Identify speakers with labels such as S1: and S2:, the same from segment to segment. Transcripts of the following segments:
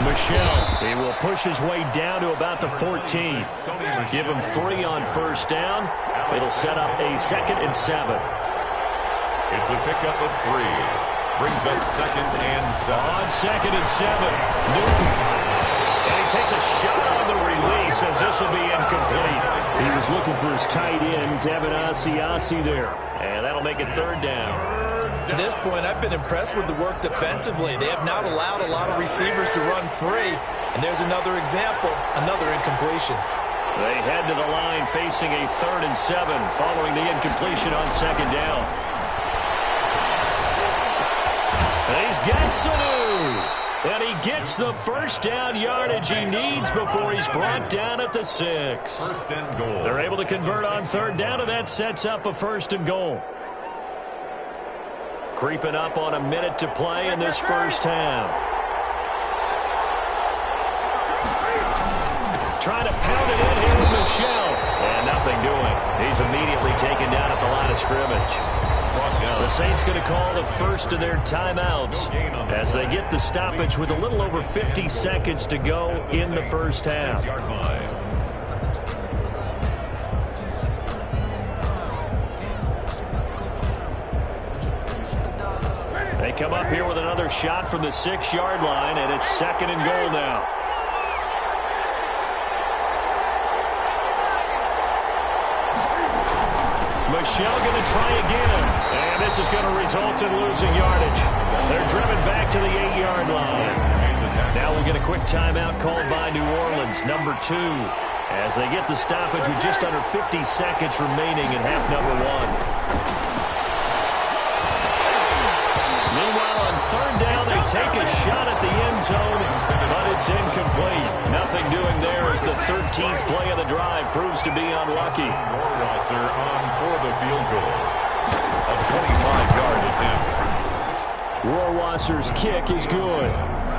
S1: Michel, he will push his way down to about the 14. Give him 3 on first down. It'll set up a 2nd and 7.
S2: It's a pickup of 3. Brings up 2nd and 7.
S1: On 2nd and 7, Newton. And he takes a shot on the release as this will be incomplete. He was looking for his tight end, Devin Asiasi there. And that'll make it 3rd down.
S3: To this point, I've been impressed with the work defensively. They have not allowed a lot of receivers to run free. And there's another example, another incompletion.
S1: They head to the line facing a 3rd and 7 following the incompletion on 2nd down. And he's got Sanu. And he gets the first down yardage he needs before he's brought down at the 6.
S2: 1st and goal.
S1: They're able to convert on 3rd down, and that sets up a 1st and goal. Creeping up on a minute to play in this first half. Trying to pound it in here with Michel. And nothing doing. He's immediately taken down at the line of scrimmage. The Saints going to call the first of their timeouts as they get the stoppage with a little over 50 seconds to go in the first half. They come up here with another shot from the 6-yard line, and it's 2nd and goal now. Michel going to try again, and this is going to result in losing yardage. They're driven back to the 8-yard line. Now we'll get a quick timeout called by New Orleans, number 2, as they get the stoppage with just under 50 seconds remaining in half number 1. Meanwhile, on 3rd down, they take a shot at the end zone, but it's incomplete. Nothing doing there as the 13th play of the drive proves to be unlucky.
S2: Rohrwasser on for the field goal. A 25-yard attempt.
S1: Rohrwasser's kick is good.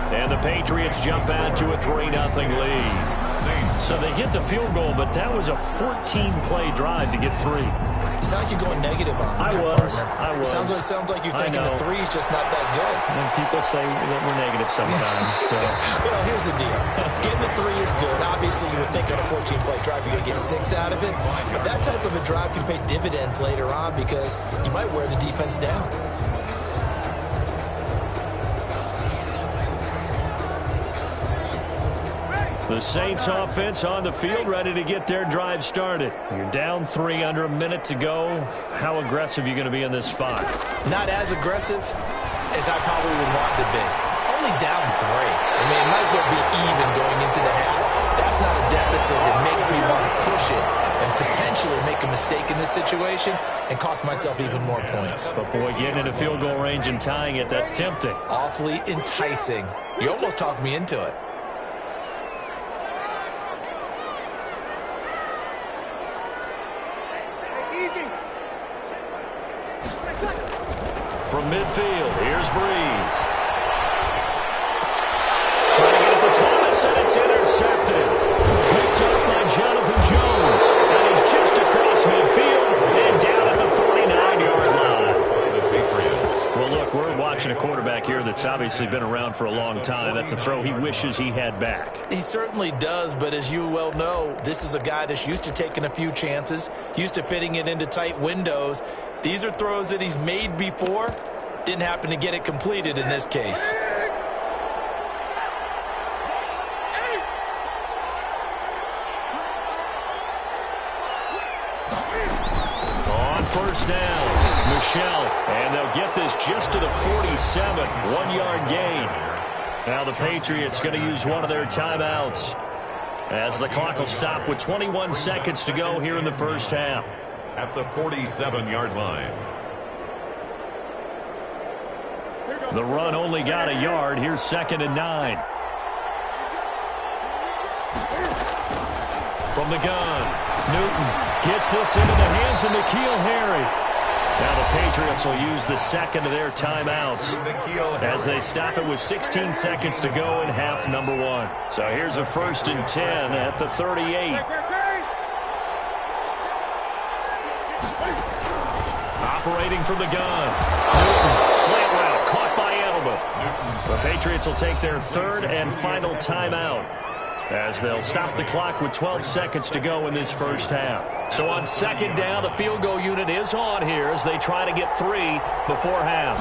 S1: And the Patriots jump out to a 3-0 lead. So they get the field goal, but that was a 14-play drive to get 3.
S3: You sound like you're going negative on
S1: I was.
S3: Sounds like you're thinking the 3 is just not that good.
S1: And people say that we're negative sometimes. So.
S3: Well, here's the deal. Getting the 3 is good. Obviously, you would think on a 14-play drive you're going to get 6 out of it. But that type of a drive can pay dividends later on because you might wear the defense down.
S1: The Saints offense on the field ready to get their drive started. You're down 3 under a minute to go. How aggressive are you going to be in this spot?
S3: Not as aggressive as I probably would want to be. Only down 3. I mean, it might as well be even going into the half. That's not a deficit that makes me want to push it and potentially make a mistake in this situation and cost myself even more points.
S1: But boy, getting into field goal range and tying it, that's tempting.
S3: Awfully enticing. You almost talked me into it.
S1: From midfield, here's Breeze. Trying to get it to Thomas, and it's intercepted. Picked up by Jonathan Jones. And he's just across midfield and down at the 49-yard line.
S2: The Patriots.
S1: Well, look, we're watching a quarterback here that's obviously been around for a long time. That's a throw he wishes he had back.
S3: He certainly does, but as you well know, this is a guy that's used to taking a few chances, used to fitting it into tight windows. These are throws that he's made before. Didn't happen to get it completed in this case.
S1: On first down, Michel, and they'll get this just to the 47, 1-yard gain. Now the Patriots going to use one of their timeouts as the clock will stop with 21 seconds to go here in the first half.
S2: At the 47-yard line.
S1: The run only got a yard. Here's 2nd and 9. From the gun, Newton gets this into the hands of N'Keal Harry. Now the Patriots will use the second of their timeouts as they stop it with 16 seconds to go in half number 1. So here's a 1st and 10 at the 38. Operating from the gun. Newton, slant route, caught by Edelman. The Patriots will take their third and final timeout as they'll stop the clock with 12 seconds to go in this first half. So on second down, the field goal unit is on here as they try to get 3 before half.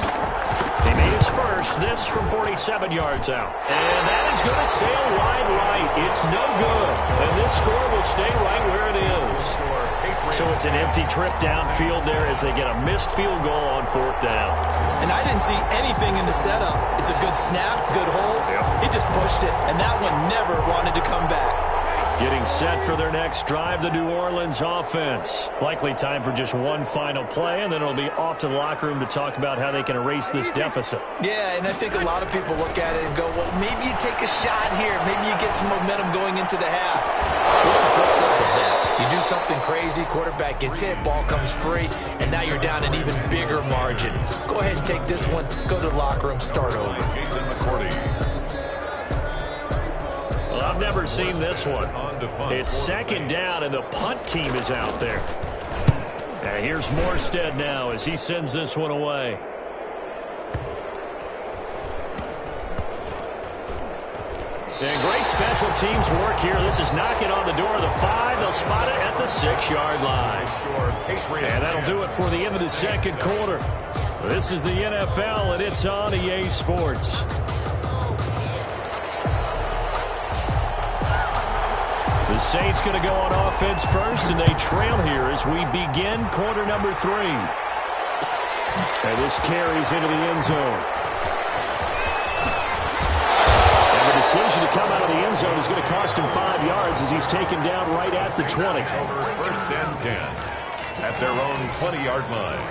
S1: He made his first, this from 47 yards out. And that is going to sail wide right. It's no good. And this score will stay right where it is. So it's an empty trip downfield there as they get a missed field goal on fourth down.
S3: And I didn't see anything in the setup. It's a good snap, good hold. He just pushed it, and that one never wanted to come back.
S1: Getting set for their next drive, the New Orleans offense. Likely time for just one final play, and then it'll be off to the locker room to talk about how they can erase this deficit.
S3: Yeah, and I think a lot of people look at it and go, well, maybe you take a shot here. Maybe you get some momentum going into the half. What's the flip side of that? You do something crazy, quarterback gets hit, ball comes free, and now you're down an even bigger margin. Go ahead and take this one, go to the locker room, start over.
S2: Jason McCourty.
S1: Well, I've never seen this one. It's second down, and the punt team is out there. And here's Morstead now as he sends this one away. And great special teams work here. This is knocking on the door of the 5. They'll spot it at the 6-yard line. And that'll do it for the end of the second quarter. This is the NFL, and it's on EA Sports. The Saints going to go on offense first, and they trail here as we begin quarter number 3. And this carries into the end zone. And the decision to come out of the end zone is going to cost him 5 yards as he's taken down right at the 20.
S2: First and 10 at their own 20-yard line.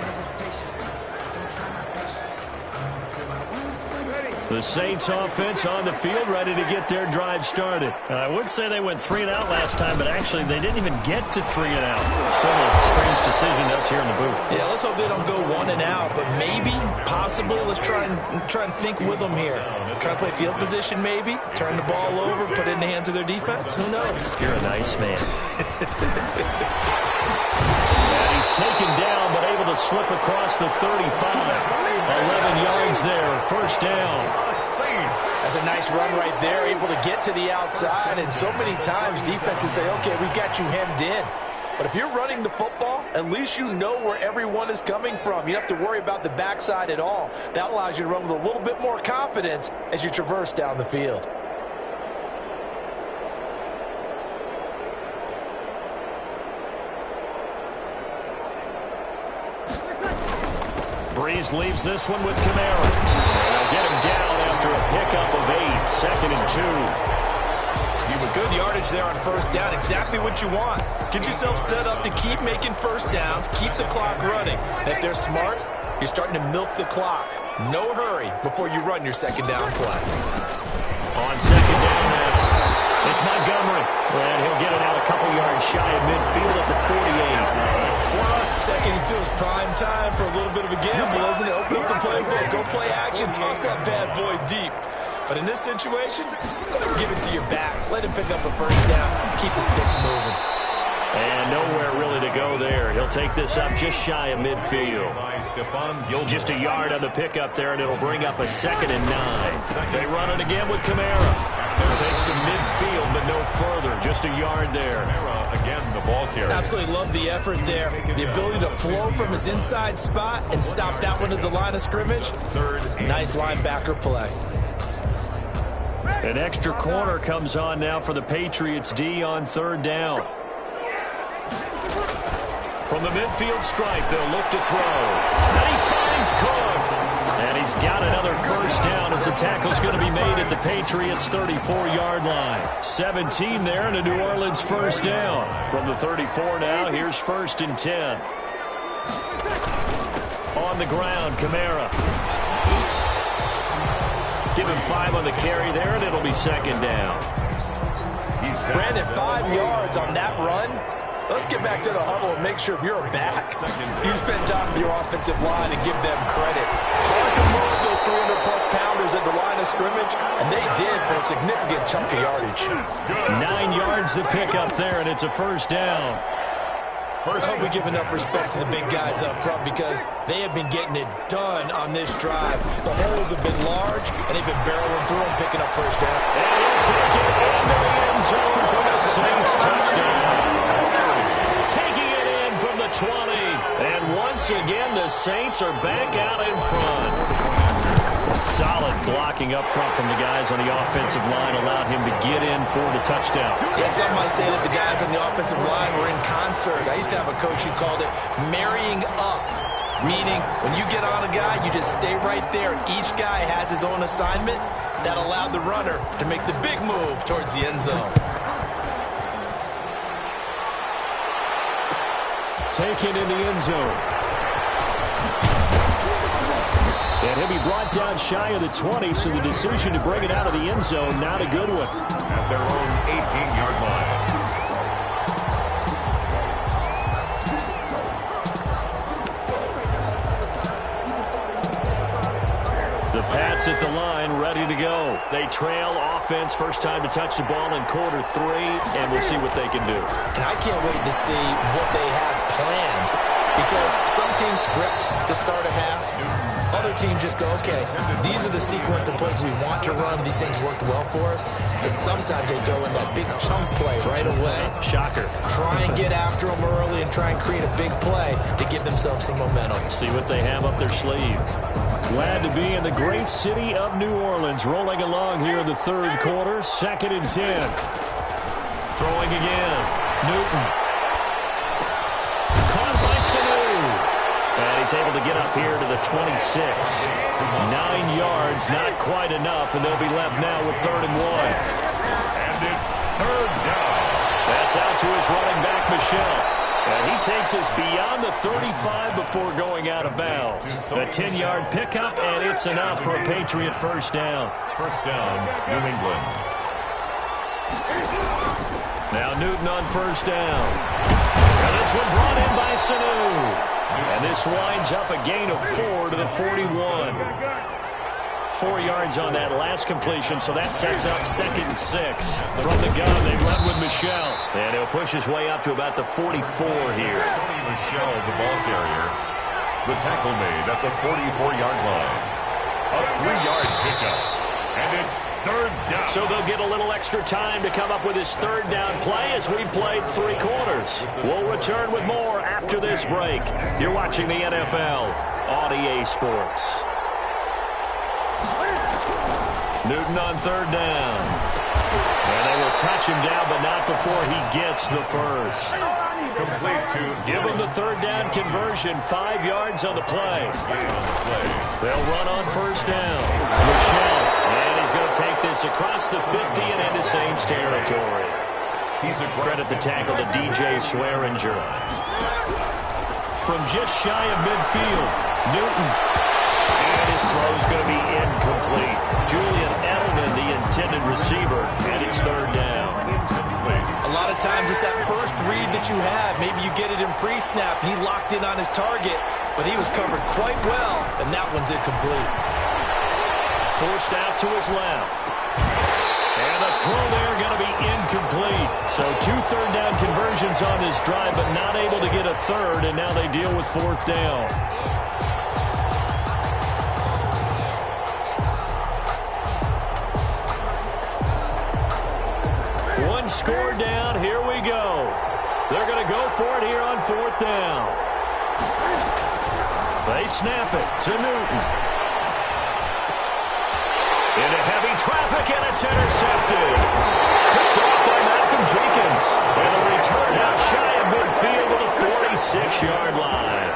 S1: The Saints offense on the field, ready to get their drive started. I would say they went 3 and out last time, but actually they didn't even get to 3 and out. Still a strange decision to us here in the booth.
S3: Yeah, let's hope they don't go 1 and out, but maybe, possibly, let's try and think with them here. Try to play field position maybe, turn the ball over, put it in the hands of their defense. Who knows?
S1: You're a nice man. And he's taken down, but able to slip across the 35. 11 yards there, first down.
S3: That's a nice run right there, able to get to the outside, and so many times defenses say, okay, we got you hemmed in. But if you're running the football, at least you know where everyone is coming from. You don't have to worry about the backside at all. That allows you to run with a little bit more confidence as you traverse down the field.
S1: Breeze leaves this one with Kamara. And they'll get him down after a pickup of 8, second and 2.
S3: Good yardage there on first down. Exactly what you want. Get yourself set up to keep making first downs, keep the clock running. And if they're smart, you're starting to milk the clock. No hurry before you run your second down play.
S1: On second down now, it's Montgomery. And he'll get it out a couple yards shy of midfield at the 48.
S3: Second and 2 is prime time for a little bit of a gamble, isn't it? Open up the playbook, go play action, toss that bad boy deep. But in this situation, go ahead and give it to your back. Let him pick up a first down. Keep the sticks moving.
S1: And nowhere really to go there. He'll take this up just shy of midfield. Just a yard on the pickup there, and it'll bring up a second and 9. They run it again with Kamara. It takes to midfield, but no further. Just a yard there.
S2: Again, the ball carrier.
S3: Absolutely love the effort there. The ability to flow from his inside spot and stop that one at the line of scrimmage. Nice linebacker play.
S1: An extra corner comes on now for the Patriots D on third down. From the midfield stripe, they'll look to throw. And he finds Cook. And he's got another first down as the tackle's going to be made at the Patriots' 34-yard line. 17 there and a New Orleans first down. From the 34 now, here's first and 10. On the ground, Kamara. Give him 5 on the carry there, and it'll be second down.
S3: Brandon, 5 yards on that run. Let's get back to the huddle and make sure if you're a back, you spend time with your offensive line and give them credit. Hard to move those 300-plus pounders at the line of scrimmage, and they did for a significant chunk of yardage.
S1: 9 yards to pick up there, and it's a first down.
S3: I hope we give enough respect to the big guys up front because they have been getting it done on this drive. The holes have been large, and they've been barreling through them, picking up first down.
S1: And he'll take it into the end zone for the Saints touchdown. Taking it in from the 20. And once again, the Saints are back out in front. Solid blocking up front from the guys on the offensive line allowed him to get in for the touchdown.
S3: Yeah, some might say that the guys on the offensive line were in concert. I used to have a coach who called it marrying up, meaning when you get on a guy, you just stay right there. Each guy has his own assignment. That allowed the runner to make the big move towards the end zone.
S1: Taken in the end zone. And he'll be brought down shy of the 20, so the decision to bring it out of the end zone, not a good one.
S2: At their own 18-yard line.
S1: The Pats at the line, ready to go. They trail offense, first time to touch the ball in quarter 3, and we'll see what they can do.
S3: And I can't wait to see what they have planned because some teams script to start a half. Other teams just go, okay, these are the sequence of plays we want to run. These things worked well for us. And sometimes they throw in that big chunk play right away.
S1: Shocker.
S3: Try and get after them early and try and create a big play to give themselves some momentum.
S1: See what they have up their sleeve. Glad to be in the great city of New Orleans. Rolling along here in the third quarter. 2nd and 10. Throwing again. Newton. Caught by Sanu. And he's able to get up here to the 26. 9 yards, not quite enough, and they'll be left now with 3rd and 1.
S2: And it's 3rd down.
S1: That's out to his running back, Michel. And he takes us beyond the 35 before going out of bounds. A 10-yard pickup, and it's enough for a Patriot first down.
S2: First down, New England.
S1: Now Newton on first down. And this one brought in by Sanu. And this winds up a gain of 4 to the 41. 4 yards on that last completion, so that sets up 2nd and 6. From the gun, they run with Michel. And he'll push his way up to about the 44 here.
S2: Michel, the ball carrier. The tackle made at the 44-yard line. A 3-yard pickup. And it's 3rd down.
S1: So they'll get a little extra time to come up with his 3rd down play as we played 3 quarters. We'll return with more after this break. You're watching the NFL on EA Sports. Newton on 3rd down. And they will touch him down, but not before he gets the first.
S2: Complete to
S1: Give him the 3rd down conversion, 5 yards on the play. They'll run on first down. Michel, and he's going to take this across the 50 and into Saints territory. Credit the tackle to DJ Swearinger. From just shy of midfield, Newton. And his throw's going to be incomplete. Julian Edelman, the intended receiver, and it's 3rd down.
S3: A lot of times it's that first read that you have. Maybe you get it in pre-snap. He locked in on his target, but he was covered quite well, and that one's incomplete.
S1: Forced out to his left. And the throw there going to be incomplete. So 2 third down conversions on this drive, but not able to get a 3rd, and now they deal with 4th down. One score down. Here we go. They're going to go for it here on 4th down. They snap it to Newton. Into heavy traffic, and it's intercepted. Picked off by Malcolm Jenkins. And a return out shy of midfield to the 46-yard line.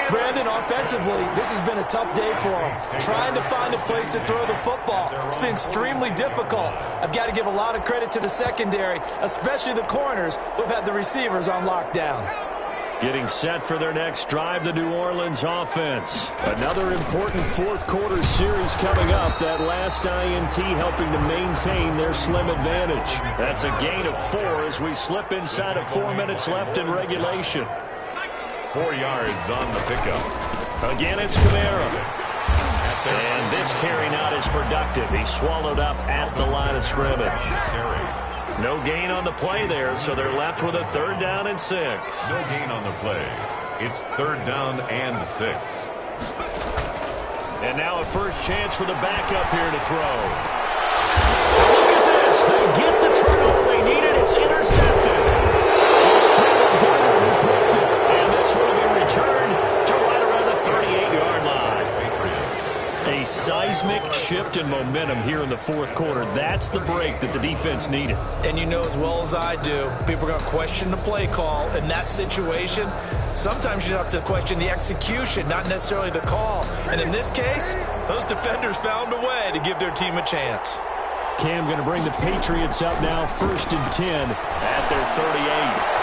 S3: Brandon, offensively, this has been a tough day for him. Trying to find a place to throw the football. It's been extremely difficult. I've got to give a lot of credit to the secondary, especially the corners who've had the receivers on lockdown.
S1: Getting set for their next drive, the New Orleans offense. Another important 4th quarter series coming up. That last INT helping to maintain their slim advantage. That's a gain of 4 as we slip inside of 4 minutes left in regulation.
S2: 4 yards on the pickup.
S1: Again, it's Kamara. And this carry not as productive. He's swallowed up at the line of scrimmage. No gain on the play there, so they're left with a 3rd down and 6.
S2: No gain on the play. It's 3rd down and 6.
S1: And now a first chance for the backup here to throw. Look at this. They get the turnover they needed. It's intercepted. It's Campbell Duggar who breaks it. And this will be returned to right around the 38-yard line. A seismic shift in momentum here in the 4th quarter. That's the break that the defense needed.
S3: And you know as well as I do, people are going to question the play call in that situation. Sometimes you have to question the execution, not necessarily the call. And in this case, those defenders found a way to give their team a chance.
S1: Cam going to bring the Patriots up now, 1st and 10 at their 38.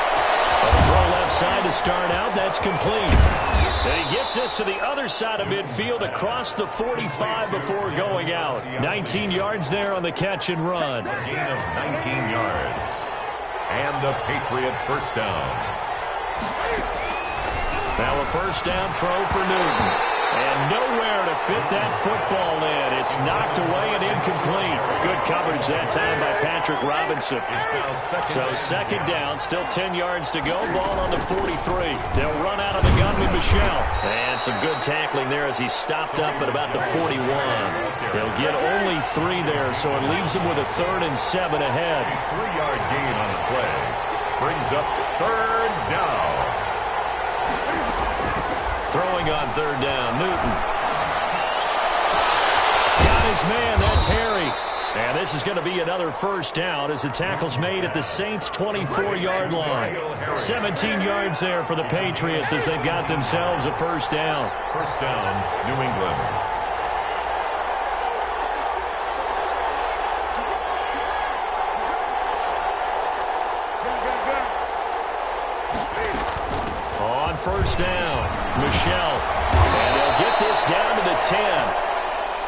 S1: A throw left side to start out. That's complete. And he gets this to the other side of midfield across the 45 before going out. 19 yards there on the catch and run.
S2: Gain of 19 yards. And a Patriot first down.
S1: Now a first down throw for Newton. And nowhere to fit that football in. It's knocked away and incomplete. Good coverage that time by Patrick Robinson. So 2nd down, still 10 yards to go. Ball on the 43. They'll run out of the gun with Michel. And some good tackling there as he stopped up at about the 41. They'll get only 3 there, so it leaves them with a 3rd and 7 ahead.
S2: A 3-yard gain on the play brings up 3rd down.
S1: Throwing on 3rd down, Newton. Got his man, that's Harry. And this is going to be another first down as the tackle's made at the Saints' 24-yard line. 17 yards there for the Patriots as they've got themselves a first down.
S2: First down, New England.
S1: On first down, Michel. And they'll get this down to the 10.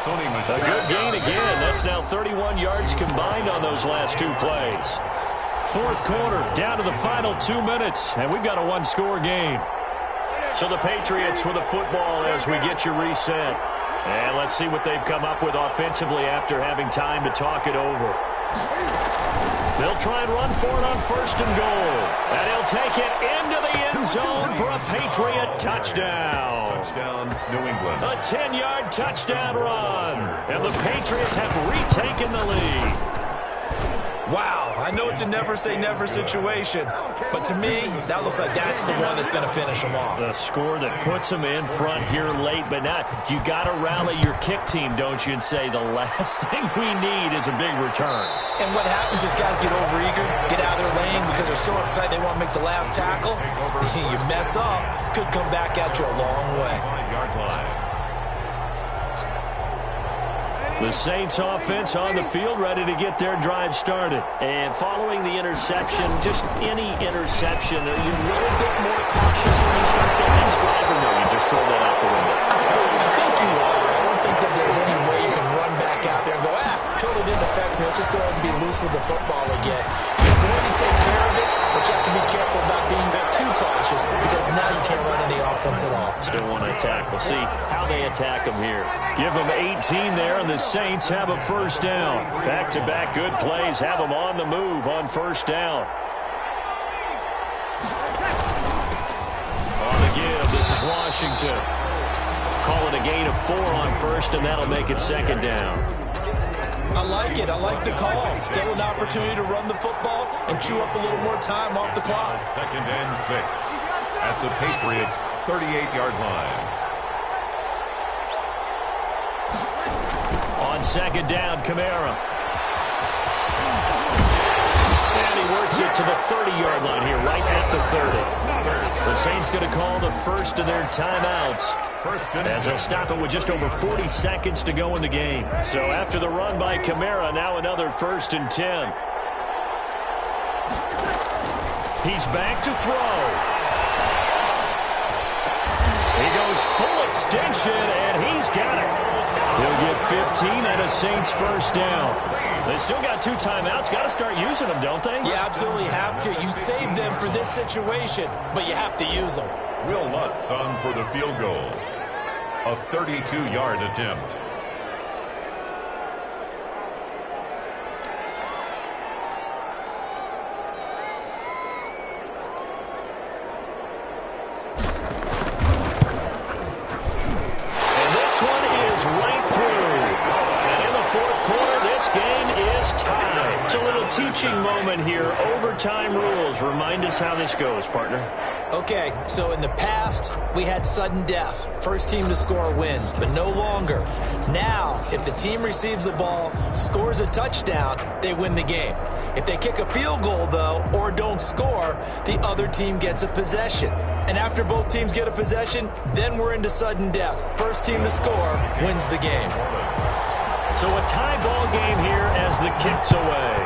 S2: Sony Michel.
S1: A good gain again. That's now 31 yards combined on those last 2 plays. 4th quarter, down to the final 2 minutes, and we've got a 1-score game. So the Patriots with the football as we get you reset. And let's see what they've come up with offensively after having time to talk it over. They'll try and run for it on 1st and goal. And he'll take it into the end zone for a Patriot touchdown.
S2: Touchdown, New England.
S1: A 10-yard touchdown run. And the Patriots have retaken the lead.
S3: Wow, I know it's a never-say-never situation, but to me, that looks like that's the one that's going to finish them off.
S1: The score that puts them in front here late, but not. You got to rally your kick team, don't you, and say the last thing we need is a big return.
S3: And what happens is guys get overeager, get out of their lane because they're so excited they want to make the last tackle. You mess up, could come back at you a long way.
S2: 5-yard line.
S1: The Saints offense on the field, ready to get their drive started. And following the interception, just any interception, are you a little bit more cautious when you start the next drive, or no, you just throw that out the window?
S3: I think you are. I don't think that there's any way you can run back out there and go, totally didn't affect me. Let's just go ahead and be loose with the football again. You're going to take care of it, but you have to be careful about being too cautious because now you can't run any offense at all.
S1: Still want to attack. We'll see how they attack them here. Give them 18 there, and the Saints have a first down. Back-to-back good plays have them on the move on first down. On the give, this is Washington. Call it a gain of 4 on first, and that'll make it 2nd down.
S3: I like it. I like the call. Still an opportunity to run the football and chew up a little more time off the clock.
S2: 2nd and 6 at the Patriots' 38-yard line.
S1: On 2nd down, Kamara. And he works it to the 30-yard line here, right at the 30. The Saints going to call the first of their timeouts as they'll stop it with just over 40 seconds to go in the game. So after the run by Kamara, now another 1st and 10. He's back to throw. He goes full extension, and he's got it. He'll get 15 and a Saints first down. They still got 2 timeouts. Got to start using them, don't they?
S3: You absolutely have to. You save them for this situation, but you have to use them.
S2: Will Lutz on for the field goal. A 32-yard attempt.
S1: It's a little teaching moment here. Overtime rules. Remind us how this goes, partner.
S3: Okay, so in the past, we had sudden death. First team to score wins, but no longer. Now, if the team receives the ball, scores a touchdown, they win the game. If they kick a field goal, though, or don't score, the other team gets a possession. And after both teams get a possession, then we're into sudden death. First team to score wins the game.
S1: So a tie ball game here as the kick's away.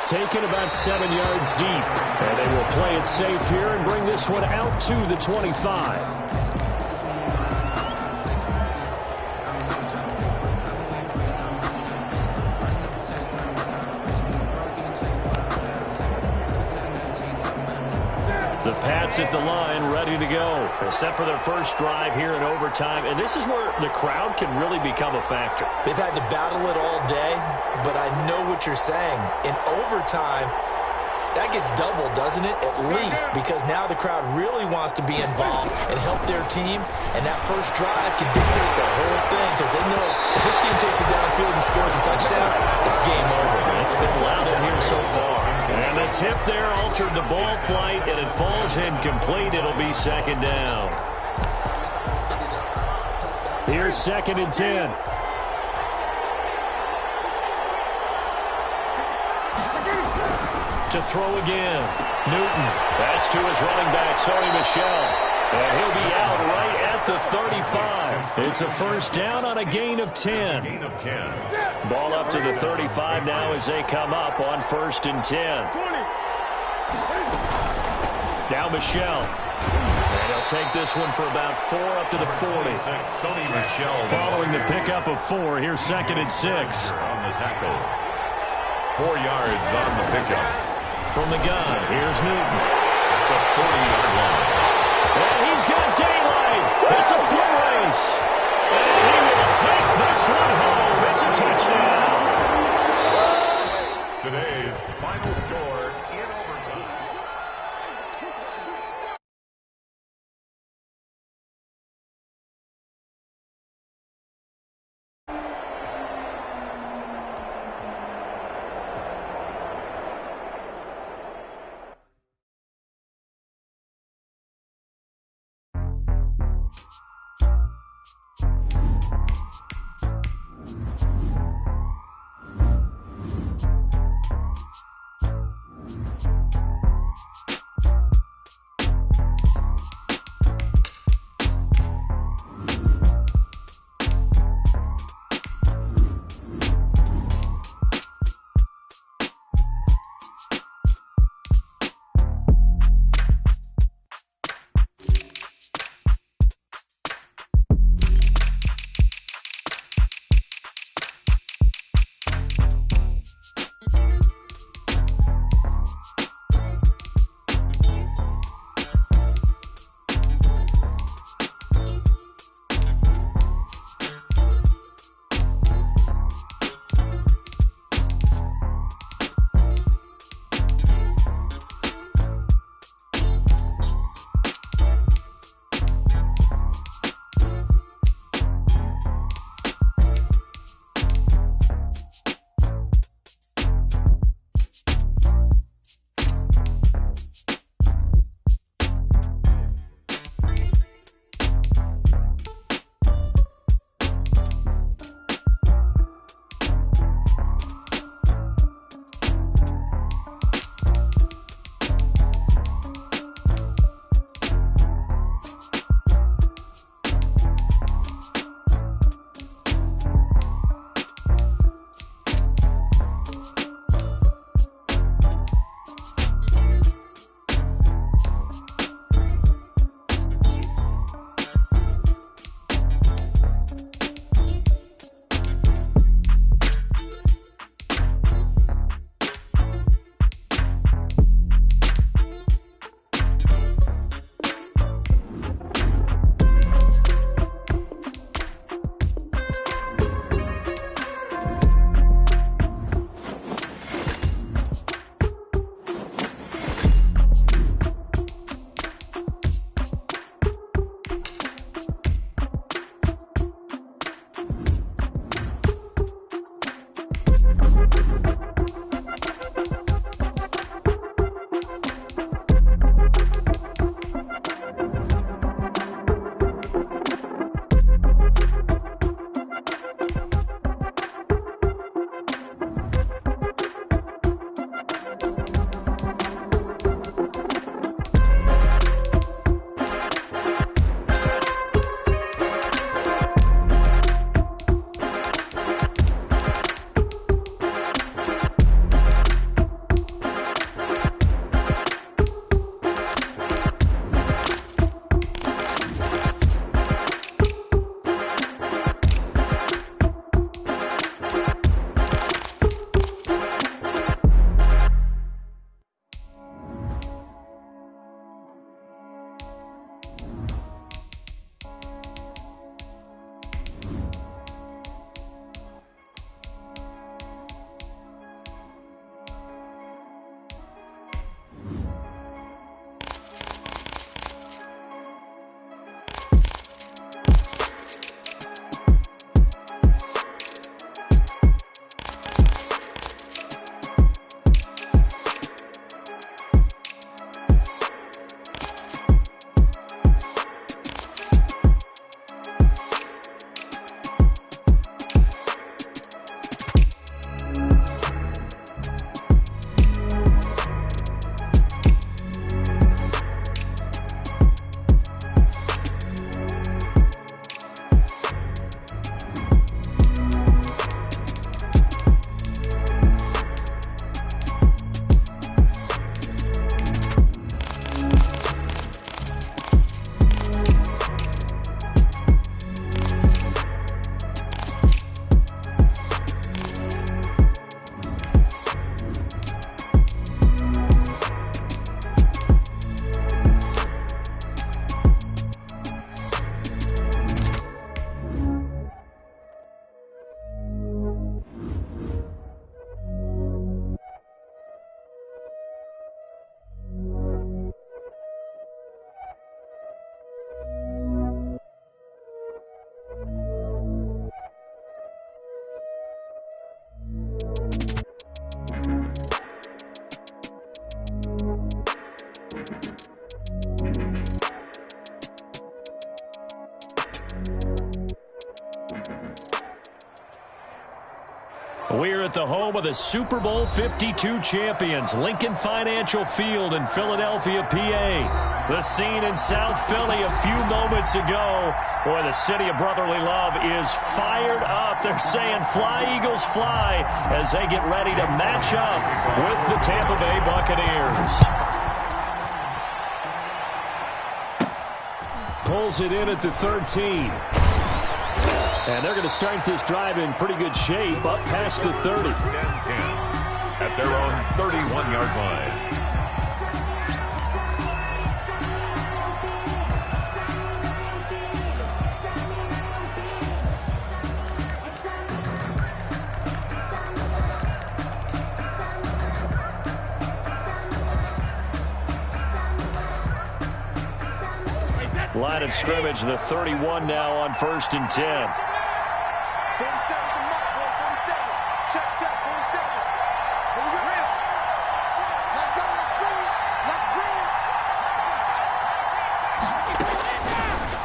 S1: Taken about 7 yards deep. And they will play it safe here and bring this one out to the 25. The Pats at the line, ready to go. They're set for their first drive here in overtime. And this is where the crowd can really become a factor.
S3: They've had to battle it all day, but I know what you're saying. In overtime, that gets doubled, doesn't it? At least, because now the crowd really wants to be involved and help their team. And that first drive can dictate the whole thing because they know if this team takes it downfield and scores a touchdown, it's game over.
S1: It's been loud in here so far. And the tip there altered the ball flight, and it falls incomplete. It'll be second down. Here's 2nd and 10. To throw again. Newton. That's to his running back, Sony Michel. And he'll be out right at the 35. It's a first down on a gain of 10. Ball up to the 35 now as they come up on 1st and 10. Now Michel. And he'll take this one for about 4 up to the 40.
S2: Sony Michel
S1: Following the pickup of 4, here's 2nd and 6.
S2: On the tackle. 4 yards on the pickup.
S1: From the gun, here's Newton.
S2: At the 40-yard line.
S1: And he's got daylight. It's a foot race. And he will take this one home. It's a touchdown.
S2: Today's final score in overtime.
S1: We're at the home of the Super Bowl 52 champions, Lincoln Financial Field in Philadelphia, PA. The scene in South Philly a few moments ago where the city of brotherly love is fired up. They're saying fly, Eagles, fly as they get ready to match up with the Tampa Bay Buccaneers. Pulls it in at the 13. And they're going to start this drive in pretty good shape up past the 30.
S2: At their own 31-yard line.
S1: Line of scrimmage, the 31 now on 1st and 10.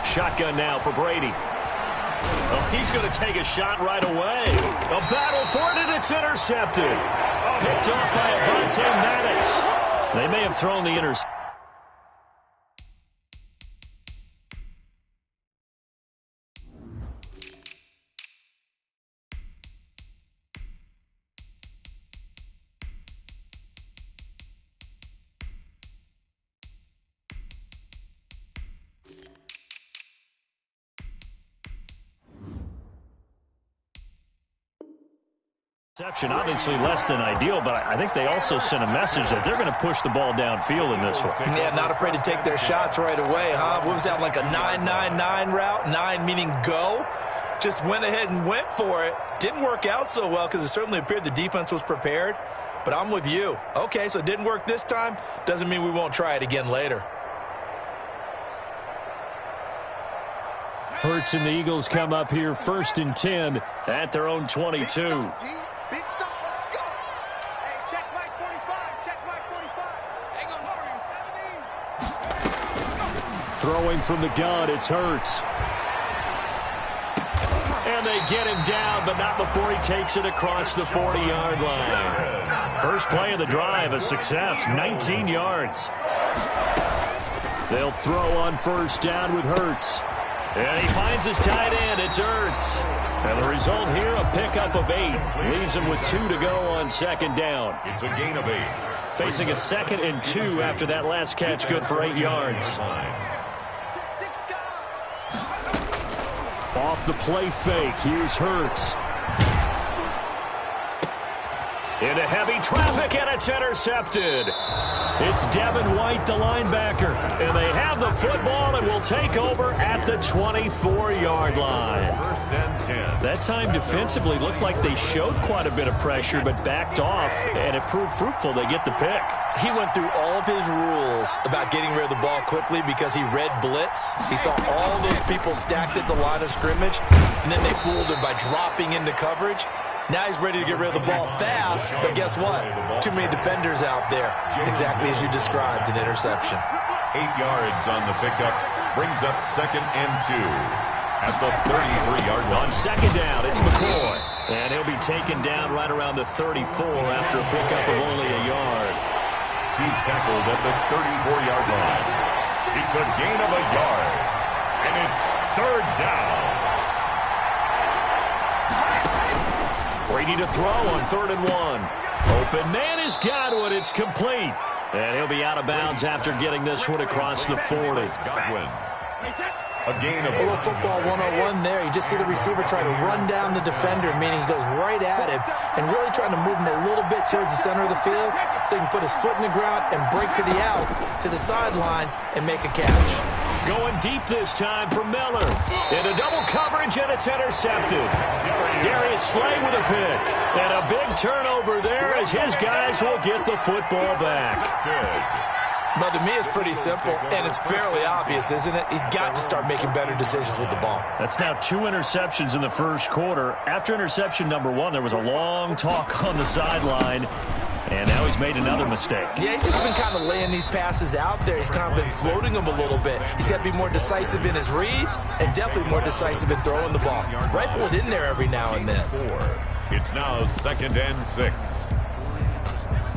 S1: Shotgun now for Brady. Oh, he's going to take a shot right away. A battle for it, and it's intercepted. Picked off by Avonte Maddox. They may have thrown the interception. Obviously less than ideal, but I think they also sent a message that they're going to push the ball downfield in this one.
S3: Yeah, not afraid to take their shots right away, huh? What was that, like a 9-9-9 route? 9 meaning go? Just went ahead and went for it. Didn't work out so well because it certainly appeared the defense was prepared. But I'm with you. Okay, so it didn't work this time. Doesn't mean we won't try it again later.
S1: Hurts and the Eagles come up here 1st and 10 at their own 22. Throwing from the gun, it's Hurts. And they get him down, but not before he takes it across the 40-yard line. First play of the drive, a success, 19 yards. They'll throw on 1st down with Hurts. And he finds his tight end, it's Hurts. And the result here, a pickup of 8. Leaves him with 2 to go on 2nd down.
S2: It's a gain of 8.
S1: Facing a 2nd and 2 after that last catch, good for 8 yards. Off the play fake, here's Hurts. Into heavy traffic, and it's intercepted. It's Devin White, the linebacker. And they have the football and will take over at the 24-yard line.
S2: 1st and 10.
S1: That time defensively looked like they showed quite a bit of pressure, but backed off, and it proved fruitful. They get the pick.
S3: He went through all of his rules about getting rid of the ball quickly because he read blitz. He saw all those people stacked at the line of scrimmage, and then they fooled him by dropping into coverage. Now he's ready to get rid of the ball fast, but guess what? Too many defenders out there. Exactly as you described, an interception.
S2: 8 yards on the pickup. Brings up 2nd and 2 at the 33-yard line.
S1: On 2nd down, it's McCoy. And he'll be taken down right around the 34 after a pickup of only a yard.
S2: He's tackled at the 34-yard line. It's a gain of a yard. And it's 3rd down.
S1: Brady to throw on 3rd and 1. Open man is Godwin. It's complete. And he'll be out of bounds after getting this one across the 40.
S2: Godwin. A gain of
S3: a little football 101 there. You just see the receiver try to run down the defender, meaning he goes right at him and really trying to move him a little bit towards the center of the field so he can put his foot in the ground and break to the out, to the sideline, and make a catch.
S1: Going deep this time for Miller. Into double coverage, and it's intercepted. Darius Slay with a pick. And a big turnover there as his guys will get the football back.
S3: But to me, it's pretty simple, and it's fairly obvious, isn't it? He's got to start making better decisions with the ball.
S1: That's now 2 interceptions in the 1st quarter. After interception number 1, there was a long talk on the sideline, and now he's made another mistake.
S3: Yeah, he's just been kind of laying these passes out there. He's kind of been floating them a little bit. He's got to be more decisive in his reads and definitely more decisive in throwing the ball. Rifle it in there every now and then.
S2: It's now 2nd and 6.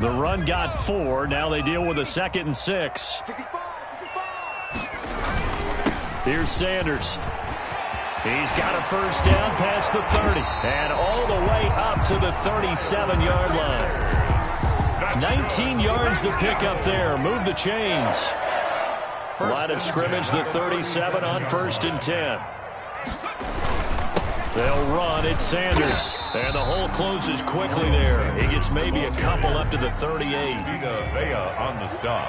S1: The run got 4. Now they deal with a 2nd and 6. Here's Sanders. He's got a first down past the 30 and all the way up to the 37-yard line. 19 yards to pick up there. Move the chains. Line of scrimmage, the 37 on 1st and 10. They'll run. It's Sanders. And the hole closes quickly there. He gets maybe a couple up to the 38.
S2: Vita Vea on the stop.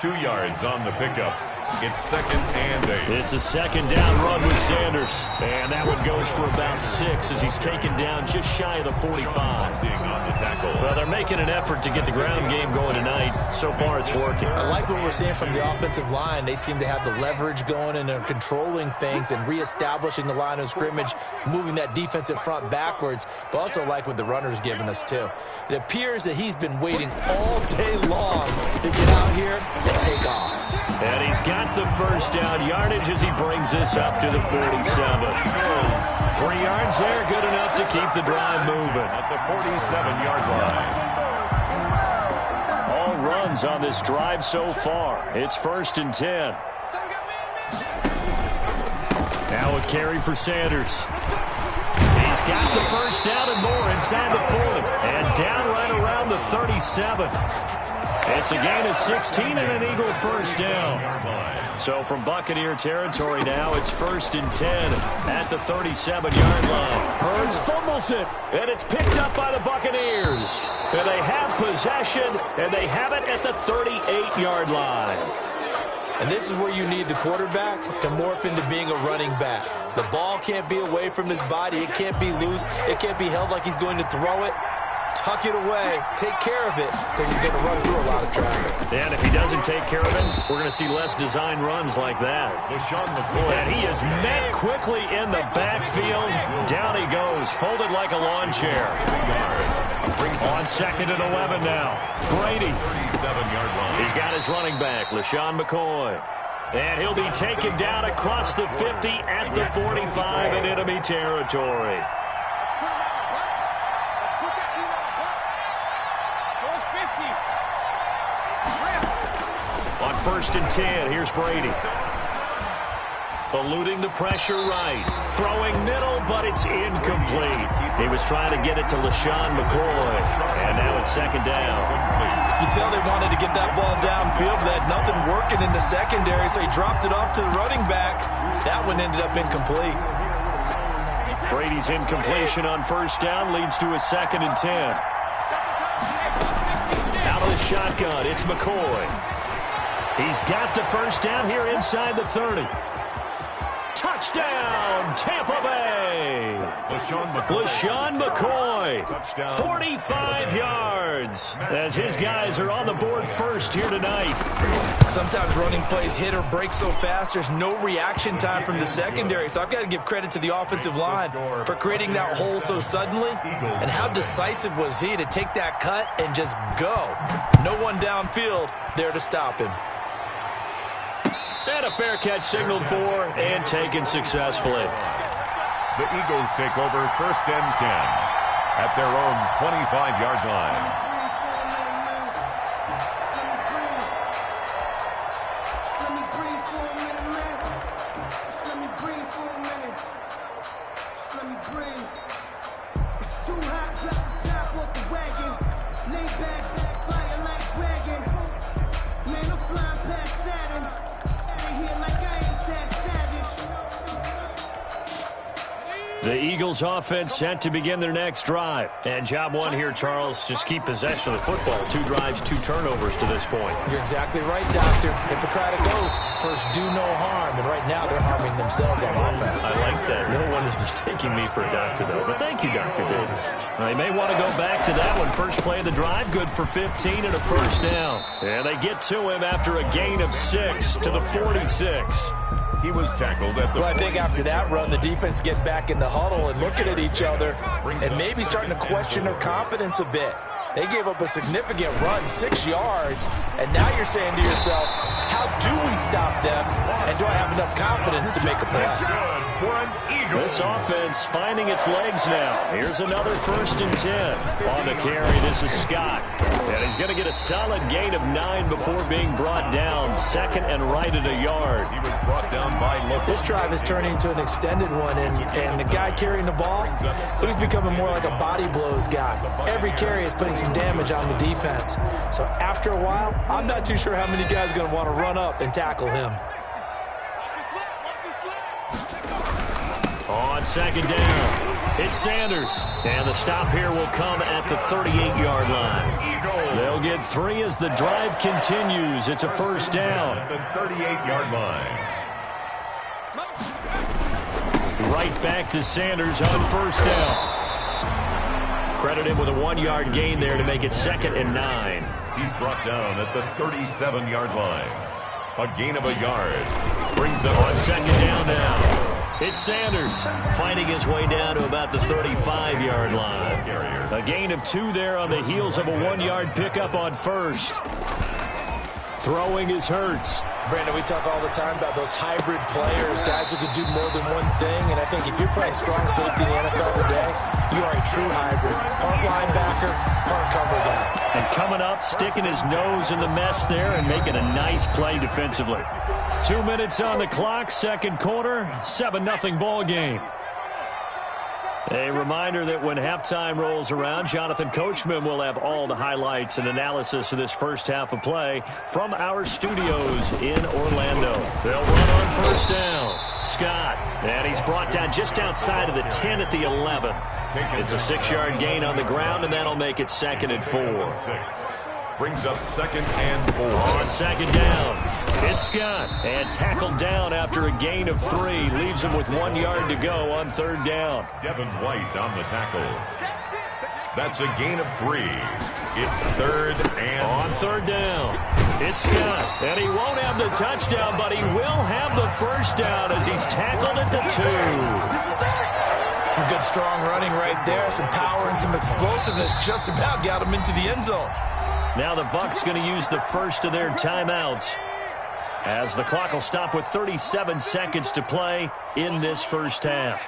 S2: 2 yards on the pickup. It's 2nd and 8.
S1: It's a 2nd down run with Sanders. And that one goes for about 6 as he's taken down just shy of the 45.
S2: On the tackle.
S1: Well, they're making an effort to get the ground game going tonight. So far, it's working.
S3: I like what we're seeing from the offensive line. They seem to have the leverage going, and they're controlling things and reestablishing the line of scrimmage, moving that defensive front backwards, but also like what the runner's giving us, too. It appears that he's been waiting all day long to get out here and take off.
S1: And he's got the first down yardage as he brings this up to the 47. 3 yards there, good enough to keep the drive moving.
S2: At the 47-yard line.
S1: All runs on this drive so far. It's 1st and 10. Now a carry for Sanders. He's got the first down and more inside the 40. And down right around the 37. It's a gain of 16 and an Eagle first down. So from Buccaneer territory now, it's 1st and 10 at the 37-yard line. Hurns fumbles it, and it's picked up by the Buccaneers. And they have possession, and they have it at the 38-yard line.
S3: And this is where you need the quarterback to morph into being a running back. The ball can't be away from his body. It can't be loose. It can't be held like he's going to throw it. Tuck it away, take care of it, because he's going to run through a lot of traffic.
S1: And if he doesn't take care of it, we're going to see less design runs like that.
S2: LeSean McCoy.
S1: And he is met quickly in the backfield. Down he goes, folded like a lawn chair. On 2nd and 11 now. Brady.
S2: 37-yard line.
S1: He's got his running back, LeSean McCoy. And he'll be taken down across the 50 at the 45 in enemy territory. On 1st and 10, here's Brady. Eluding the pressure right. Throwing middle, but it's incomplete. He was trying to get it to LeSean McCoy. And now it's 2nd down.
S3: You tell they wanted to get that ball downfield, but had nothing working in the secondary, so he dropped it off to the running back. That one ended up incomplete.
S1: Brady's incompletion on 1st down leads to a 2nd and 10. Out of the shotgun, it's McCoy. He's got the first down here inside the 30. Touchdown, Tampa Bay. LeSean McCoy, 45 yards, as his guys are on the board first here tonight.
S3: Sometimes running plays hit or break so fast, there's no reaction time from the secondary. So I've got to give credit to the offensive line for creating that hole so suddenly. And how decisive was he to take that cut and just go. No one downfield there to stop him.
S1: And a fair catch signaled for and taken successfully.
S2: The Eagles take over 1st and 10 at their own 25-yard line.
S1: The Eagles offense set to begin their next drive. And job one here, Charles, just keep possession of the football. 2 drives, 2 turnovers to this point.
S3: You're exactly right, Doctor. Hippocratic oath. First, do no harm. And right now, they're harming themselves on offense.
S1: I like that. No one is mistaking me for a doctor, though. But thank you, Dr. Davis. They may want to go back to that one. First play of the drive, good for 15 and a first down. And they get to him after a gain of 6 to the 46.
S2: He was tackled at the...
S3: Well, I think after that run, the defense get back in the huddle and looking at each other and maybe starting to question their confidence a bit. They gave up a significant run, 6 yards, and now you're saying to yourself, how do we stop them, and do I have enough confidence to make a play?
S2: Good for an Eagle
S1: This offense finding its legs now. Here's another 1st and 10. On the carry, this is Scott. And he's going to get a solid gain of 9 before being brought down. 2nd and right at a yard.
S2: He was brought down by Look.
S3: This drive is turning into an extended one, and the guy carrying the ball, he's becoming more like a body blows guy. Every carry is putting some damage on the defense. So after a while, I'm not too sure how many guys are going to want to run up and tackle him.
S1: On 2nd down, it's Sanders. And the stop here will come at the 38-yard line. They'll get 3 as the drive continues. It's a 1st down.
S2: At the 38-yard line.
S1: Right back to Sanders on 1st down. Credit him with a 1-yard gain there to make it 2nd and 9.
S2: He's brought down at the 37-yard line. A gain of a yard. Brings up
S1: on 2nd down now. It's Sanders finding his way down to about the 35-yard line. A gain of 2 there on the heels of a 1-yard pickup on 1st. Throwing is Hurts.
S3: Brandon, we talk all the time about those hybrid players, guys who can do more than one thing. And I think if you're playing strong safety in the NFL today, you are a true hybrid. Part linebacker, part cover guy.
S1: And coming up, sticking his nose in the mess there and making a nice play defensively. 2 minutes on the clock, 2nd quarter, 7-0 ball game. A reminder that when halftime rolls around, Jonathan Coachman will have all the highlights and analysis of this first half of play from our studios in Orlando. They'll run on 1st down. Scott, and he's brought down just outside of the 10 at the 11. It's a 6-yard gain on the ground, and that'll make it 2nd and 4.
S2: Brings up 2nd and 4.
S1: On 2nd down, it's Scott. And tackled down after a gain of 3. Leaves him with 1 yard to go on 3rd down.
S2: Devin White on the tackle. That's a gain of 3. It's 3rd and...
S1: On 3rd down, it's Scott. And he won't have the touchdown, but he will have the 1st down as he's tackled at the 2.
S3: Some good strong running right there. Some power and some explosiveness just about got him into the end zone.
S1: Now the Bucs going to use the first of their timeouts as the clock will stop with 37 seconds to play in this first half.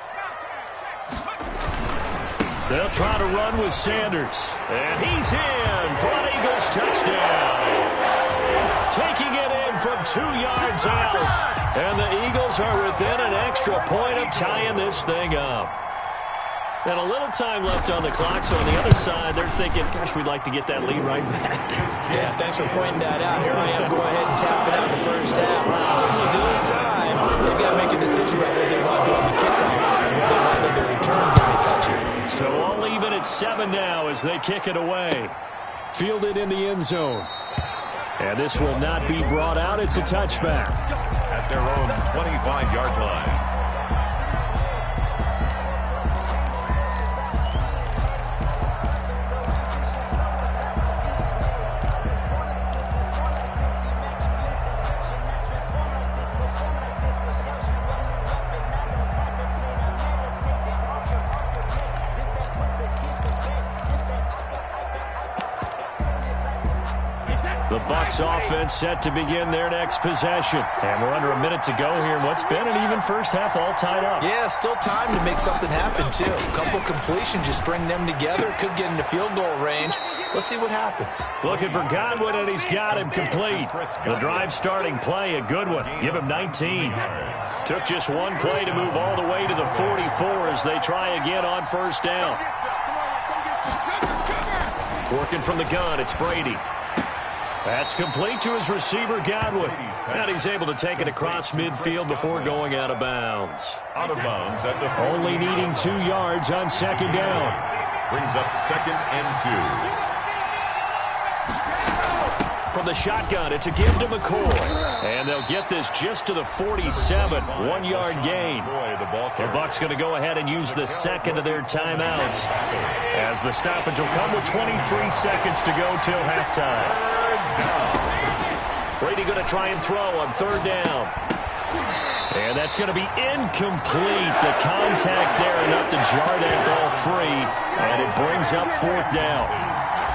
S1: They'll try to run with Sanders. And he's in for an Eagles touchdown. Taking it in from 2 yards out. And the Eagles are within an extra point of tying this thing up. And a little time left on the clock, so on the other side, they're thinking, gosh, we'd like to get that lead right back.
S3: Yeah, thanks for pointing that out. Here I am, go ahead and tapping out the first half. There's still time. They've got to make a decision about what they want to do on the kickoff. Whether they want to let their return when they touch it.
S1: So all even at 7 now as they kick it away. Fielded in the end zone. And this will not be brought out. It's a touchback.
S2: At their own 25-yard line.
S1: The Bucs offense set to begin their next possession. And we're under a minute to go here in what's been an even first half, all tied up.
S3: Yeah, still time to make something happen, too. A couple completions, just string them together. Could get into field goal range. Let's see what happens.
S1: Looking for Godwin, and he's got him complete. The drive starting play, a good one. Give him 19. Took just one play to move all the way to the 44 as they try again on 1st down. Working from the gun, it's Brady. That's complete to his receiver, Godwin. And he's able to take it across midfield before going out of bounds.
S2: Out of bounds at the...
S1: Only needing 2 yards on 2nd down.
S2: Brings up 2nd and 2.
S1: From the shotgun, it's a give to McCoy. And they'll get this just to the 47. 1 yard gain. The Bucs going to go ahead and use the second of their timeouts as the stoppage will come with 23 seconds to go till halftime. Brady going to try and throw on 3rd down. And that's going to be incomplete. The contact there enough to jar that ball free. And it brings up 4th down.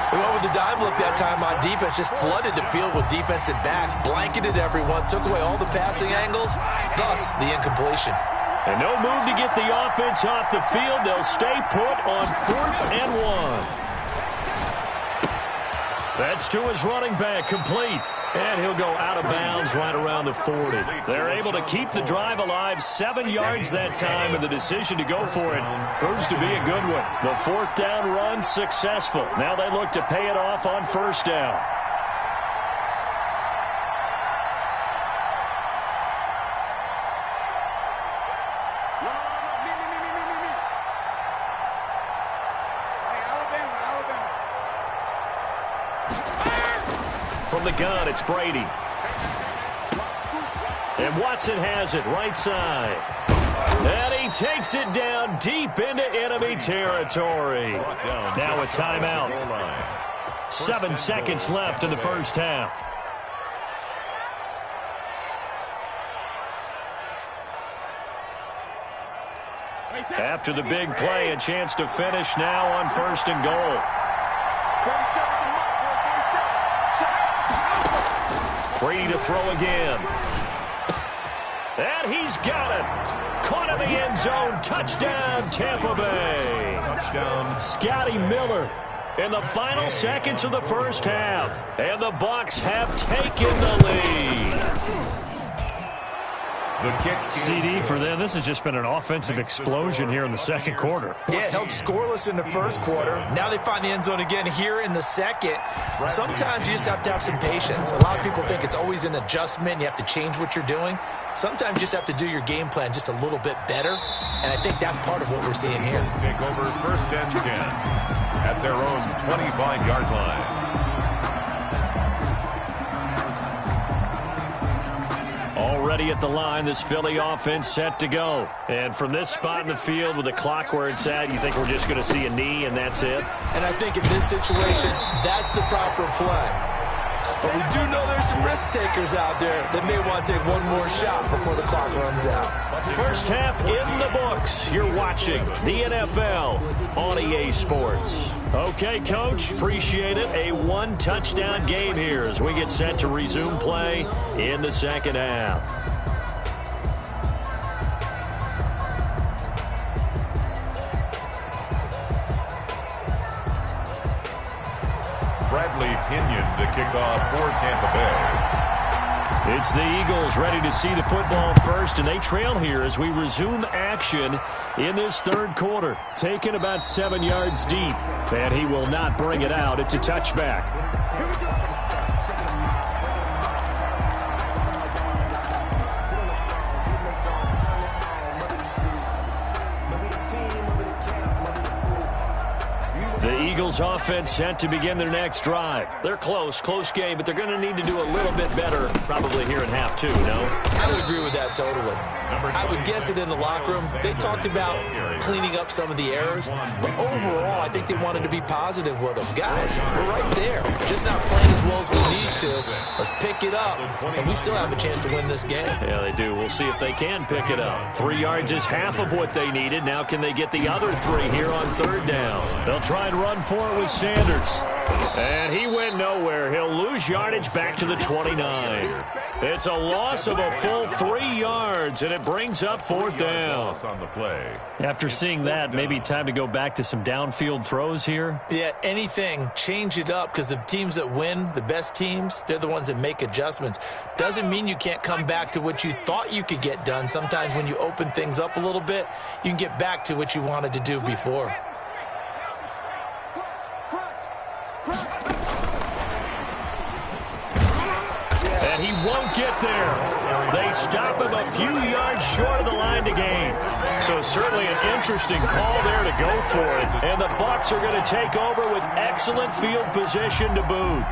S3: We went with the dime look that time on defense. Just flooded the field with defensive backs. Blanketed everyone. Took away all the passing angles. Thus, the incompletion.
S1: And no move to get the offense off the field. They'll stay put on 4th and 1. That's to his running back, complete. And he'll go out of bounds right around the 40. They're able to keep the drive alive, 7 yards that time, and the decision to go for it proves to be a good one. The 4th down run successful. Now they look to pay it off on 1st down. From the gun, it's Brady. And Watson has it right side. And he takes it down deep into enemy territory. Now a timeout. 7 seconds left in the first half. After the big play, a chance to finish now on 1st and goal. Brady to throw again. And he's got it. Caught in the end zone. Touchdown, Tampa Bay. Touchdown. Scotty Miller in the final seconds of the first half. And the Bucs have taken the lead. CD for them. This has just been an offensive explosion here in the second quarter.
S3: Yeah, held scoreless in the first quarter. Now they find the end zone again here in the second. Sometimes you just have to have some patience. A lot of people think it's always an adjustment. You have to change what you're doing. Sometimes you just have to do your game plan just a little bit better. And I think that's part of what we're seeing here.
S2: Take over 1st and 10 at their own 25-yard line.
S1: Already at the line, this Philly offense set to go. And from this spot in the field with the clock where it's at, you think we're just going to see a knee and that's it?
S3: And I think in this situation, that's the proper play. But we do know there's some risk takers out there that may want to take one more shot before the clock runs out.
S1: First half in the books. You're watching the NFL on EA Sports. Okay, Coach, appreciate it. A 1-touchdown game here as we get set to resume play in the second half.
S2: Bradley Pinion to kick off for Tampa Bay.
S1: It's the Eagles ready to see the football first, and they trail here as we resume action in this third quarter. Taken about 7 yards deep, and he will not bring it out. It's a touchback. The Eagles offense set to begin their next drive. They're close game, but they're going to need to do a little bit better probably here in half 2, no?
S3: I would agree with that totally. I would guess it in the locker room. They talked about cleaning up some of the errors, but overall, I think they wanted to be positive with them. Guys, we're right there. Just not playing as well as we need to. Let's pick it up, and we still have a chance to win this game.
S1: Yeah, they do. We'll see if they can pick it up. 3 yards is half of what they needed. Now can they get the other 3 here on 3rd down? They'll try and run for it with Sanders. And he went nowhere. He'll lose yardage back to the 29. It's a loss of a full 3 yards, and it brings up 4th down.
S2: On the play.
S1: After seeing that, maybe time to go back to some downfield throws here.
S3: Yeah, anything. Change it up, because the teams that win, the best teams, they're the ones that make adjustments. Doesn't mean you can't come back to what you thought you could get done. Sometimes when you open things up a little bit, you can get back to what you wanted to do before.
S1: And he won't get there. They stop him a few yards short of the line to gain. So certainly an interesting call there to go for it. And the Bucs are going to take over with excellent field position to boot.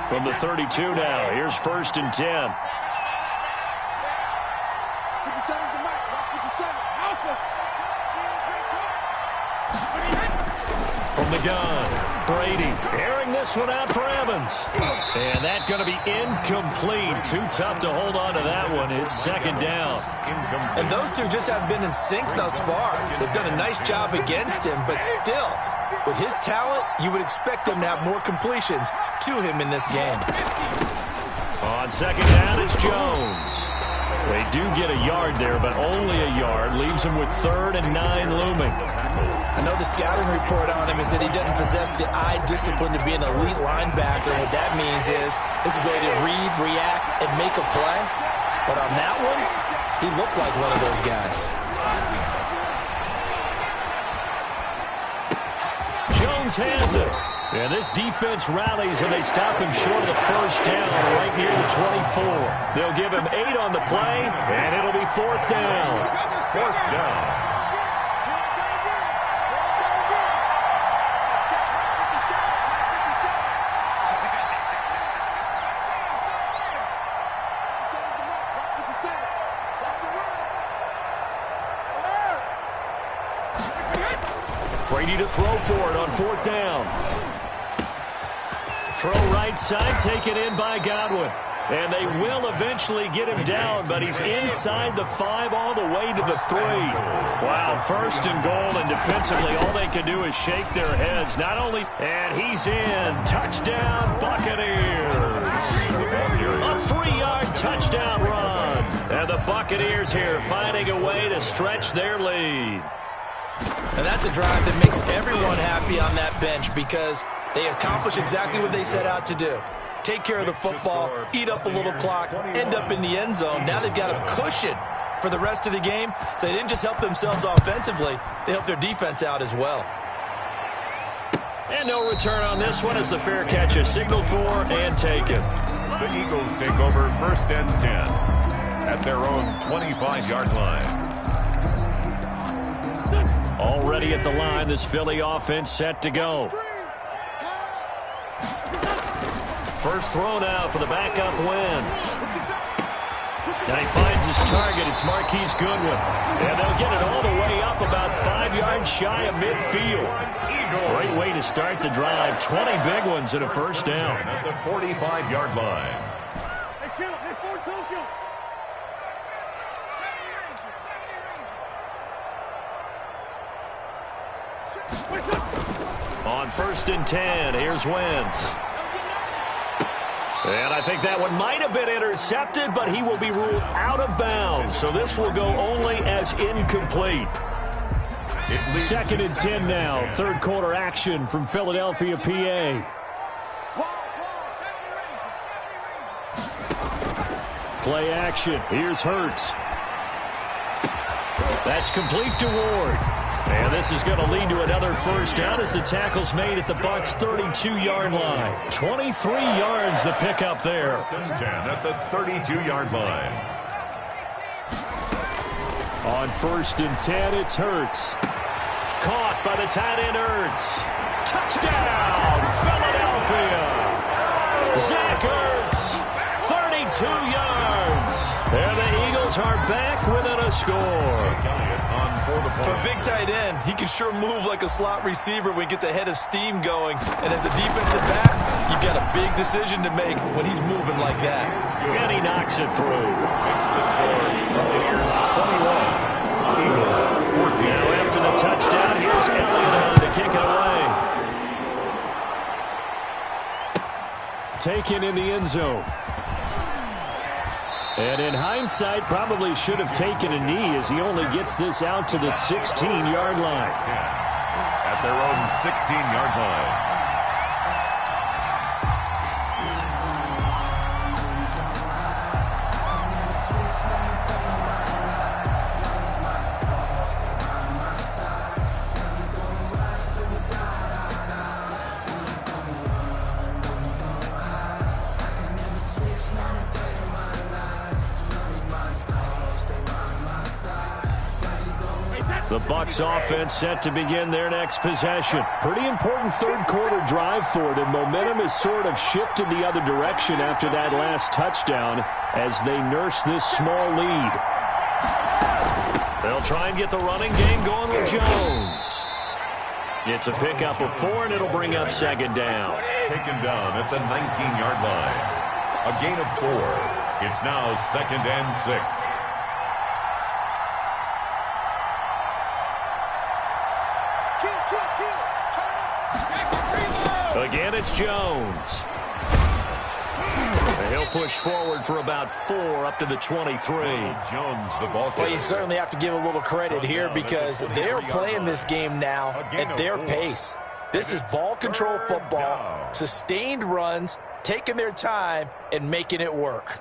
S1: From the 32 now, here's 1st and 10. From the gun, Brady airing this one out for Evans. And that's going to be incomplete. Too tough to hold on to that one. It's 2nd down.
S3: And those two just haven't been in sync thus far. They've done a nice job against him, but still, with his talent, you would expect them to have more completions to him in this game.
S1: On 2nd down, it's Jones. They do get a yard there, but only a yard. Leaves him with 3rd and 9 looming.
S3: I know the scouting report on him is that he doesn't possess the eye discipline to be an elite linebacker. What that means is his ability to read, react, and make a play. But on that one, he looked like one of those guys.
S1: Jones has it. And this defense rallies, and they stop him short of the first down right near the 24. They'll give him 8 on the play, and it'll be 4th down.
S2: 4th down.
S1: Brady to throw for it on 4th down. Throw right side, taken in by Godwin. And they will eventually get him down, but he's inside the 5 all the way to the 3. Wow, 1st and goal, and defensively all they can do is shake their heads. Not only, and he's in. Touchdown, Buccaneers. A 3-yard touchdown run. And the Buccaneers here finding a way to stretch their lead.
S3: And that's a drive that makes everyone happy on that bench because they accomplish exactly what they set out to do. Take care of the football, eat up a little clock, end up in the end zone. Now they've got a cushion for the rest of the game. So they didn't just help themselves offensively, they helped their defense out as well.
S1: And no return on this one as the fair catch is signaled for and taken.
S2: The Eagles take over 1st and 10 at their own 25-yard line.
S1: Already at the line, this Philly offense set to go. First throw now for the backup Wentz. And he finds his target. It's Marquise Goodwin. And they'll get it all the way up about 5 yards shy of midfield. Great way to start the drive. 20 big ones and a first down.
S2: At the 45-yard line.
S1: On 1st and 10, here's Wentz. And I think that one might have been intercepted, but he will be ruled out of bounds. So this will go only as incomplete. 2nd and 10 now. 3rd quarter action from Philadelphia, PA. Play action. Here's Hurts. That's complete to Ward. And this is going to lead to another first down as the tackle's made at the Bucs' 32-yard line. 23 yards the pickup there.
S2: 10 at the 32-yard line.
S1: On 1st and 10, it's Hurts. Caught by the tight end Hurts. Touchdown, Philadelphia. Zach Ertz, 32 yards. And the Eagles are back within a score.
S3: For a big tight end, he can sure move like a slot receiver when he gets a head of steam going. And as a defensive back, you've got a big decision to make when he's moving like that.
S1: And he knocks it through.
S2: Makes the score Buccaneers 21, Eagles 14.
S1: Now after the touchdown, here's Elliott on to kick it away. Taken in the end zone. And in hindsight, probably should have taken a knee as he only gets this out to the 16-yard line.
S2: At their own 16-yard line.
S1: The Bucs offense set to begin their next possession. Pretty important 3rd quarter drive for it, and momentum has sort of shifted the other direction after that last touchdown as they nurse this small lead. They'll try and get the running game going with Jones. It's a pickup of 4, and it'll bring up 2nd down.
S2: Taken down at the 19-yard line. A gain of 4. It's now 2nd and 6.
S1: Again, it's Jones. And he'll push forward for about 4 up to the 23.
S2: Jones, the ball carrier.
S3: Well, you certainly have to give a little credit here because they're playing this game now at their pace. This is ball control football, sustained runs, taking their time, and making it work.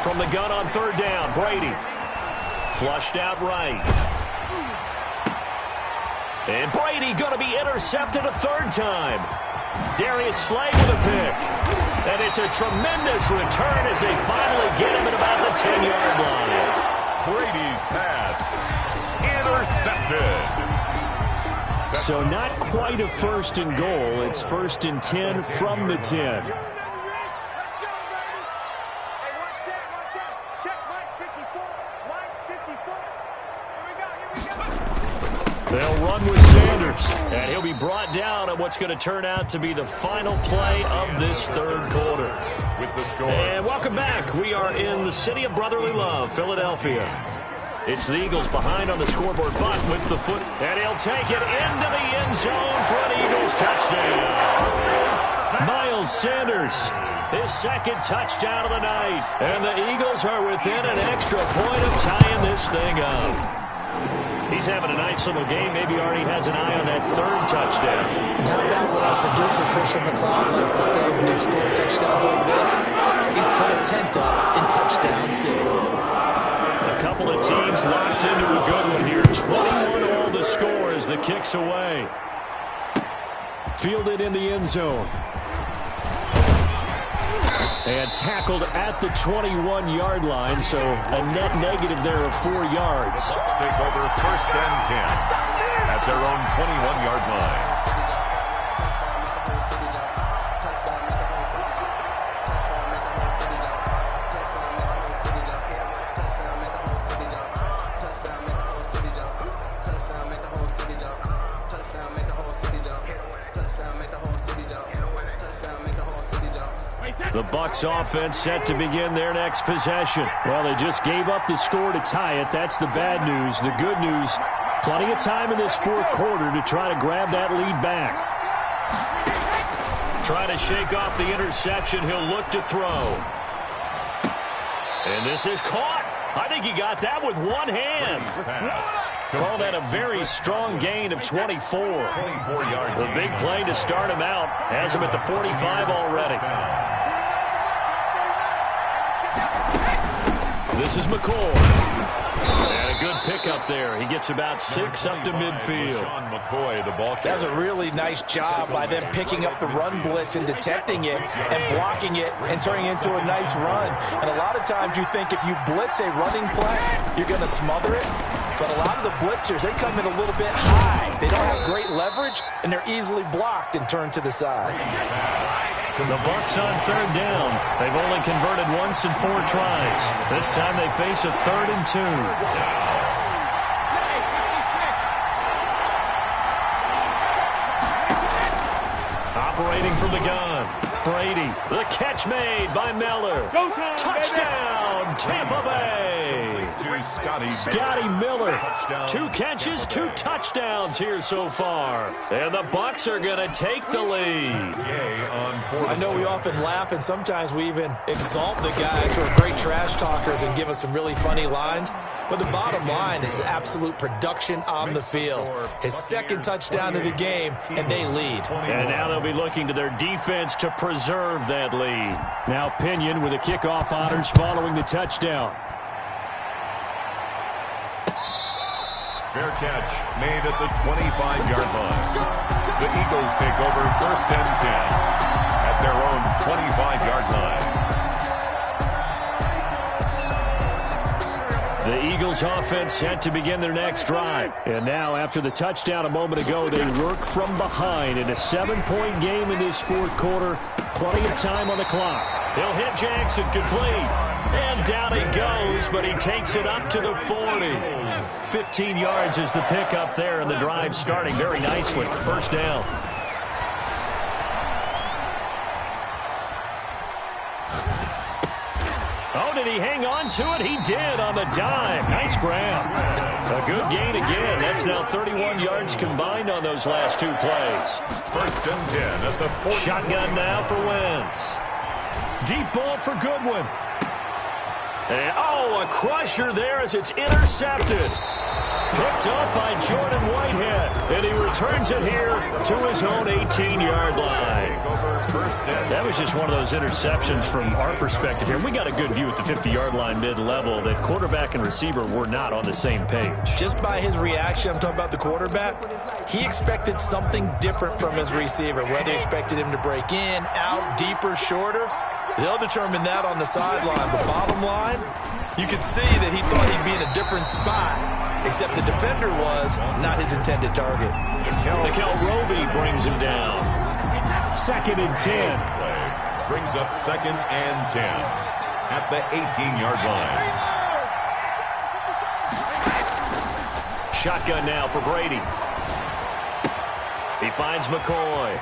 S1: From the gun on 3rd down, Brady. Flushed out right. And Brady going to be intercepted a 3rd time. Darius Slay with a pick. And it's a tremendous return as they finally get him at about the 10-yard line.
S2: Brady's pass intercepted.
S1: So not quite a 1st and goal. It's 1st and 10 from the 10. They'll run with Sanders, and he'll be brought down on what's going to turn out to be the final play of this 3rd quarter.
S2: With the score.
S1: And welcome back. We are in the city of brotherly love, Philadelphia. It's the Eagles behind on the scoreboard, but with the foot, and he'll take it into the end zone for an Eagles touchdown. Miles Sanders, his 2nd touchdown of the night, and the Eagles are within an extra point of tying this thing up. He's having a nice little game. Maybe already has an eye on that 3rd touchdown.
S3: And how about what our producer, Christian McLeod, likes to say when they score touchdowns like this? He's put a tent up in touchdown city.
S1: A couple of teams locked into a good one here. 21 all the score as the kick's away. Fielded in the end zone. And tackled at the 21-yard line, so a net negative there of 4 yards.
S2: Take over 1st and 10 at their own 21-yard line.
S1: The Bucs offense set to begin their next possession. Well, they just gave up the score to tie it. That's the bad news. The good news, plenty of time in this 4th quarter to try to grab that lead back. Trying to shake off the interception. He'll look to throw. And this is caught. I think he got that with one hand. Call that a very strong gain of 24. The big play to start him out. Has him at the 45 already. This is McCoy. And a good pickup there. He gets about 6 up to midfield.
S2: Sean McCoy, the ball carrier.
S3: That's a really nice job by them picking up the run blitz and detecting it and blocking it and turning it into a nice run. And a lot of times you think if you blitz a running play, you're going to smother it. But a lot of the blitzers, they come in a little bit high. They don't have great leverage, and they're easily blocked and turned to the side.
S1: The Bucs on 3rd down. They've only converted once in 4 tries. This time they face a 3rd and 2. Operating from the gun. Brady. The catch made by Miller. Touchdown, Tampa Bay. Scotty Miller. 2 catches, 2 touchdowns here so far. And the Bucs are going to take the lead.
S3: I know we often laugh, and sometimes we even exalt the guys who are great trash talkers and give us some really funny lines. But the bottom line is absolute production on the field. His 2nd touchdown of the game, and they lead.
S1: And now they'll be looking to their defense to preserve that lead. Now Pinion with the kickoff honors following the touchdown.
S2: Fair catch made at the 25-yard line. The Eagles take over 1st and 10 at their own 25-yard line.
S1: The Eagles offense set to begin their next drive. And now after the touchdown a moment ago, they work from behind in a 7-point game in this 4th quarter. Plenty of time on the clock. He'll hit Jackson complete. And down he goes, but he takes it up to the 40. 15 yards is the pickup there, and the drive starting very nicely. 1st down. Oh, Did he hang on to it? He did on the dive. Nice grab. A good gain again. That's now 31 yards combined on those last two plays.
S2: 1st and 10 at the 40.
S1: Shotgun now for Wentz. Deep ball for Goodwin. And, a crusher there as it's intercepted. Picked up by Jordan Whitehead. And he returns it here to his own 18-yard line. That was just one of those interceptions from our perspective here. We got a good view at the 50-yard line mid-level that quarterback and receiver were not on the same page.
S3: Just by his reaction, I'm talking about the quarterback, he expected something different from his receiver. Whether he expected him to break in, out, deeper, shorter, they'll determine that on the sideline. But bottom line, you could see that he thought he'd be in a different spot, except the defender was not his intended target.
S1: Nickel Roby brings him down. 2nd and 10.
S2: Brings up 2nd and 10 at the 18-yard line.
S1: Shotgun now for Brady. He finds McCoy.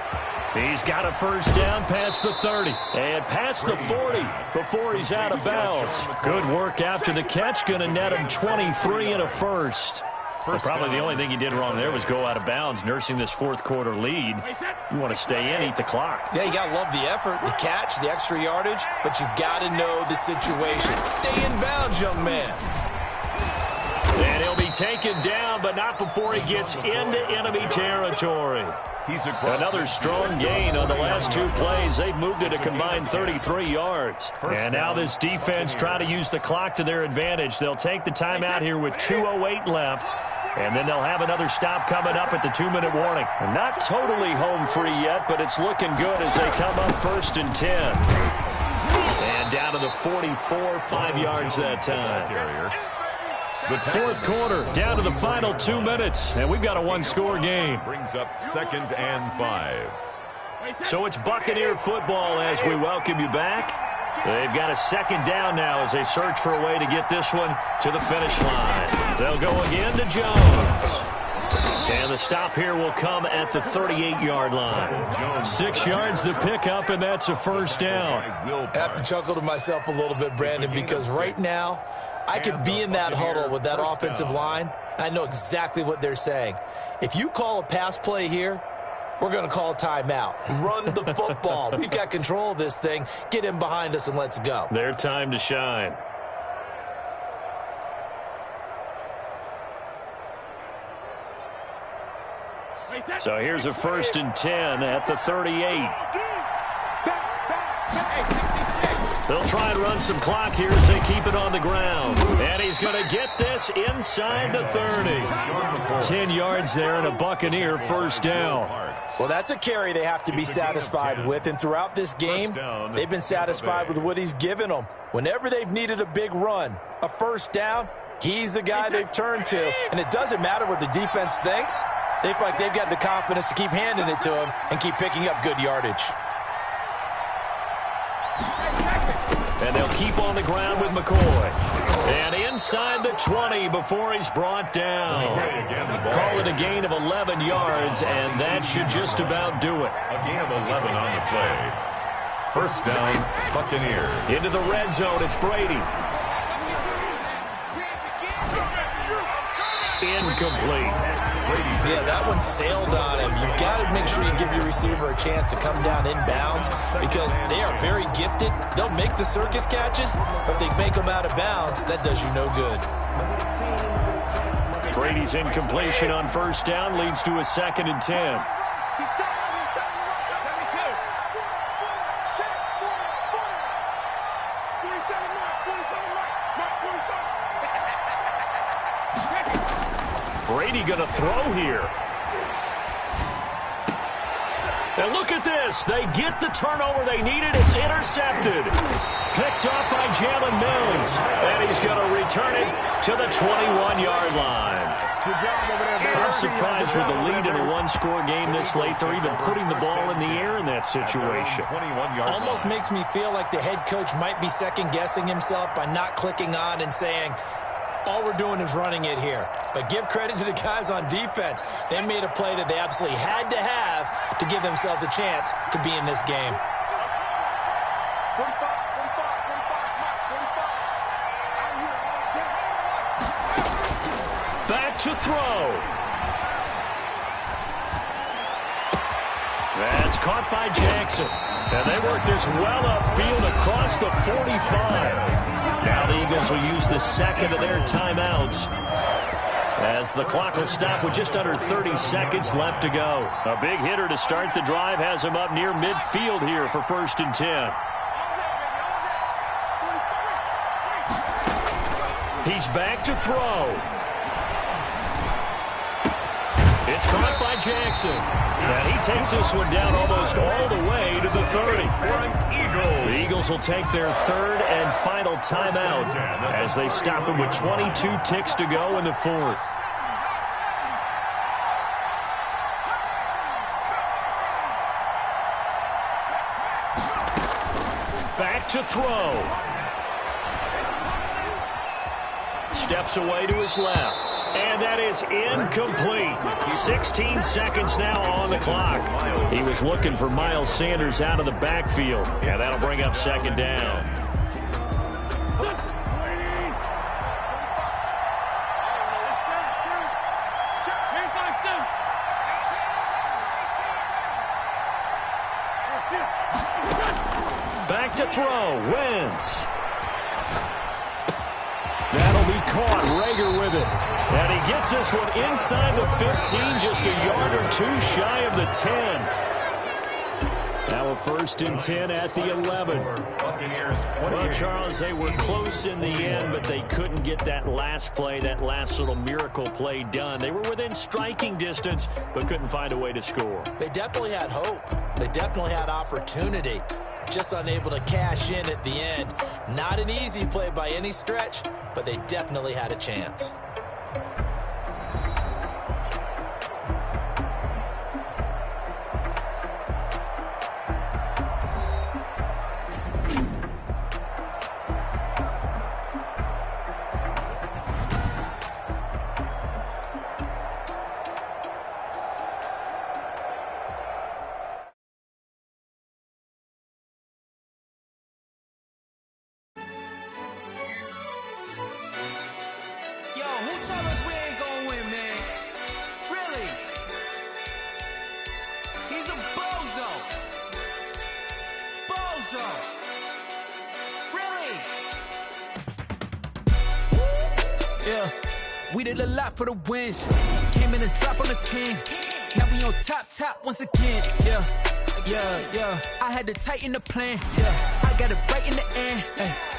S1: He's got a first down past the 30 and past the 40 before he's out of bounds. Good work after the catch. Going to net him 23 and a first. Well, probably the only thing he did wrong there was go out of bounds, nursing this fourth quarter lead. You want to stay in, eat the clock.
S3: Yeah, you got to love the effort, the catch, the extra yardage, but you got to know the situation. Stay in bounds, young man.
S1: And he'll be taken down, but not before he gets into enemy territory. Another strong gain on the last two plays. They've moved it a combined 33 yards. And now this defense trying to use the clock to their advantage. They'll take the timeout here with 2:08 left. And then they'll have another stop coming up at the 2-minute warning. Not totally home free yet, but it's looking good as they come up 1st and 10. And down to the 44, 5 yards that time. Fourth quarter, down to the final 2 minutes, and we've got a one-score game.
S2: Brings up 2nd and 5.
S1: So it's Buccaneer football as we welcome you back. They've got a 2nd down now as they search for a way to get this one to the finish line. They'll go again to Jones. And the stop here will come at the 38-yard line. 6 yards the pickup, and that's a first down.
S3: I have to chuckle to myself a little bit, Brandon, because right now I could be in that huddle with that offensive line, and I know exactly what they're saying. If you call a pass play here, we're going to call a timeout. Run the football. We've got control of this thing. Get in behind us and let's go.
S1: Their time to shine. So here's a 1st and 10 at the 38. They'll try and run some clock here as they keep it on the ground. And he's going to get this inside the 30. 10 yards there and a Buccaneer first down.
S3: Well, that's a carry they have to be satisfied with. And throughout this game, they've been satisfied with what he's given them. Whenever they've needed a big run, a first down, he's the guy they've turned to. And it doesn't matter what the defense thinks. They feel like they've got the confidence to keep handing it to him and keep picking up good yardage.
S1: And they'll keep on the ground with McCoy. And inside the 20 before he's brought down. Call it a gain of 11 yards, and that should just about do it.
S2: A gain of 11 on the play. First down, Buccaneers.
S1: Into the red zone, it's Brady. Incomplete.
S3: Yeah, that one sailed on him. You've got to make sure you give your receiver a chance to come down inbounds because they are very gifted. They'll make the circus catches, but they make them out of bounds. That does you no good.
S1: Brady's incompletion on first down leads to a 2nd and 10. Brady going to throw here. And look at this. They get the turnover they needed. It's intercepted. Picked up by Jalen Mills. And he's going to return it to the 21-yard line. I'm surprised with the lead in a one-score game this late. They're even putting the ball in the air in that situation.
S3: Almost makes me feel like the head coach might be second-guessing himself by not clicking on and saying, all we're doing is running it here. But give credit to the guys on defense. They made a play that they absolutely had to have to give themselves a chance to be in this game.
S1: to throw. That's caught by Jackson. And they work this well upfield across the 45. Now the Eagles will use the second of their timeouts, as the clock will stop with just under 30 seconds left to go. A big hitter to start the drive has him up near midfield here for 1st and 10. He's back to throw. It's caught by Jackson. And he takes this one down almost all the way to the 30. The Eagles will take their third and final timeout as they stop him with 22 ticks to go in the 4th. Back to throw. Steps away to his left. And that is incomplete. 16 seconds now on the clock. He was looking for Miles Sanders out of the backfield. And that'll bring up 2nd down. Back to throw. Wentz. That'll be caught. Rager with it. And he gets this one inside the 15, just a yard or two shy of the 10. Now a 1st and 10 at the 11. Well, Charles, they were close in the end, but they couldn't get that last play, that last little miracle play done. They were within striking distance, but couldn't find a way to score.
S3: They definitely had hope. They definitely had opportunity. Just unable to cash in at the end. Not an easy play by any stretch, but they definitely had a chance.
S4: We did a lot for the wins. Came in and drop on the 10. Now we on top once again. Yeah. I had to tighten the plan. Yeah. I got it right in the end.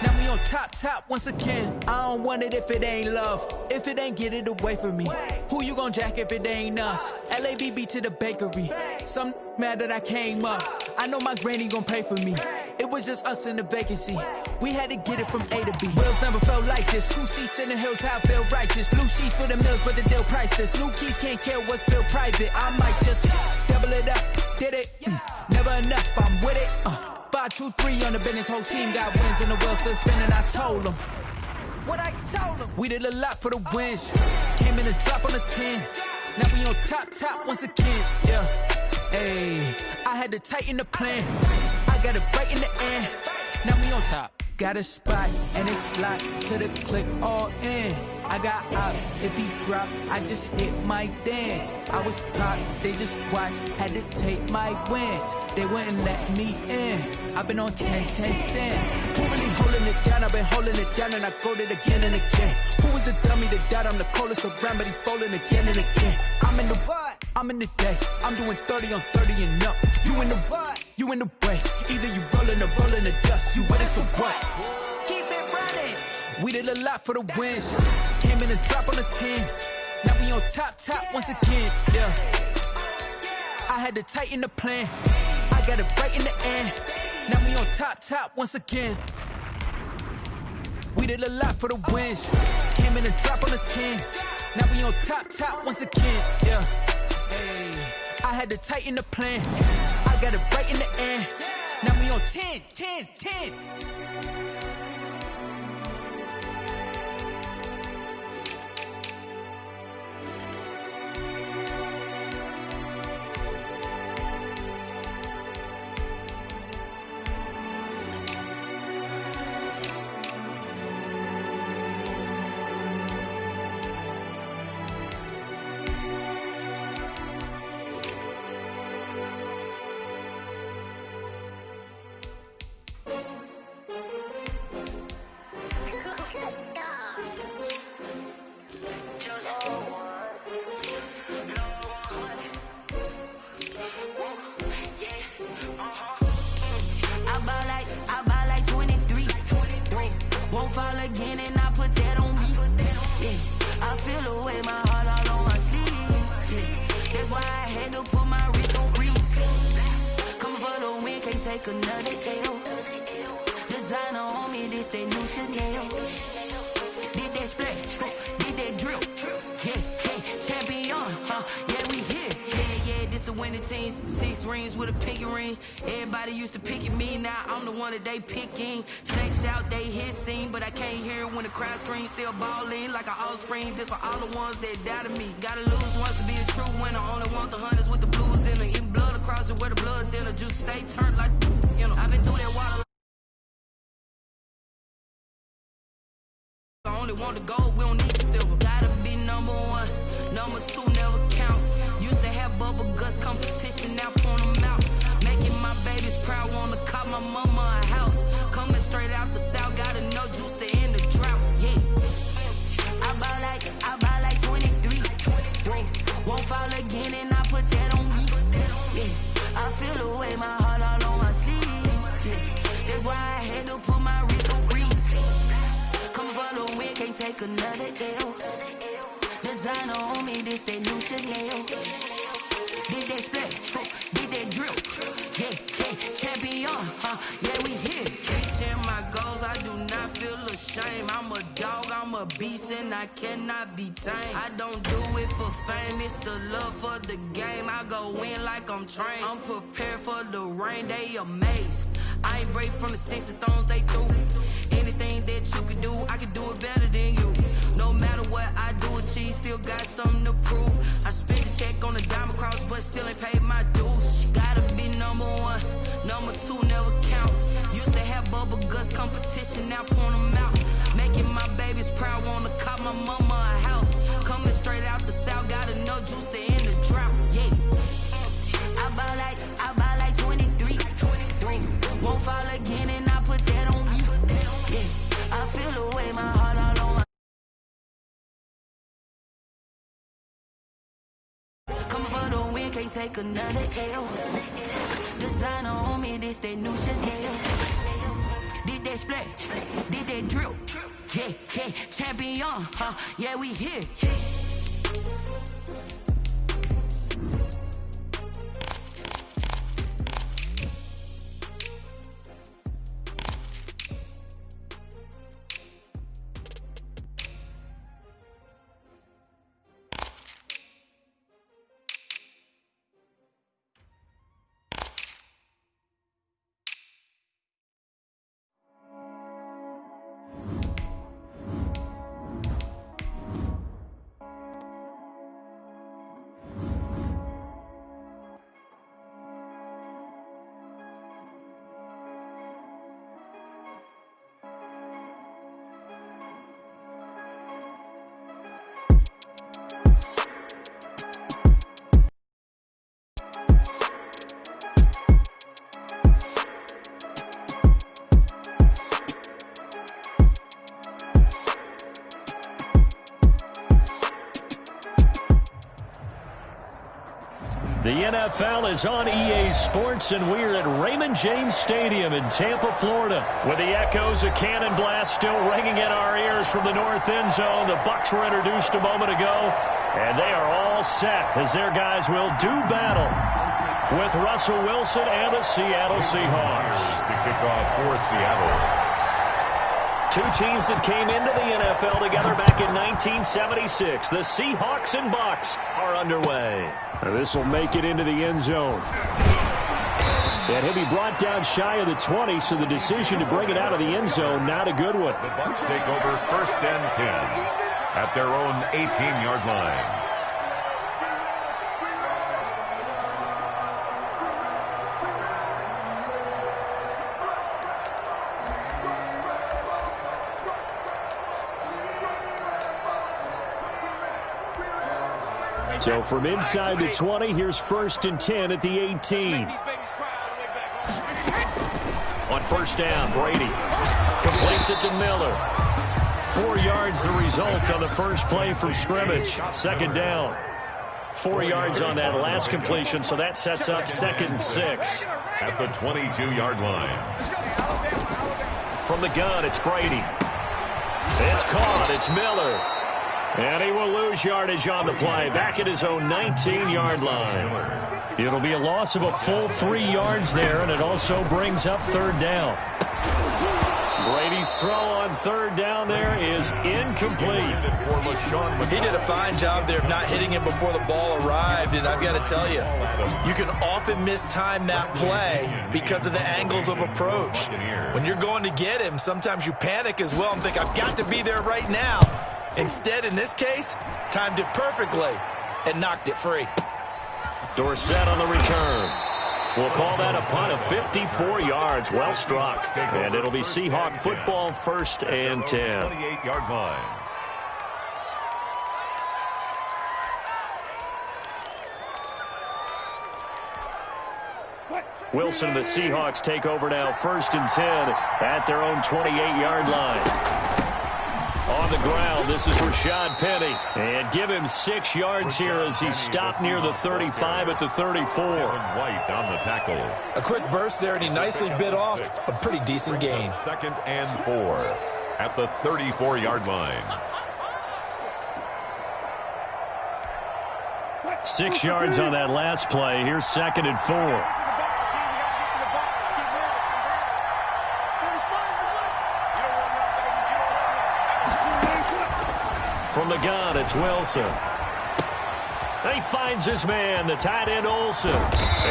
S4: Now we on top once again. I don't want it if it ain't love. If it ain't, get it away from me. Who you gon' jack if it ain't us? LABB to the bakery. Some mad that I came up. I know my granny gon' pay for me. It was just us in the vacancy. We had to get it from A to B. Wheels never felt like this. 2 seats in the hills, how I feel righteous. Blue sheets for the mills, but the deal priceless. New keys can't care what's still private. I might just double it up. Did it? Never enough, I'm with it. 5, 2, 3 on the business. Whole team got wins and the wheels still spinning. I told them what I told them. We did a lot for the wins. Came in and drop on the 10. Now we on top once again. Yeah. Hey, I had to tighten the plan. I got it right in the end. Now we on top. Got a spot and it's locked to the click all in. I got ops, if he drop, I just hit my dance. I was pop, they just watched, had to take my wins. They wouldn't let me in. I've been on 10 cents. Who really holding it down? I've been holding it down and I go it again and again. Who was the dummy that died? I'm the coldest around, but he folding again and again. I'm in the what? I'm in the day. I'm doing 30 on 30 and up. You in the what? You in the way. Either you rolling or rolling the dust. You with it, so what? Keep it running. We did a lot for the wins. Came in and drop on the 10. Now we on top once again. Yeah. I had to tighten the plan. I got it right in the end. Now we on top once again. We did a lot for the wins. Came in and drop on the 10. Now we on top once again. Yeah. Hey. I had to tighten the plan. I got it right in the end. Now we on 10.
S5: take another L. Designer on me, this they new Chanel. Did that splash, did that drill. Yeah, champion, yeah, we here. Yeah, this the winning team. 6 rings with a pinky ring. Everybody used to pick at me, now I'm the one that they picking. Snakes out, they hit scene, but I can't hear when the crowd screams. Still ballin' like an offspring. This for all the ones that doubted me. Gotta lose once to be a true winner. Only want the hunters with the blues in it. In blood across it where the blood thinner. Juice stay turned like, you know. I've been through that water. I only want the gold, we don't need the silver. Gotta be number 1, number 2 never count. Used to have bubble guts competition, now point them out. Making my babies proud, wanna call my mama a house. Coming straight out the south, gotta know juice to end the drought. Yeah, I buy like 23. Won't fall again and I put that on me. Yeah, I feel the way, my heart all on my sleeve. Yeah, that's why I had to put my wrist on freeze. Coming for the win, can't take another L. Designer on me, this they new Chanel. Did that splash, did that drill. Yeah, champion, yeah, we here. Reaching my goals, I do not feel ashamed. I'm a dog, I'm a beast, and I cannot be tamed. I don't do it for fame, it's the love for the game. I go in like I'm trained. I'm prepared for the rain, they amazed. I ain't break from the sticks and stones they threw. Anything that you can do, I can do it better than you. No matter what I do, achieve, still got something to prove. I spent the check on the diamond cross, but still ain't paid my dues. Gotta be number 1, number 2 never count. Used to have bubble guts competition, now point them out. Making my babies proud, wanna call my mama a house. Coming straight out the south, gotta know juice to end the drought. Yeah, I buy like 23. Won't fall again and I put that on me. Yeah, I feel the way, my heart all on my. Come for the win, can't take another L. Designer on me, this that new Chanel. Did that splash, did that drill. Yeah, champion, yeah, we here.
S1: The NFL is on EA Sports, and we're at Raymond James Stadium in Tampa, Florida, with the echoes of Cannon Blast still ringing in our ears from the north end zone. The Bucs were introduced a moment ago, and they are all set as their guys will do battle with Russell Wilson and the Seattle Seahawks.
S2: To kick off for Seattle.
S1: Two teams that came into the NFL together back in 1976. The Seahawks and Bucs are underway. This will make it into the end zone. And he'll be brought down shy of the 20, so the decision to bring it out of the end zone, not a good one.
S2: The Bucs take over 1st and 10 at their own 18-yard line.
S1: So from inside the 20, here's 1st and 10 at the 18. On 1st down, Brady completes it to Miller. 4 yards the result on the first play from scrimmage. 2nd down. 4 yards on that last completion, so that sets up 2nd and 6.
S2: At the 22-yard line.
S1: From the gun, it's Brady. It's caught. It's Miller. And he will lose yardage on the play. Back at his own 19-yard line. It'll be a loss of a full 3 yards there, and it also brings up third down. Brady's throw on third down there is incomplete.
S3: He did a fine job there of not hitting him before the ball arrived, and I've got to tell you, you can often mistime that play because of the angles of approach. When you're going to get him, sometimes you panic as well and think, I've got to be there right now. Instead, in this case, timed it perfectly and knocked it free.
S1: Dorsett on the return. We'll call that a punt of 54 yards. Well struck. And it'll be Seahawk football, 1st and 10.
S2: 28-yard line.
S1: Wilson and the Seahawks take over now, 1st and 10 at their own 28-yard line. On the ground, this is Rashad Penny. And give him 6 yards here as he stopped near the 35 at the 34.
S2: White on the tackle.
S3: A quick burst there, and he nicely bit off a pretty decent gain.
S2: 2nd and 4 at the 34-yard line.
S1: 6 yards on that last play. Here's 2nd and 4. From the gun, it's Wilson. He finds his man, the tight end Olsen.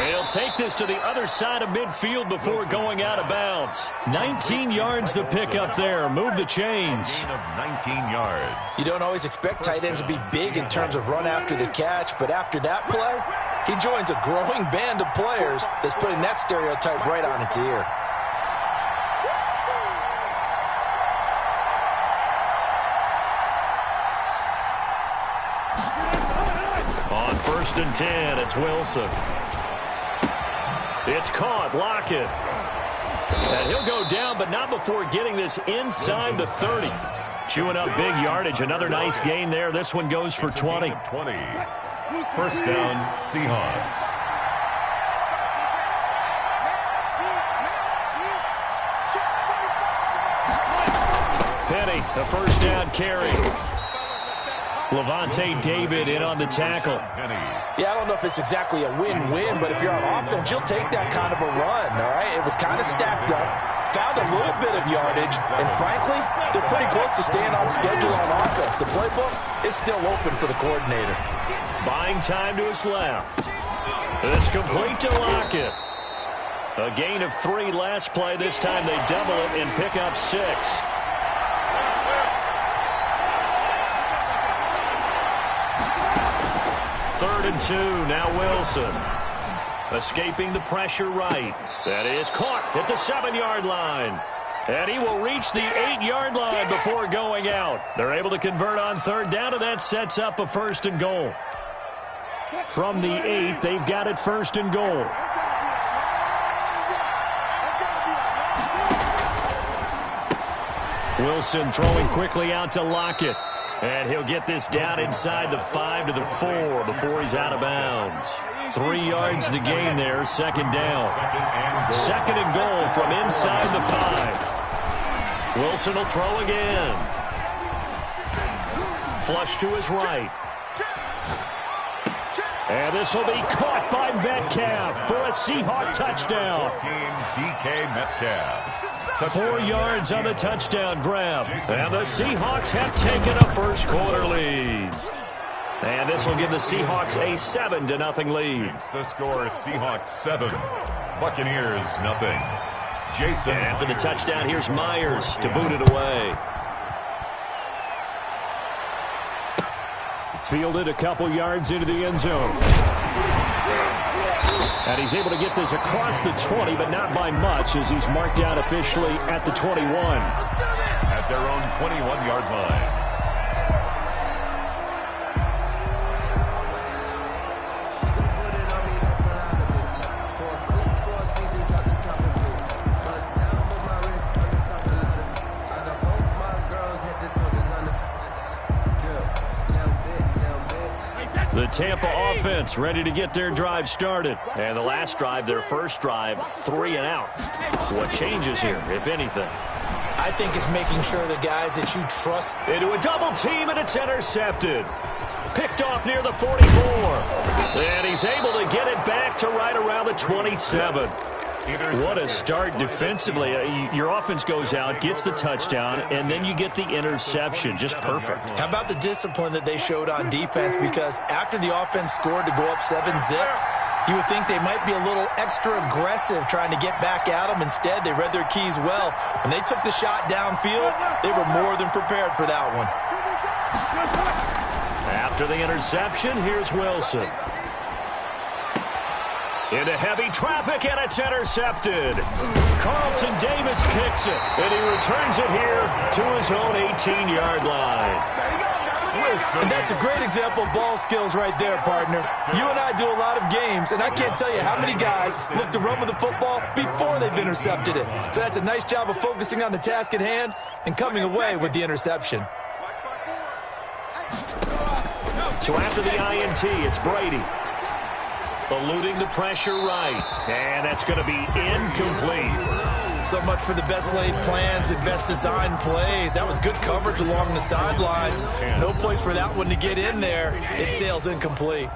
S1: He'll take this to the other side of midfield before going out of bounds. 19 yards to pick up there. Move the chains.
S2: Gain of 19 yards.
S3: You don't always expect tight ends to be big in terms of run after the catch, but after that play, he joins a growing band of players that's putting that stereotype right on its ear.
S1: On 1st and 10, it's Wilson. It's caught, Lockett. And he'll go down, but not before getting this inside the 30. Chewing up big yardage. Another nice gain there. This one goes for 20.
S2: 20. 1st down, Seahawks.
S1: Penny, the 1st down carry. Levante David in on the tackle.
S3: Yeah, I don't know if it's exactly a win-win, but if you're on offense, you'll take that kind of a run, all right? It was kind of stacked up, found a little bit of yardage, and frankly, they're pretty close to staying on schedule on offense. The playbook is still open for the coordinator.
S1: Buying time to his left. It's complete to Lockett. A gain of 3 last play. This time they double it and pick up 6. 3rd and 2, now Wilson. Escaping the pressure right. That is caught at the 7-yard line. And he will reach the 8-yard line before going out. They're able to convert on 3rd down, and that sets up a 1st and goal. From the 8, they've got it 1st and goal. Wilson throwing quickly out to Lockett. And he'll get this down inside the 5 to the 4 before he's out of bounds. 3 yards the gain there, 2nd down. 2nd and goal from inside the 5. Wilson will throw again. Flush to his right. And this will be caught by Metcalf for a Seahawk touchdown.
S2: DK Metcalf.
S1: 4 yards on the touchdown grab. And the Seahawks have taken a 1st quarter lead. And this will give the Seahawks a 7-0 lead.
S2: The score is Seahawks 7, Buccaneers nothing. Jason.
S1: And after the touchdown, here's Myers to boot it away. Fielded a couple yards into the end zone. And he's able to get this across the 20, but not by much, as he's marked out officially at the 21.
S2: At their own 21-yard line.
S1: The Tampa offense ready to get their drive started. And the last drive, their 1st drive, 3 and out. What changes here, if anything?
S3: I think it's making sure the guys that you trust.
S1: Into a double team, and it's intercepted. Picked off near the 44. And he's able to get it back to right around the 27. What a start defensively. Your offense goes out, gets the touchdown, and then you get the interception. Just perfect.
S3: How about the discipline that they showed on defense? Because after the offense scored to go up 7-zip, you would think they might be a little extra aggressive trying to get back at them. Instead, they read their keys well. When they took the shot downfield, they were more than prepared for that one.
S1: After the interception, here's Wilson. Into heavy traffic, and it's intercepted. Carlton Davis kicks it, and he returns it here to his own 18-yard line.
S3: And that's a great example of ball skills right there, partner. You and I do a lot of games, and I can't tell you how many guys look to run with the football before they've intercepted it. So that's a nice job of focusing on the task at hand and coming away with the interception.
S1: So after the INT, it's Brady. Eluding the pressure right. And that's going to be incomplete.
S3: So much for the best laid plans and best designed plays. That was good coverage along the sidelines. No place for that one to get in there. It sails incomplete.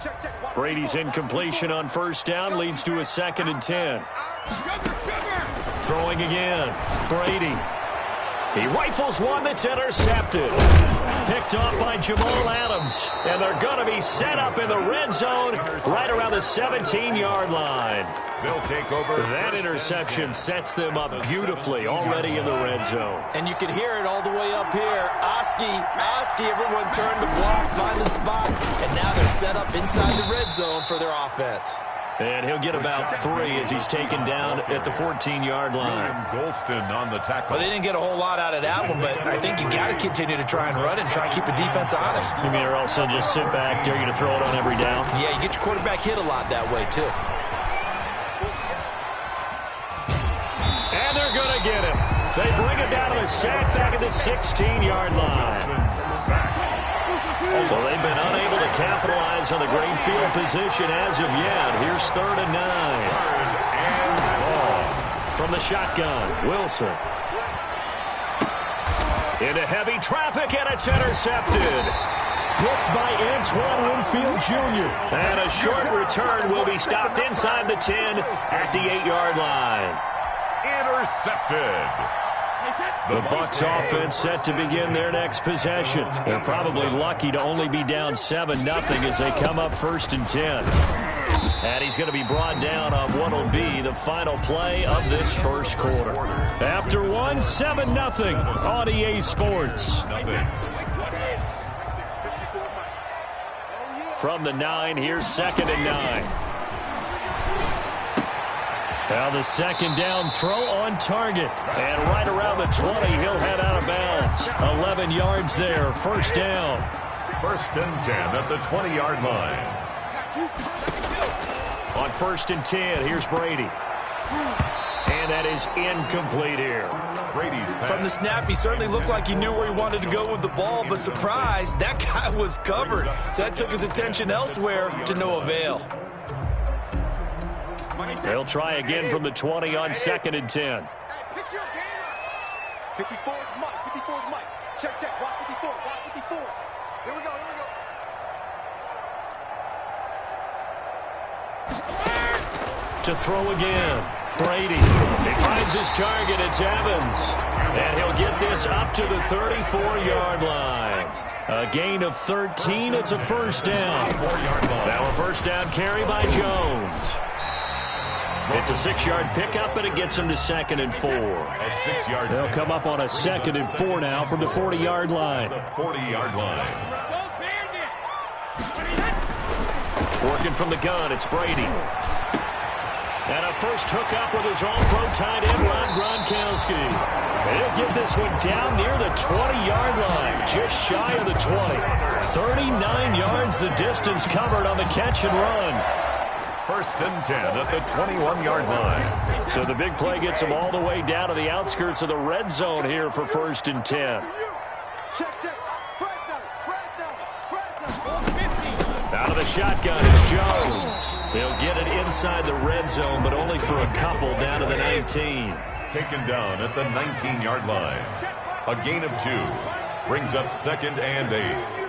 S1: Brady's incompletion on first down leads to a 2nd and 10. Throwing again. Brady. He rifles one that's intercepted. Picked off by Jamal Adams. And they're going to be set up in the red zone right around the 17-yard line.
S2: They'll take over.
S1: That interception sets them up beautifully already in the red zone.
S3: And you can hear it all the way up here. Oski, everyone turned to block, find the spot. And now they're set up inside the red zone for their offense.
S1: And he'll get about 3 as he's taken down at the 14-yard line.
S2: Golston on the tackle.
S3: Well, they didn't get a whole lot out of that one, but I think you got to continue to try and run and try and keep the defense honest.
S1: You mean or also just sit back, dare you to throw it on every down?
S3: Yeah, you get your quarterback hit a lot that way, too.
S1: And they're going to get him. They bring him down to the sack back at the 16-yard line. So they've been unable to capitalize on the great field position as of yet. Here's 3rd and 9. And ball from the shotgun. Wilson. Into heavy traffic, and it's intercepted. Blocked by Antoine Winfield Jr. And a short return will be stopped inside the 10 at the 8-yard line.
S2: Intercepted.
S1: The Bucs offense set to begin their next possession. They're probably lucky to only be down 7-0 as they come up 1st and 10. And he's going to be brought down on what will be the final play of this first quarter. After 7-0 on EA Sports. From the 9, here's 2nd and 9. Now the 2nd down throw on target. And right around the 20, he'll head out of bounds. 11 yards there, 1st down.
S2: 1st and 10 at the 20-yard line.
S1: On 1st and 10, here's Brady. And that is incomplete here.
S2: Brady's pass.
S3: From the snap, he certainly looked like he knew where he wanted to go with the ball, but surprise, that guy was covered. So that took his attention elsewhere to no avail.
S1: They'll try again from the 20 on 2nd and 10.
S6: Pick your game up. 54 is Mike. 54 is Mike. Check. Watch 54. Watch 54. Here we go.
S1: To throw again. Brady. He finds his target. It's Evans. And he'll get this up to the 34-yard line. A gain of 13. It's a 1st down. Now a 1st down carry by Jones. It's a 6-yard pickup, and it gets him to 2nd and 4.
S2: A 6-yard.
S1: They'll come up on a 2nd and 4 now from the 40-yard line.
S2: The 40-yard line.
S1: Working from the gun, it's Brady. And a first hookup with his all-pro tight end, Rob Gronkowski. He'll get this one down near the 20-yard line, just shy of the 20. 39 yards the distance covered on the catch and run.
S2: 1st and 10 at the 21-yard line.
S1: So the big play gets him all the way down to the outskirts of the red zone here for 1st and 10. Out of the shotgun is Jones. They'll get it inside the red zone, but only for a couple down to the 19.
S2: Taken down at the 19-yard line. A gain of 2. Brings up 2nd and 8.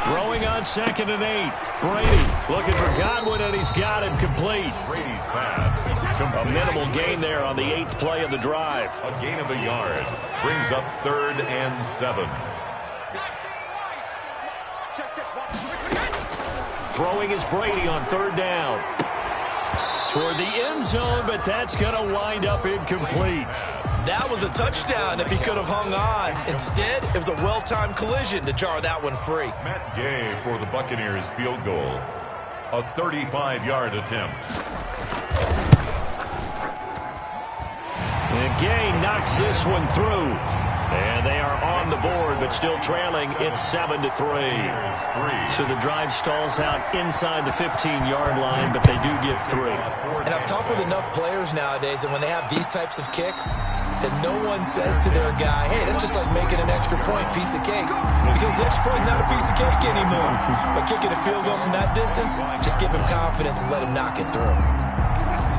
S1: Throwing on 2nd and 8. Brady looking for Godwin, and he's got him complete.
S2: Brady's pass.
S1: A minimal gain there on the 8th play of the drive.
S2: A gain of a yard. Brings up 3rd and 7.
S1: Throwing is Brady on 3rd down. Toward the end zone, but that's going to wind up incomplete.
S3: That was a touchdown if he could have hung on. Instead, it was a well-timed collision to jar that one free.
S2: Matt Gay for the Buccaneers field goal. A 35-yard attempt.
S1: And Gay knocks this one through. And they are on the board, but still trailing. It's 7-3. So the drive stalls out inside the 15-yard line, but they do get 3.
S3: And I've talked with enough players nowadays that when they have these types of kicks, that no one says to their guy, hey, that's just like making an extra point, piece of cake. Because the extra point is not a piece of cake anymore. But kicking a field goal from that distance, just give him confidence and let him knock it through.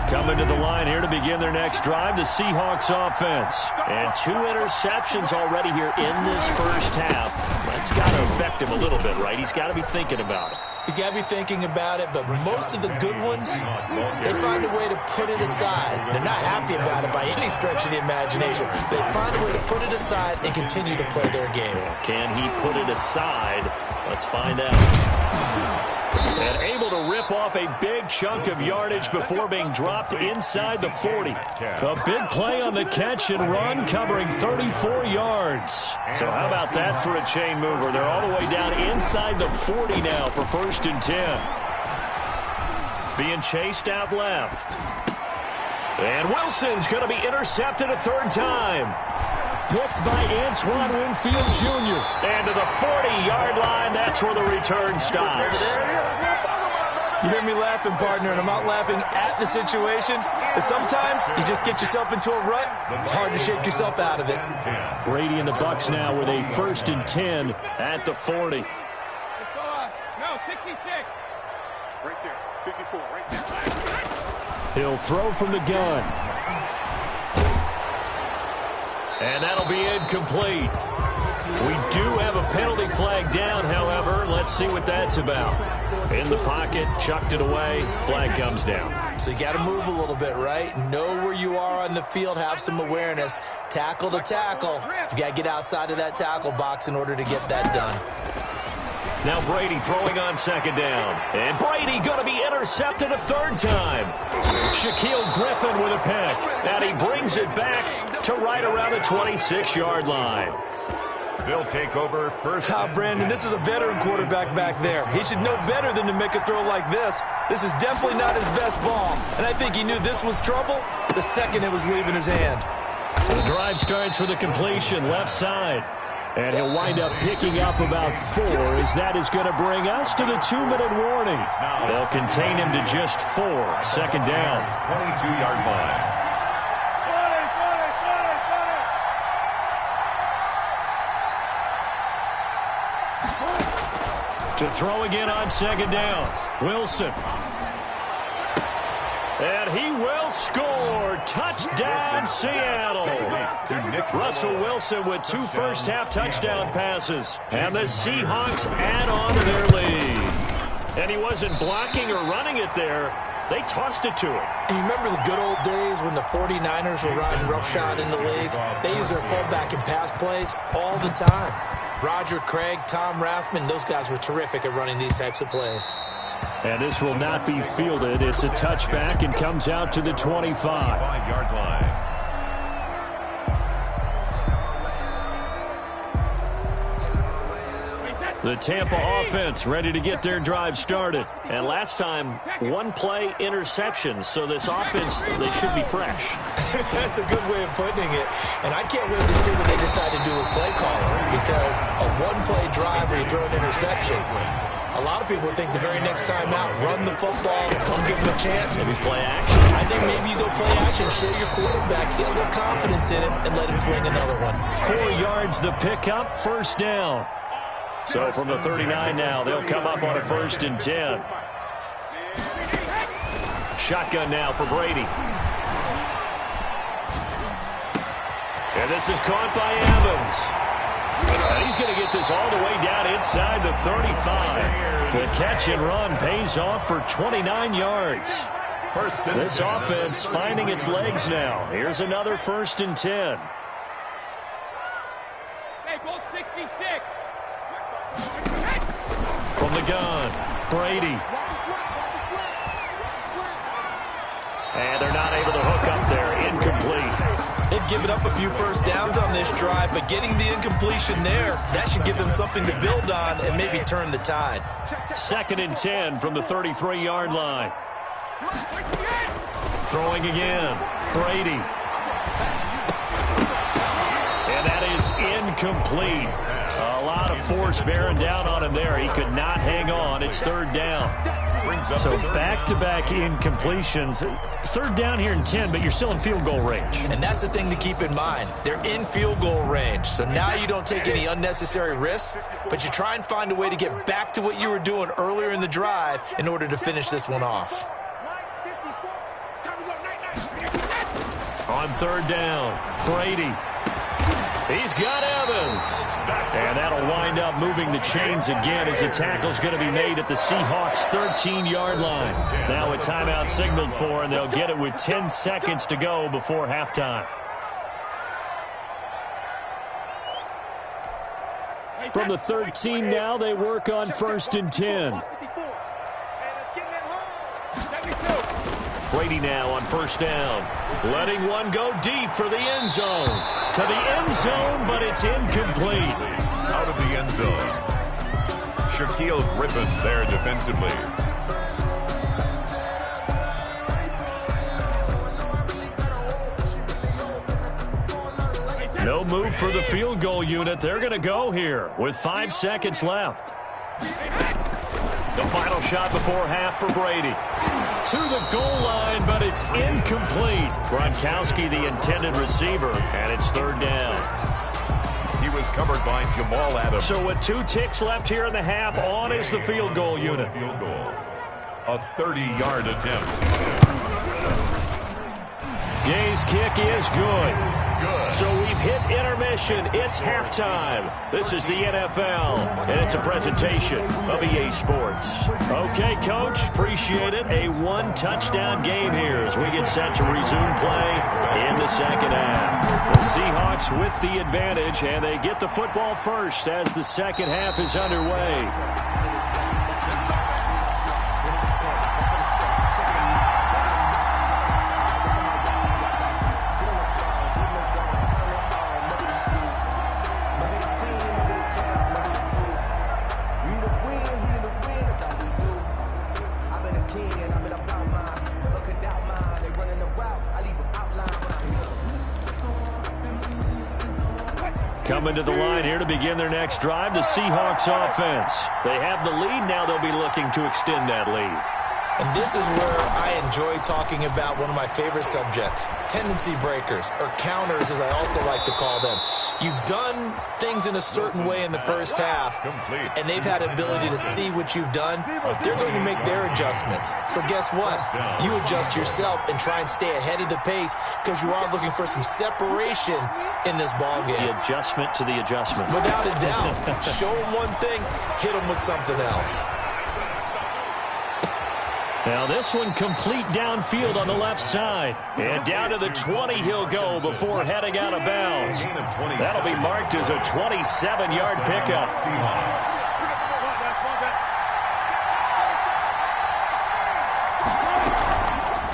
S1: Coming to the line here to begin their next drive, the Seahawks offense. And 2 interceptions already here in this first half. That's got to affect him a little bit, right? He's got to be thinking about it.
S3: He's got to be thinking about it, but most of the good ones, they find a way to put it aside. They're not happy about it by any stretch of the imagination. They find a way to put it aside and continue to play their game.
S1: Can he put it aside? Let's find out. And able to rip off a big chunk of yardage before being dropped inside the 40. A big play on the catch and run, covering 34 yards. So how about that for a chain mover? They're all the way down inside the 40 now for 1st and 10. Being chased out left. And Wilson's going to be intercepted a 3rd time. Picked by Antoine Winfield Jr. And to the 40-yard line, that's where the return stops.
S3: You hear me laughing, partner, and I'm not laughing at the situation. But sometimes you just get yourself into a rut. It's hard to shake yourself out of it.
S1: Brady and the Bucs now with a 1st and 10 at the 40.
S6: No, 66. Right there, 54, right there.
S1: He'll throw from the gun. And that'll be incomplete. We do have a penalty flag down, however. Let's see what that's about. In the pocket, chucked it away, flag comes down.
S3: So you got to move a little bit, right? Know where you are on the field, have some awareness. Tackle to tackle. You got to get outside of that tackle box in order to get that done.
S1: Now Brady throwing on 2nd down. And Brady going to be intercepted a 3rd time. Shaquille Griffin with a pick. And he brings it back to right around the 26-yard line.
S2: They'll take over 1st.
S3: Brandon, this is a veteran quarterback back there. He should know better than to make a throw like this. This is definitely not his best ball. And I think he knew this was trouble the second it was leaving his hand.
S1: The drive starts with a completion left side. And he'll wind up picking up about 4 as that is going to bring us to the 2-minute warning. They'll contain him to just 4. 2nd down.
S2: 22-yard line.
S1: To throw again on 2nd down. Wilson. And he will score. Touchdown, Seattle. Russell Wilson with 2 first-half touchdown passes. And the Seahawks add on to their lead. And he wasn't blocking or running it there. They tossed it to him.
S3: And you remember the good old days when the 49ers were riding roughshod in the league? They used their fullback and pass plays all the time. Roger Craig, Tom Rathman, those guys were terrific at running these types of plays.
S1: And this will not be fielded. It's a touchback and comes out to the 25.
S2: 5-yard line.
S1: The Tampa offense ready to get their drive started. And last time, 1-play interception. So this offense, they should be fresh.
S3: That's a good way of putting it. And I can't wait to see what they decide to do with play calling. Because a 1-play drive where you throw an interception, a lot of people think the very next time out, run the football, don't give them a chance.
S1: Maybe play action.
S3: I think maybe you go play action, show your quarterback, get a little confidence in him, and let him fling another one.
S1: 4 yards the pickup, 1st down. So from the 39 now, they'll come up on a 1st and 10. Shotgun now for Brady. And this is caught by Evans. And he's going to get this all the way down inside the 35. The catch and run pays off for 29 yards. This offense finding its legs now. Here's another 1st and 10. From the gun, Brady. And they're not able to hook up there. Incomplete.
S3: They've given up a few first downs on this drive, but getting the incompletion there, that should give them something to build on and maybe turn the tide.
S1: 2nd and 10 from the 33-yard line. Throwing again, Brady. And that is incomplete. A lot of force bearing down on him there. He could not hang on. It's 3rd down. So back-to-back incompletions. 3rd down here and 10, but you're still in field goal range.
S3: And that's the thing to keep in mind. They're in field goal range. So now you don't take any unnecessary risks, but you try and find a way to get back to what you were doing earlier in the drive in order to finish this one off.
S1: On 3rd down, Brady. He's got Evans. And that'll wind up moving the chains again as the tackle's going to be made at the Seahawks' 13-yard line. Now a timeout signaled for, and they'll get it with 10 seconds to go before halftime. From the 13 now, they work on 1st and 10. Brady now on 1st down. Letting one go deep for the end zone. To the end zone, but it's incomplete.
S2: Out of the end zone. Shaquille Griffin there defensively.
S1: No move for the field goal unit. They're going to go here with 5 seconds left. The final shot before half for Brady. To the goal line, but it's incomplete. Gronkowski, the intended receiver, and it's 3rd down.
S2: He was covered by Jamal Adams.
S1: So with 2 ticks left here in the half, on is the field goal unit.
S2: Field goal. A 30-yard attempt.
S1: Gay's kick is good. So we've hit intermission. It's halftime. This is the NFL, and it's a presentation of EA Sports. Okay, Coach, appreciate it. A 1-touchdown game here as we get set to resume play in the second half. The Seahawks with the advantage, and they get the football first as the second half is underway. Coming to the line here to begin their next drive, the Seahawks offense. They have the lead. Now they'll be looking to extend that lead.
S3: And this is where I enjoy talking about one of my favorite subjects, tendency breakers, or counters as I also like to call them. You've done things in a certain way in the first half, and they've had the ability to see what you've done. They're going to make their adjustments. So guess what? You adjust yourself and try and stay ahead of the pace because you are looking for some separation in this ball game.
S1: The adjustment to the adjustment.
S3: Without a doubt. Show them one thing, hit them with something else.
S1: Now this one complete downfield on the left side. And down to the 20 he'll go before heading out of bounds. That'll be marked as a 27-yard pickup.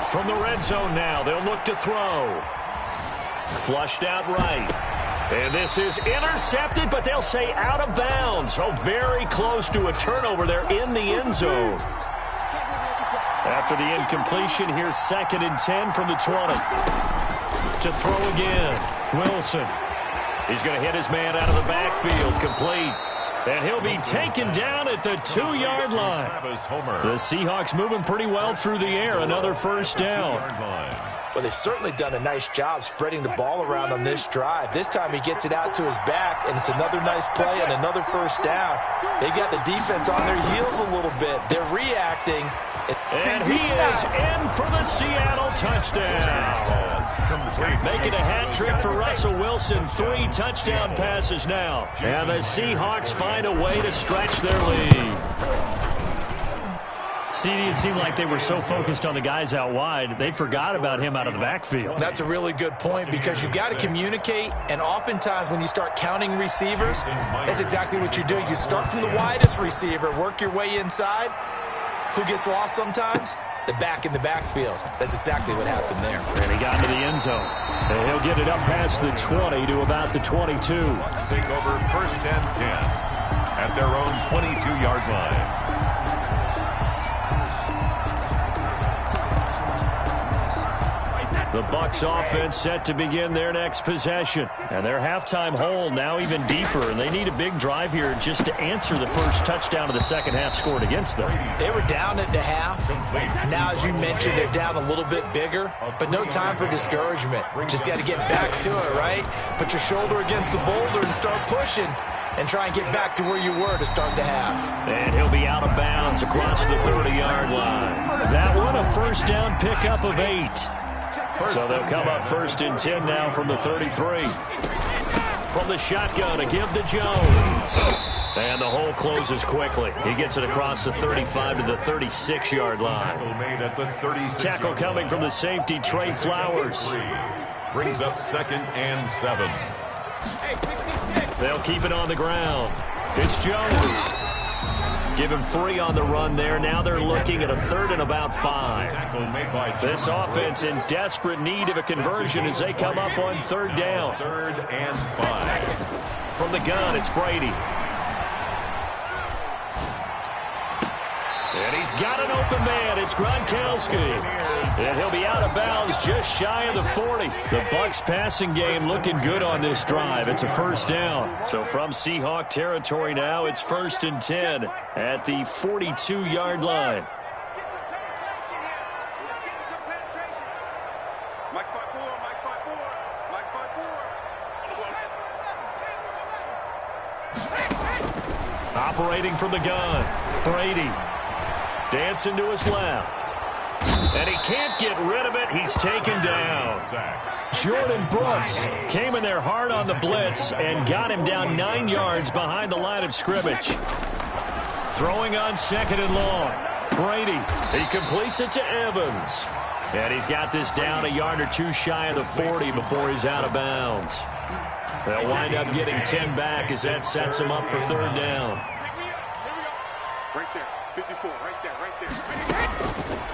S1: From the red zone now, they'll look to throw. Flushed out right. And this is intercepted, but they'll say out of bounds. Oh, very close to a turnover there in the end zone. After the incompletion, here's 2nd and 10 from the 20. To throw again, Wilson. He's going to hit his man out of the backfield, complete. And he'll be taken down at the 2-yard line. The Seahawks moving pretty well through the air. Another first down.
S3: Well, they've certainly done a nice job spreading the ball around on this drive. This time he gets it out to his back, and it's another nice play and another first down. They've got the defense on their heels a little bit. They're reacting.
S1: And he is in for the Seattle touchdown. Making a hat trick for Russell Wilson. 3 touchdown passes now. And the Seahawks find a way to stretch their lead. CD, it seemed like they were so focused on the guys out wide, they forgot about him out of the backfield.
S3: That's a really good point because you've got to communicate, and oftentimes when you start counting receivers, that's exactly what you're doing. You start from the widest receiver, work your way inside. Who gets lost sometimes? The back in the backfield. That's exactly what happened there.
S1: And he got into the end zone. And he'll get it up past the 20 to about the 22.
S2: Take over first and 10 at their own 22-yard line.
S1: The Bucs offense set to begin their next possession. And their halftime hole now even deeper. And they need a big drive here just to answer the first touchdown of the second half scored against them.
S3: They were down at the half. Now, as you mentioned, they're down a little bit bigger. But no time for discouragement. Just got to get back to it, right? Put your shoulder against the boulder and start pushing. And try and get back to where you were to start the half.
S1: And he'll be out of bounds across the 30-yard line. That one a first down pickup of 8. So they'll come up first and 10 now from the 33. From the shotgun, a give to Jones. And the hole closes quickly. He gets it across the 35 to the 36-yard line. Tackle coming from the safety, Trey Flowers.
S2: Brings up second and 7.
S1: They'll keep it on the ground. It's Jones. Give him 3 on the run there. Now they're looking at a 3rd and about 5. This offense in desperate need of a conversion as they come up on 3rd down.
S2: 3rd and 5.
S1: From the gun, it's Brady. And he's got an open man. It's Gronkowski. And he'll be out of bounds just shy of the 40. The Bucs passing game looking good on this drive. It's a first down. So from Seahawk territory now, it's 1st and 10 at the 42-yard line. Operating from the gun, Brady. Dancing to his left. And he can't get rid of it. He's taken down. Jordan Brooks came in there hard on the blitz and got him down 9 yards behind the line of scrimmage. Throwing on 2nd and long. Brady, he completes it to Evans. And he's got this down a yard or 2 shy of the 40 before he's out of bounds. They'll wind up getting 10 back as that sets him up for 3rd down.
S6: Right there, 54, right there.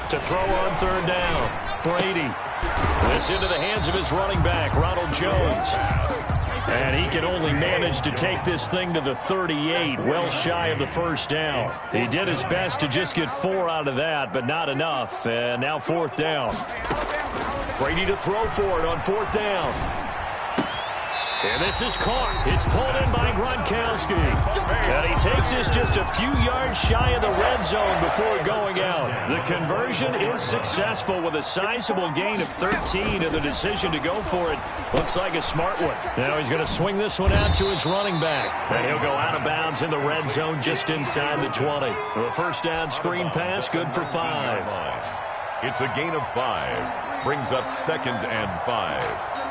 S1: To throw on 3rd down, Brady. This into the hands of his running back, Ronald Jones. And he can only manage to take this thing to the 38, well shy of the first down. He did his best to just get 4 out of that, but not enough. And now 4th down. Brady to throw for it on 4th down. And this is caught. It's pulled in by Gronkowski. And he takes this just a few yards shy of the red zone before going out. The conversion is successful with a sizable gain of 13, and the decision to go for it looks like a smart one. Now he's going to swing this one out to his running back. And he'll go out of bounds in the red zone just inside the 20. The first down screen pass, good for 5.
S2: It's a gain of 5. Brings up 2nd and 5.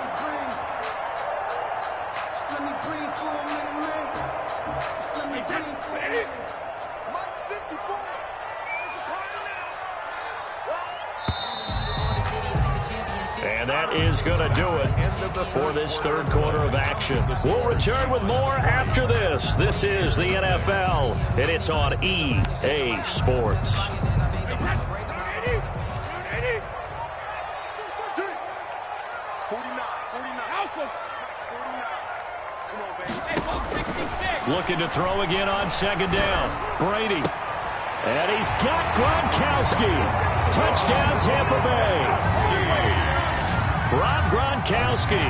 S1: And that is going to do it for this 3rd quarter of action. We'll return with more after this. This is the NFL, and it's on EA Sports. Looking to throw again on 2nd down. Brady. And he's got Gronkowski. Touchdown, Tampa Bay. Rob Gronkowski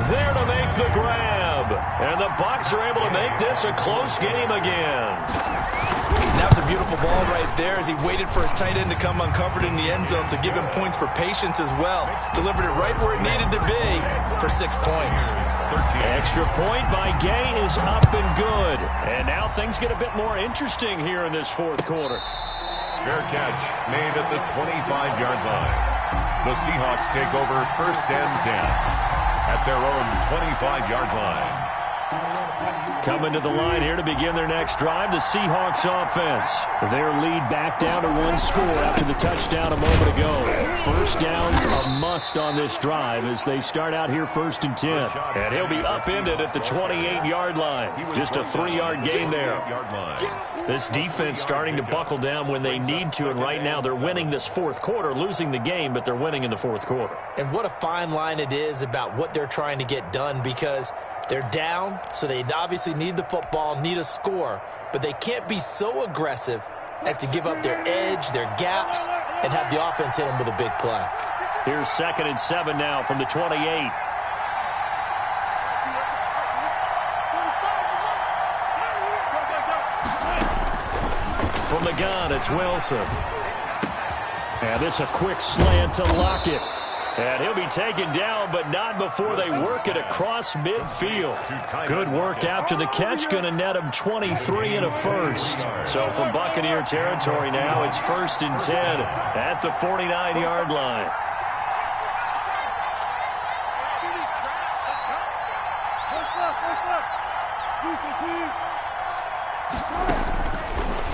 S1: there to make the grab. And the Bucs are able to make this a close game again.
S3: that was a beautiful ball right there as he waited for his tight end to come uncovered in the end zone, so give him points for patience as well. Delivered it right where it needed to be for 6 points.
S1: Extra point by Gay is up and good. And now things get a bit more interesting here in this fourth quarter.
S2: Fair catch made at the 25-yard line. The Seahawks take over 1st and 10 at their own 25-yard line.
S1: Coming to the line here to begin their next drive, the Seahawks offense. Their lead back down to 1 score after the touchdown a moment ago. First down's a must on this drive as they start out here 1st and 10. And he'll be upended at the 28-yard line. Just a 3-yard gain there. This defense starting to buckle down when they need to, and right now they're winning this fourth quarter, losing the game, but they're winning in the fourth quarter.
S3: And what a fine line it is about what they're trying to get done, because they're down, so they obviously need the football, need a score, but they can't be so aggressive as to give up their edge, their gaps, and have the offense hit them with a big play.
S1: Here's 2nd and 7 now from the 28. From the gun, it's Wilson. And this a quick slant to Lockett. And he'll be taken down, but not before they work it across midfield. Good work after the catch. Going to net him 23 and a first. So from Buccaneer territory now, it's 1st and 10 at the 49-yard line.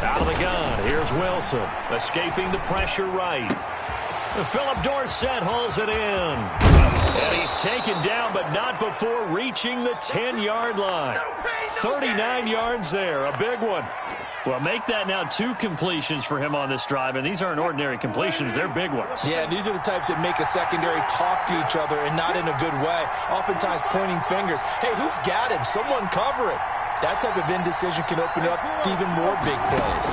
S1: Out of the gun, here's Wilson, escaping the pressure right. Philip Dorsett hauls it in. And he's taken down, but not before reaching the 10-yard line. 39 yards there, a big one. Well, make that now 2 completions for him on this drive, and these aren't ordinary completions. They're big ones.
S3: Yeah, these are the types that make a secondary talk to each other, and not in a good way. Oftentimes pointing fingers. Hey, who's got him? Someone cover it. That type of indecision can open up even more big plays.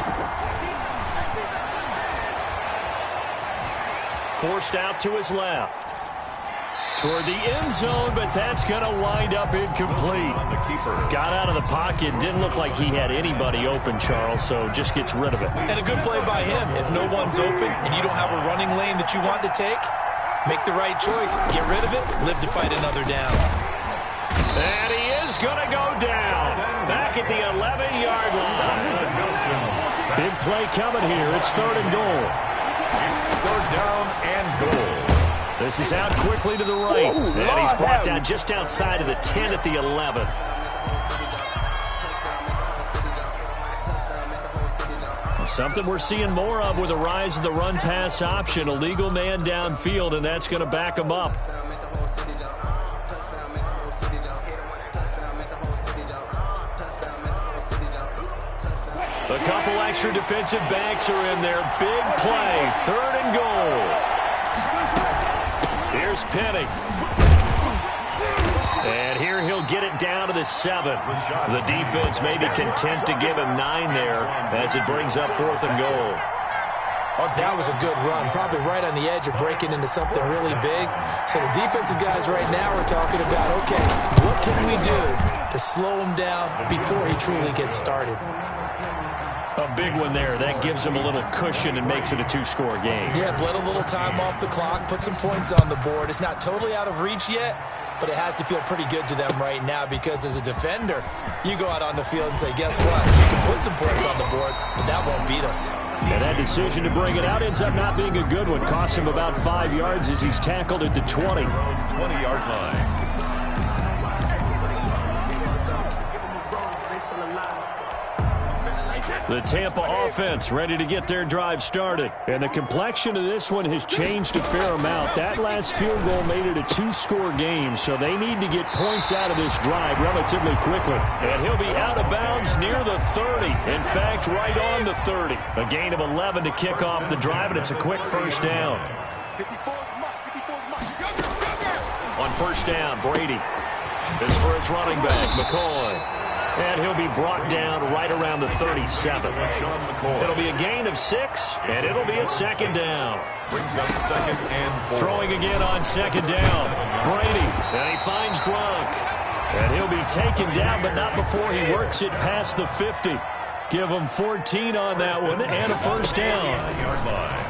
S1: Forced out to his left. Toward the end zone, but that's going to wind up incomplete. Got out of the pocket. Didn't look like he had anybody open, Charles, so just gets rid of it.
S3: And a good play by him. If no one's open and you don't have a running lane that you want to take, make the right choice. Get rid of it. Live to fight another down.
S1: And he is going to go down. Back at the 11-yard line. Big play coming here. It's 3rd and goal.
S2: It's 3rd down and goal.
S1: This is out quickly to the right. And he's brought down just outside of the 10 at the 11. Something we're seeing more of with the rise of the run-pass option. A legal man downfield, and that's going to back him up. A couple extra defensive backs are in there. Big play. 3rd and goal. Here's Penning. And here he'll get it down to the 7. The defense may be content to give him 9 there as it brings up 4th and goal.
S3: Oh, that was a good run. Probably right on the edge of breaking into something really big. So the defensive guys right now are talking about, okay, what can we do to slow him down before he truly gets started?
S1: A big one there. That gives him a little cushion and makes it a 2-score game.
S3: Yeah, bled a little time off the clock, put some points on the board. It's not totally out of reach yet, but it has to feel pretty good to them right now because as a defender, you go out on the field and say, guess what? You can put some points on the board, but that won't beat us.
S1: And that decision to bring it out ends up not being a good one. Costs him about 5 yards as he's tackled at the 20.
S2: 20-yard line.
S1: The Tampa offense ready to get their drive started. And the complexion of this one has changed a fair amount. That last field goal made it a 2-score game, so they need to get points out of this drive relatively quickly. And he'll be out of bounds near the 30. In fact, right on the 30. A gain of 11 to kick off the drive, and it's a quick first down. On first down, Brady. This for his running back, McCoy. And he'll be brought down right around the 37. It'll be a gain of 6, and it'll be a 2nd down.
S2: Brings up 2nd and 4.
S1: Throwing again on 2nd down. Brady, and he finds Gronk. And he'll be taken down, but not before he works it past the 50. Give them 14 on that one and a first down.
S2: Yard line.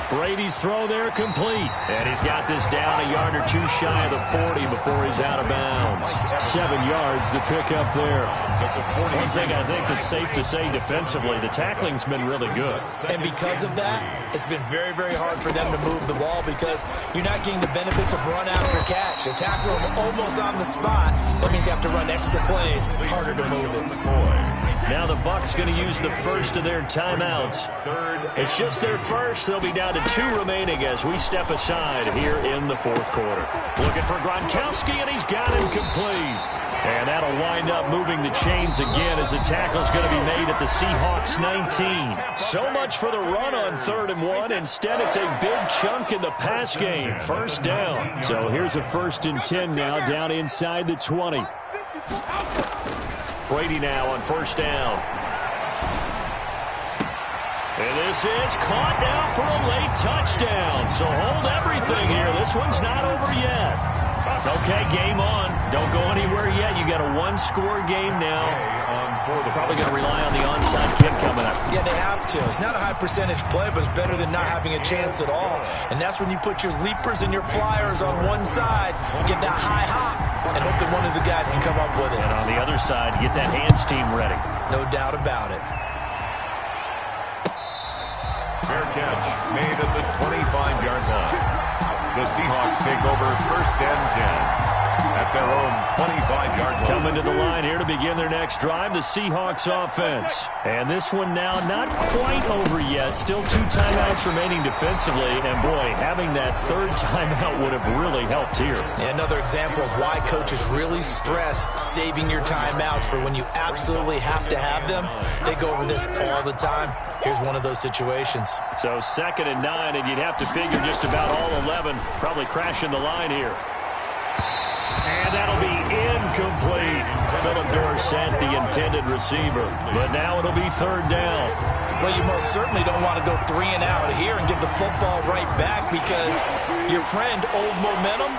S1: Brady's throw there complete. And he's got this down a yard or two shy of the 40 before he's out of bounds. 7 yards to pick up there. One thing I think that's safe to say defensively, the tackling's been really good.
S3: And because of that, it's been very, very hard for them to move the ball because you're not getting the benefits of run after catch. They tackle them almost on the spot. That means you have to run extra plays, harder to move it.
S1: Now the Bucs going to use the first of their timeouts. It's just their first. They'll be down to 2 remaining as we step aside here in the fourth quarter. Looking for Gronkowski, and he's got him complete. And that'll wind up moving the chains again as the tackle's going to be made at the Seahawks 19. So much for the run on 3rd and 1. Instead, it's a big chunk in the pass game. First down. So here's a 1st and 10 now down inside the 20. Brady now on 1st down. And this is caught now for a late touchdown. So hold everything here. This one's not over yet. Okay, game on. Don't go anywhere yet. You got a 1-score game now. They're probably going to rely on the onside kick coming up.
S3: Yeah, they have to. It's not a high percentage play, but it's better than not having a chance at all. And that's when you put your leapers and your flyers on one side, get that high hop, and hope that one of the guys can come up with it.
S1: And on the other side, get that hands team ready.
S3: No doubt about it.
S2: Fair catch made at the 25-yard line. The Seahawks take over 1st and 10 at their own 25-yard line.
S1: Coming to the line here to begin their next drive, the Seahawks offense. And this one now not quite over yet. Still 2 timeouts remaining defensively. And, boy, having that 3rd timeout would have really helped here.
S3: And another example of why coaches really stress saving your timeouts for when you absolutely have to have them. They go over this all the time. Here's one of those situations.
S1: So 2nd and 9, and you'd have to figure just about all 11 probably crashing the line here. And that'll be incomplete. Philip Dorsett, the intended receiver. But now it'll be 3rd down.
S3: Well, you most certainly don't want to go 3 and out here and give the football right back because your friend, Old Momentum,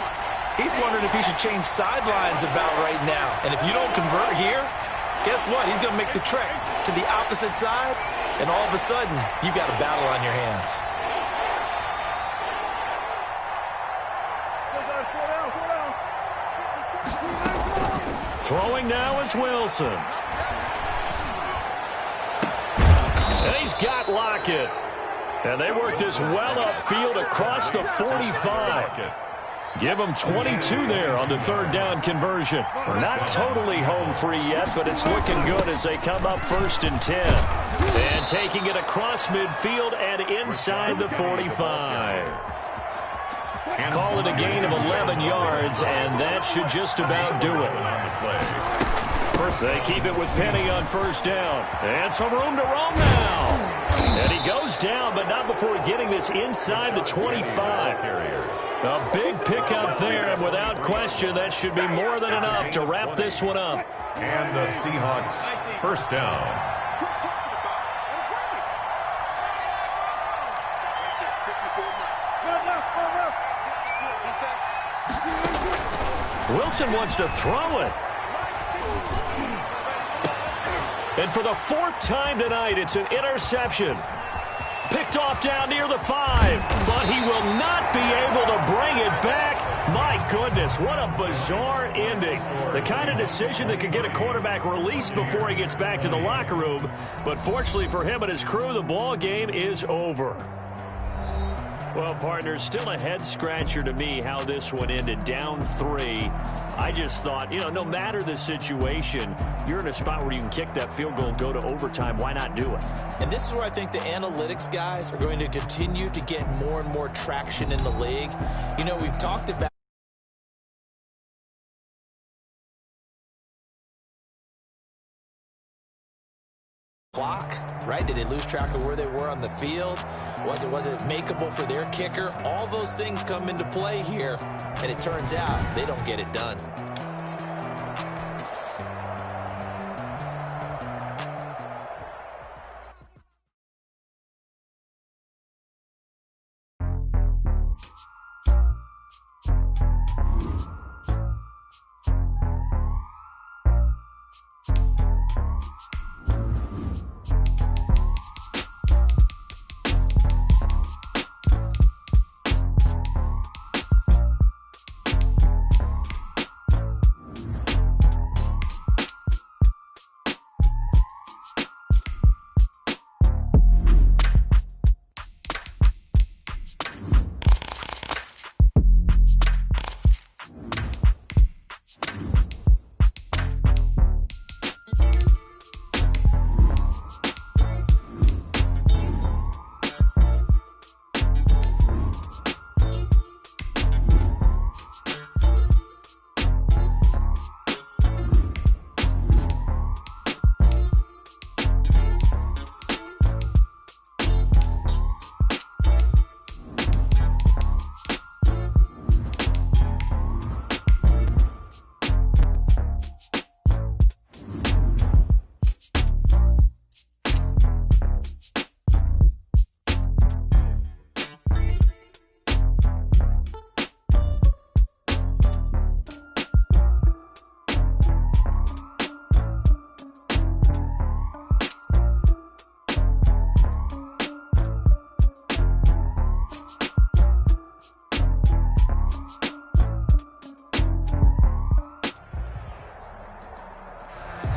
S3: he's wondering if he should change sidelines about right now. And if you don't convert here, guess what? He's going to make the trek to the opposite side, and all of a sudden, you've got a battle on your hands.
S1: Throwing now is Wilson. And he's got Lockett. And they work this well upfield across the 45. Give them 22 there on the 3rd down conversion. Not totally home free yet, but it's looking good as they come up 1st and 10. And taking it across midfield and inside the 45. Call it a gain of 11 yards, and that should just about do it. They keep it with Penny on 1st down. And some room to roam now. And he goes down, but not before getting this inside the 25. A big pickup there, and without question, that should be more than enough to wrap this one up.
S2: And the Seahawks 1st down.
S1: Wilson wants to throw it. And for the 4th time tonight, it's an interception. Picked off down near the 5, but he will not be able to bring it back. My goodness, what a bizarre ending. The kind of decision that could get a quarterback released before he gets back to the locker room. But fortunately for him and his crew, the ball game is over. Well, partners, still a head-scratcher to me how this one ended, down 3. I just thought, no matter the situation, you're in a spot where you can kick that field goal and go to overtime. Why not do it?
S3: And this is where I think the analytics guys are going to continue to get more and more traction in the league. We've talked about clock, right? Did they lose track of where they were on the field? Was it makeable for their kicker? All those things come into play here, and it turns out they don't get it done.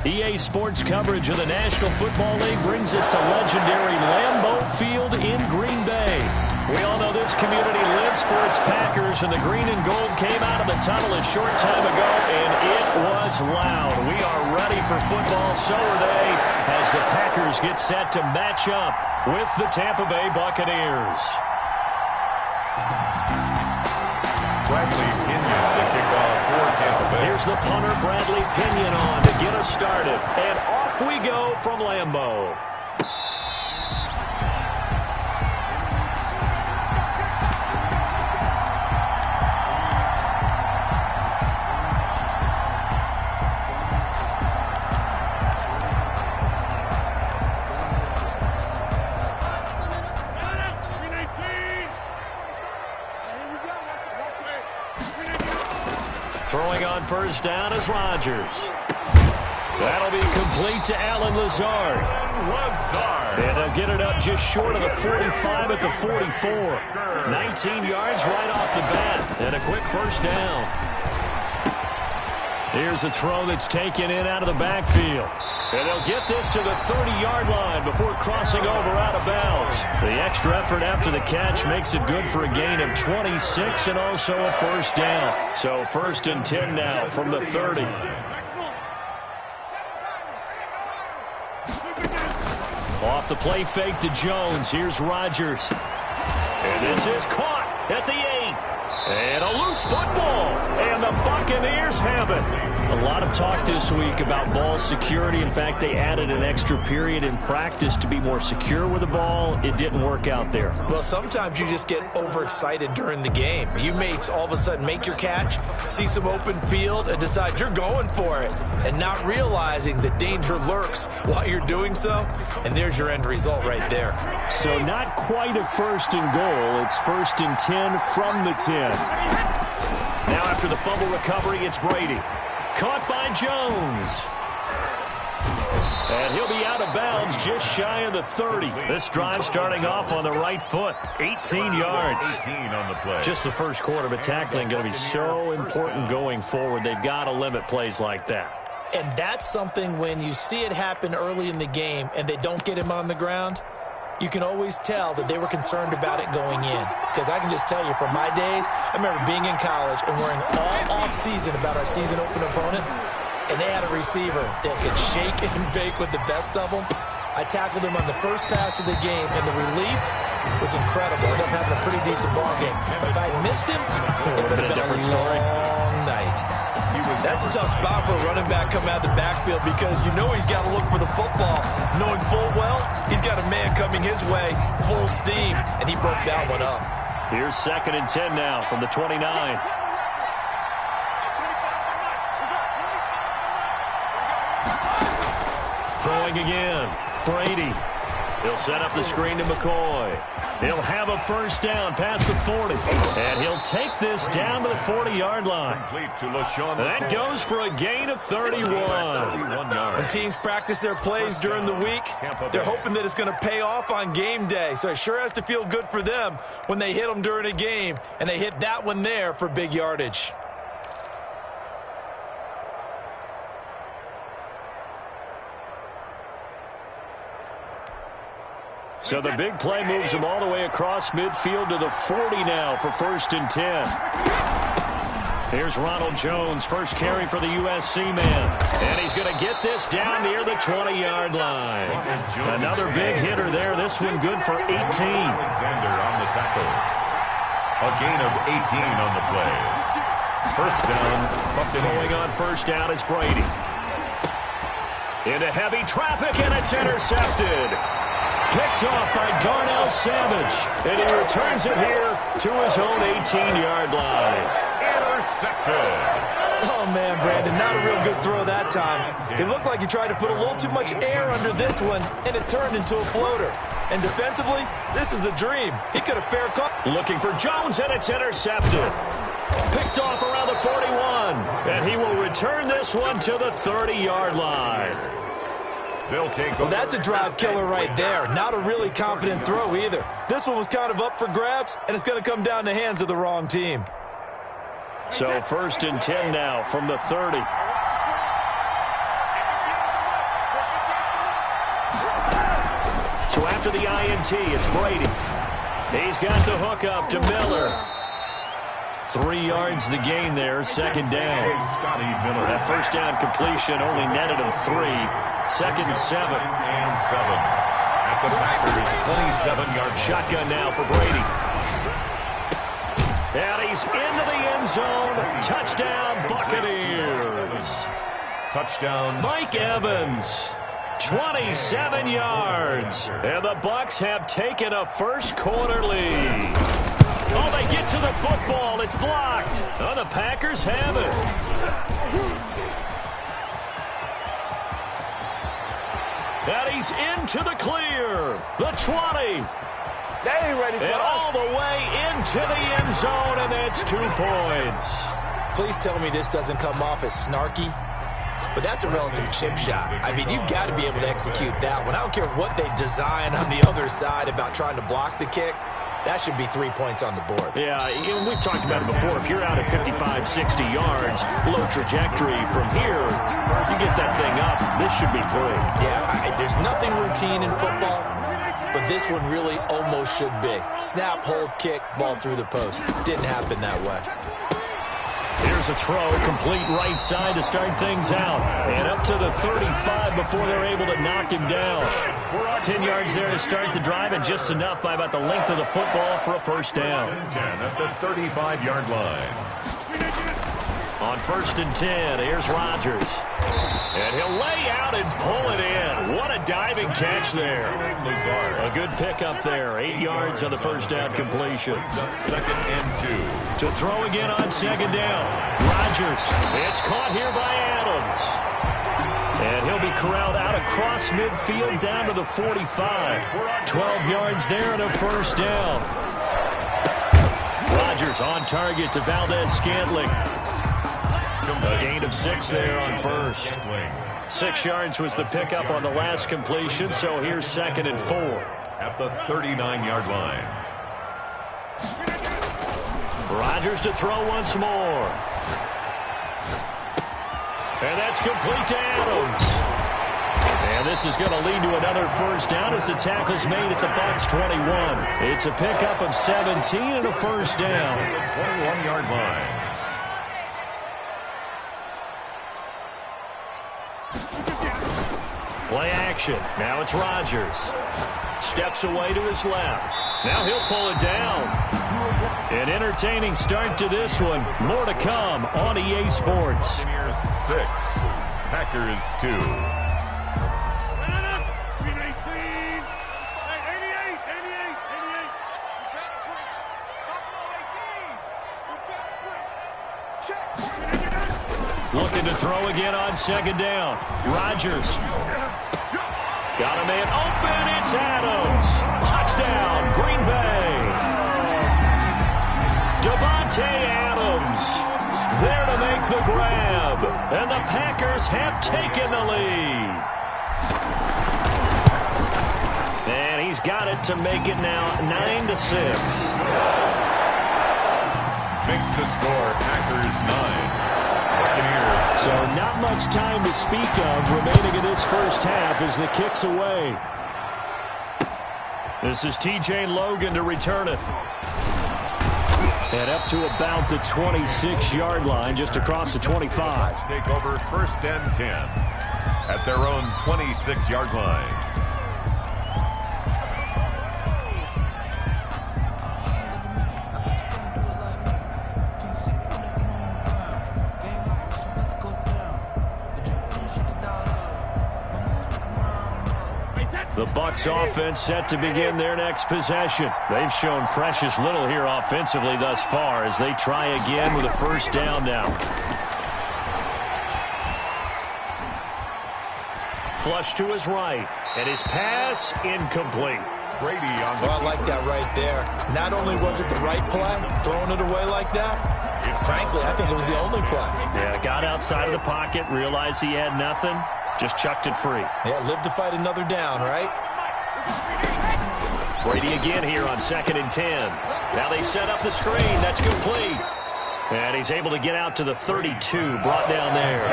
S1: EA Sports coverage of the National Football League brings us to legendary Lambeau Field in Green Bay. We all know this community lives for its Packers, and the green and gold came out of the tunnel a short time ago, and it was loud. We are ready for football, so are they, as the Packers get set to match up with the Tampa Bay Buccaneers.
S2: Bradley Pinion, the kickoff for Tampa Bay.
S1: Here's the punter, Bradley Pinion, on to get us started. And off we go from Lambeau. Throwing on first down is Rodgers. That'll be complete to Allen Lazard. And they'll get it up just short of the 45 at the 44. 19 yards right off the bat. And a quick first down. Here's a throw that's taken in out of the backfield. And they'll get this to the 30-yard line before crossing over out of bounds. The extra effort after the catch makes it good for a gain of 26 and also a first down. So 1st and 10 now from the 30. Off the play fake to Jones. Here's Rodgers. And this is caught at the 8. And a loose football. And the Buccaneers have it. A lot of talk this week about ball security. In fact, they added an extra period in practice to be more secure with the ball. It didn't work out there.
S3: Well, sometimes you just get overexcited during the game. You may all of a sudden make your catch, see some open field, and decide you're going for it, and not realizing the danger lurks while you're doing so. And there's your end result right there.
S1: So not quite a 1st and goal. It's 1st and 10 from the 10. Now after the fumble recovery, it's Brady. Caught by Jones. And he'll be out of bounds just shy of the 30. This drive starting off on the right foot. 18 yards.
S2: 18 on the play.
S1: Just the first quarter, but tackling going to be so important going forward. They've got to limit plays like that.
S3: And that's something when you see it happen early in the game and they don't get him on the ground, you can always tell that they were concerned about it going in. Because I can just tell you from my days, I remember being in college and worrying all off-season about our season open opponent, and they had a receiver that could shake and bake with the best of them. I tackled him on the first pass of the game, and the relief was incredible. I ended up having a pretty decent ball game. But if I had missed him, it would have been a different story. Long night. That's a tough spot for a running back coming out of the backfield because you know he's got to look for the football, knowing full well he's got a man coming his way, full steam, and he broke that one up.
S1: Here's 2nd and 10 now from the 29. Throwing again. Brady. He'll set up the screen to McCoy. He'll have a first down past the 40. And he'll take this down to the 40-yard line. That goes for a gain of 31.
S3: When teams practice their plays during the week, they're hoping that it's going to pay off on game day. So it sure has to feel good for them when they hit them during a game. And they hit that one there for big yardage.
S1: So the big play moves him all the way across midfield to the 40 now for 1st and 10. Here's Ronald Jones, first carry for the USC man. And he's going to get this down near the 20-yard line. Another big hitter there. This one good for 18.
S2: Alexander on the tackle. A gain of 18 on the play. First down.
S1: Going on first down is Brady. Into heavy traffic, and it's intercepted. Picked off by Darnell Savage, and he returns it here to his own 18-yard line.
S2: Intercepted.
S3: Oh, man, Brandon, not a real good throw that time. It looked like he tried to put a little too much air under this one, and it turned into a floater. And defensively, this is a dream. He could have fair caught.
S1: Looking for Jones, and it's intercepted. Picked off around the 41, and he will return this one to the 30-yard line.
S3: Well, that's a drive killer right there. Not a really confident throw either. This one was kind of up for grabs, and it's going to come down the hands of the wrong team.
S1: So 1st and 10 now from the 30. So after the INT, it's Brady. He's got the hook up to Miller. 3 yards the gain there, second down. That first down completion only netted him 3. Second and 7.
S2: And 7. At the Packers' 27-yard
S1: shotgun now for Brady. And he's into the end zone. Touchdown, Buccaneers.
S2: Touchdown,
S1: Mike Evans. 27 yards. And the Bucs have taken a first quarter lead. Oh, they get to the football. It's blocked. Oh, the Packers have it. And he's into the clear. The 20.
S6: They ain't ready for
S1: And all the way into the end zone, and that's 2 points.
S3: Please tell me this doesn't come off as snarky, but that's a relative chip shot. I mean, you've got to be able to execute that one. I don't care what they design on the other side about trying to block the kick. That should be 3 points on the board.
S1: Yeah, we've talked about it before. If you're out at 55, 60 yards, low trajectory from here, you get that thing up, this should be 3.
S3: Yeah, there's nothing routine in football, but this one really almost should be. Snap, hold, kick, ball through the post. Didn't happen that way.
S1: Here's a throw, complete right side to start things out. And up to the 35 before they're able to knock him down. 10 yards there to start the drive, and just enough by about the length of the football for a first down.
S2: 10 at the 35-yard line.
S1: On first and 10, here's Rodgers. And he'll lay out and pull it in. What a diving catch there. A good pickup there. 8 yards on the first down completion.
S2: Second and 2.
S1: To throw again on second down. Rodgers. It's caught here by Adams. And he'll be corralled out across midfield down to the 45. 12 yards there and a first down. Rodgers on target to Valdez-Scantling. A gain of 6 there on first. 6 yards was the pickup on the last completion, so here's second and 4.
S2: At the 39-yard line.
S1: Rodgers to throw once more. And that's complete to Adams. And this is going to lead to another first down as the tackle's made at the Bucs 21. It's a pickup of 17 and a first down.
S2: 21-yard line.
S1: Play action. Now it's Rodgers. Steps away to his left. Now he'll pull it down. An entertaining start to this one. More to come on EA Sports.
S2: Buccaneers 6, Packers 2.
S1: Looking to throw again on second down. Rodgers. Got a man open. It's Adams. Touchdown, Green Bay. Davante Adams there to make the grab. And the Packers have taken the lead. And he's got it to make it now 9-6.
S2: Makes the score Packers 9.
S1: So not much time to speak of remaining in this first half as the kick's away. This is TJ Logan to return it. And up to about the 26-yard line, just across the 25.
S2: Take over first and 10 at their own 26-yard line.
S1: The Bucs offense set to begin their next possession. They've shown precious little here offensively thus far as they try again with a first down now. Flush to his right, and his pass incomplete.
S2: Brady on the
S3: Well, I like that right there. Not only was it the right play, throwing it away like that, frankly, I think it was the only play.
S1: Yeah, got outside of the pocket, realized he had nothing, just chucked it free.
S3: Yeah, live to fight another down, right?
S1: Brady again here on second and 10. Now they set up the screen. That's complete. And he's able to get out to the 32, brought down there.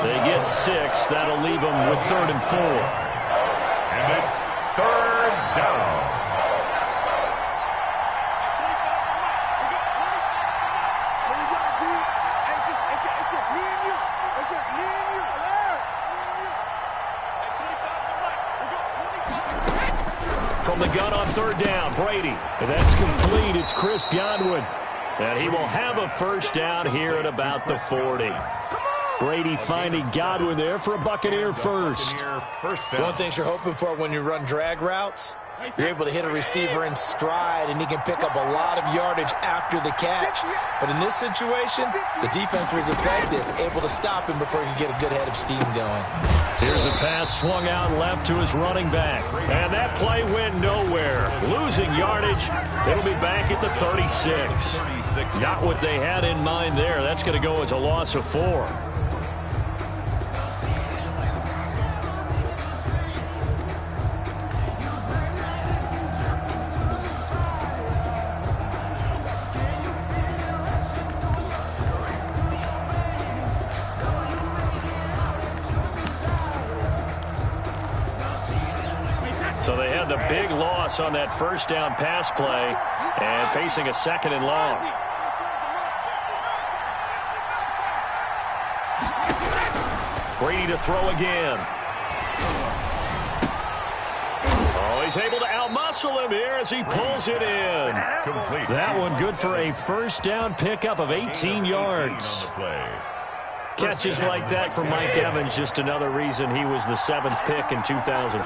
S1: They get 6. That'll leave them with third and 4.
S2: And it's third third down.
S6: It's just me and you. It's just me and you.
S1: From the gun on third down, Brady. And that's complete. It's Chris Godwin. And he will have a first down here at about the 40. Brady finding Godwin there for a Buccaneer first.
S3: One thing you're hoping for when you run drag routes, you're able to hit a receiver in stride, and he can pick up a lot of yardage after the catch. But in this situation, the defense was effective, able to stop him before he could get a good head of steam going.
S1: Here's a pass swung out left to his running back. And that play went nowhere. Losing yardage. It'll be back at the 36. Not what they had in mind there. That's going to go as a loss of 4. So they had the big loss on that first down pass play and facing a second and long. Brady to throw again. Oh, he's able to outmuscle him here as he pulls it in.
S2: Complete.
S1: That one good for a first down pickup of 18 yards. Catches like that from Mike Evans, just another reason he was the 7th pick in 2014.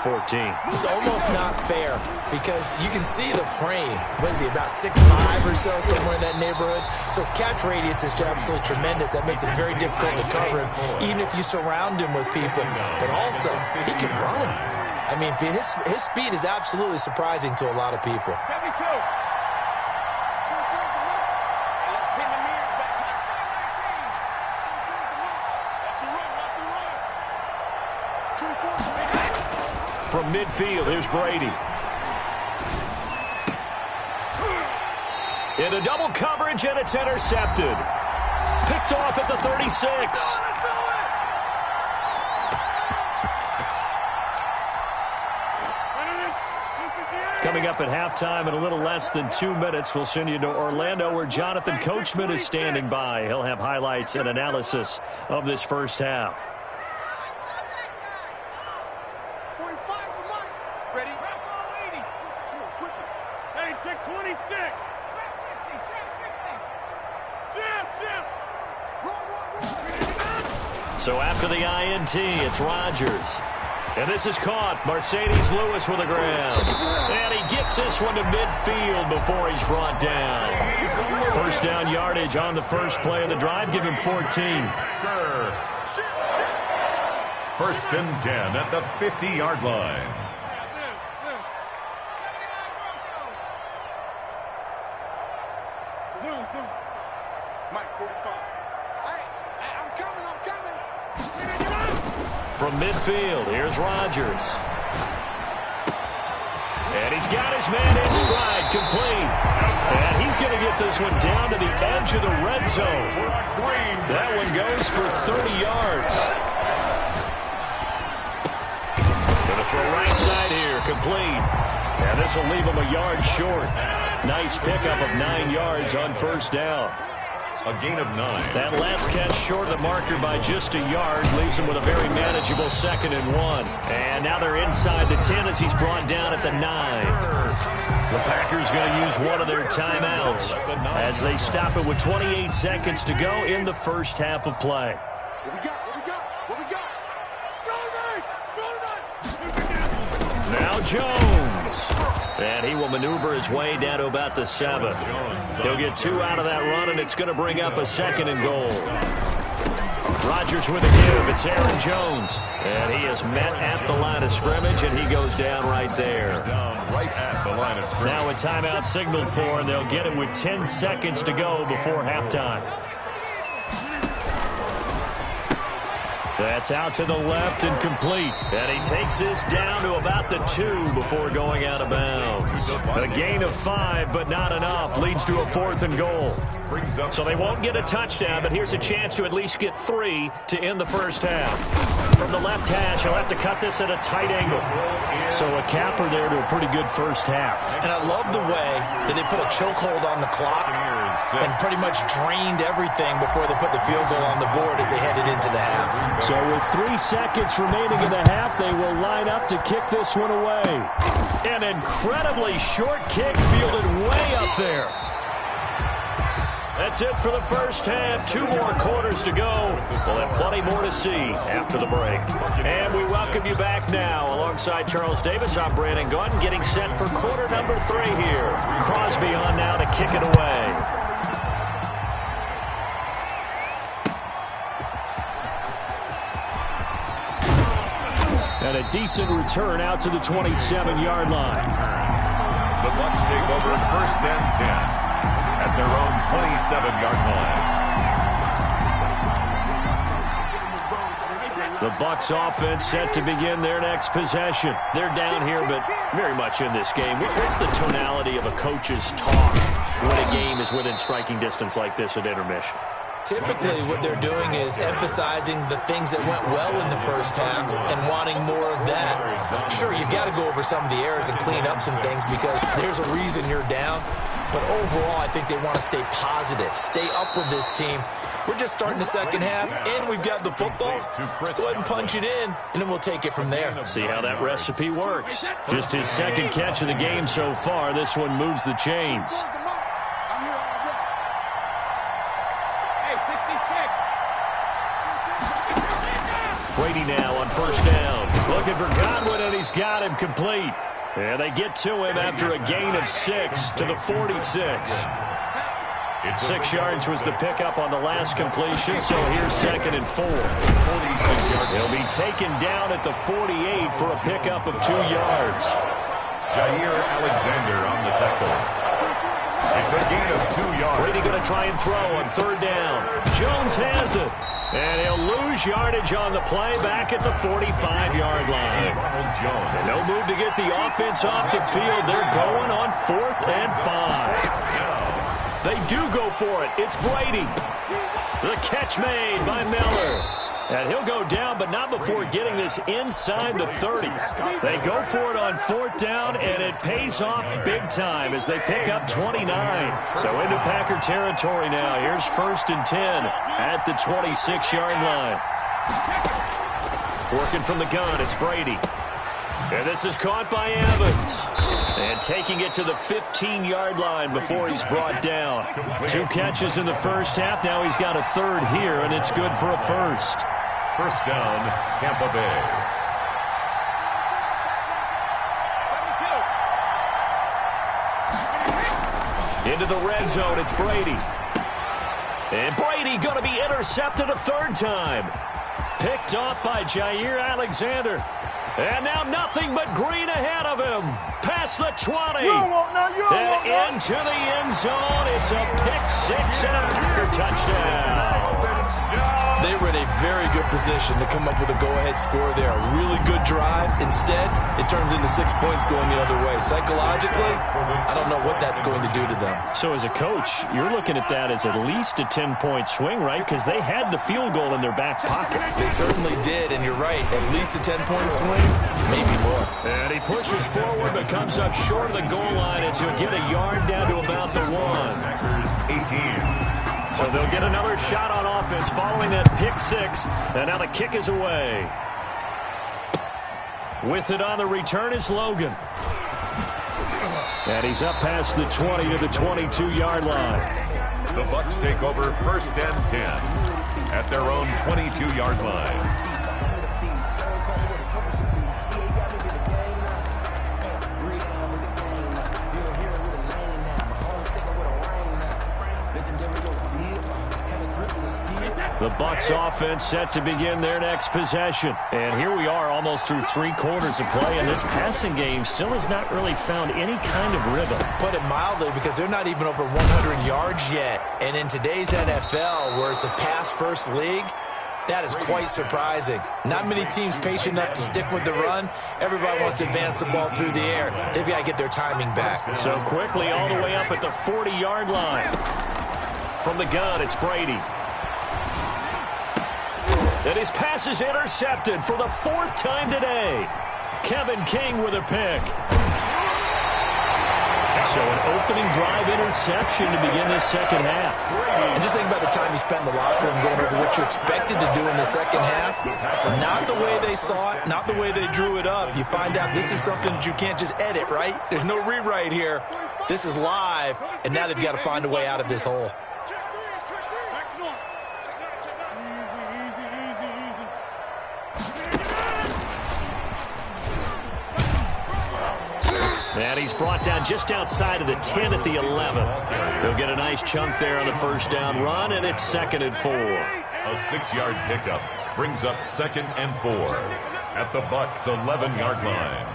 S3: It's almost not fair because you can see the frame. What is he, about 6'5" or so, somewhere in that neighborhood? So his catch radius is absolutely tremendous. That makes it very difficult to cover him, even if you surround him with people. But also, he can run. I mean, his speed is absolutely surprising to a lot of people.
S1: From midfield, here's Brady. Into double coverage, and it's intercepted. Picked off at the 36. Coming up at halftime in a little less than 2 minutes, we'll send you to Orlando where Jonathan Coachman is standing by. He'll have highlights and analysis of this first half. So after the INT, it's Rodgers. And this is caught. Mercedes Lewis with a grab. And he gets this one to midfield before he's brought down. First down yardage on the first play of the drive. Give him 14.
S2: First and 10 at the 50-yard line.
S6: Mike, 45. I'm coming.
S1: From midfield, here's Rodgers. And he's got his man in stride, complete. And he's going to get this one down to the edge of the red zone. That one goes for 30 yards. Going to throw right side here, complete. And this will leave him a yard short. Nice pickup of 9 yards on first down.
S2: A gain of 9.
S1: That last catch short of the marker by just a yard leaves him with a very manageable 2nd and 1. And now they're inside the 10 as he's brought down at the 9. The Packers going to use one of their timeouts as they stop it with 28 seconds to go in the first half of play.
S6: What we got?
S1: Now Jones. And he will maneuver his way down to about the 7. He'll get 2 out of that run, and it's going to bring up a 2nd and goal. Rodgers with a give. It's Aaron Jones. And he is met at the line of scrimmage, and he goes down right there.
S2: Right at the line of scrimmage.
S1: Now a timeout signaled for, and they'll get it with 10 seconds to go before halftime. That's out to the left and complete. And he takes this down to about the 2 before going out of bounds. A gain of 5, but not enough. Leads to a 4th and goal. So they won't get a touchdown, but here's a chance to at least get 3 to end the first half. From the left hash, he'll have to cut this at a tight angle. So a capper there to a pretty good first half.
S3: And I love the way that they put a chokehold on the clock and pretty much drained everything before they put the field goal on the board as they headed into the half.
S1: So with 3 seconds remaining in the half, they will line up to kick this one away. An incredibly short kick fielded way up there. That's it for the first half. 2 more quarters to go. We'll have plenty more to see after the break. And we welcome you back now. Alongside Charles Davis, I'm Brandon Gaudin, getting set for quarter number 3 here. Crosby on now to kick it away. And a decent return out to the 27-yard line.
S2: The Bucs take over first and 10. At their own 27-yard line.
S1: The Bucs offense set to begin their next possession. They're down here, but very much in this game. What's the tonality of a coach's talk when a game is within striking distance like this at intermission?
S3: Typically, what they're doing is emphasizing the things that went well in the first half and wanting more of that. Sure, you've got to go over some of the errors and clean up some things because there's a reason you're down. But overall, I think they want to stay positive, stay up with this team. We're just starting the second half, and we've got the football. Let's go ahead and punch it in, and then we'll take it from there.
S1: See how that recipe works. Just his second catch of the game so far. This one moves the chains. Brady now on first down. Looking for Godwin, and he's got him complete. And they get to him after a gain of 6 to the 46. 6 yards was the pickup on the last completion, so here's 2nd and 4. He'll be taken down at the 48 for a pickup of 2 yards.
S2: Jair Alexander on the tackle. It's a gain of 2 yards.
S1: Brady going to try and throw on 3rd down. Jones has it. And he'll lose yardage on the play back at the 45-yard line. And no move to get the offense off the field. They're going on 4th and 5. They do go for it. It's Brady. The catch made by Miller. And he'll go down, but not before getting this inside the 30. They go for it on 4th down, and it pays off big time as they pick up 29. So into Packer territory now. Here's 1st and 10 at the 26-yard line. Working from the gun, it's Brady. And this is caught by Evans. And taking it to the 15-yard line before he's brought down. 2 catches in the first half. Now he's got a 3rd here, and it's good for a 1st.
S2: First down, Tampa Bay.
S1: Into the red zone, it's Brady. And Brady going to be intercepted a 3rd time. Picked off by Jair Alexander. And now nothing but green ahead of him. Past the 20. And into the end zone. It's a pick-6 and a Packer touchdown.
S3: They were in a very good position to come up with a go-ahead score there. A really good drive. Instead, it turns into 6 points going the other way. Psychologically, I don't know what that's going to do to them.
S1: So as a coach, you're looking at that as at least a 10-point swing, right? Because they had the field goal in their back pocket.
S3: They certainly did, and you're right. At least a 10-point swing, maybe more.
S1: And he pushes forward but comes up short of the goal line as he'll get a yard down to about the 1.
S2: Packers 18.
S1: So they'll get another shot on offense following that pick-6. And now the kick is away. With it on the return is Logan. And he's up past the 20 to the 22-yard line.
S2: The Bucs take over 1st and 10 at their own 22-yard line.
S1: The Bucs offense set to begin their next possession. And here we are almost through 3 quarters of play, and this passing game still has not really found any kind of rhythm.
S3: Put it mildly, because they're not even over 100 yards yet. And in today's NFL, where it's a pass-first league, That is quite surprising. Not many teams patient enough to stick with the run. Everybody wants to advance the ball through the air. They've got to get their timing back.
S1: So quickly all the way up at the 40-yard line. From the gun, it's Brady. And his pass is intercepted for the 4th time today. Kevin King with a pick. So an opening drive interception to begin this second half.
S3: And just think about the time you spent in the locker room going over what you expected to do in the second half. Not the way they saw it, not the way they drew it up. You find out this is something that you can't just edit, right? There's no rewrite here. This is live, and now they've got to find a way out of this hole.
S1: And he's brought down just outside of the 10 at the 11. He'll get a nice chunk there on the first down run, and it's 2nd and 4.
S2: A 6-yard pickup brings up 2nd and 4 at the Bucs' 11-yard line.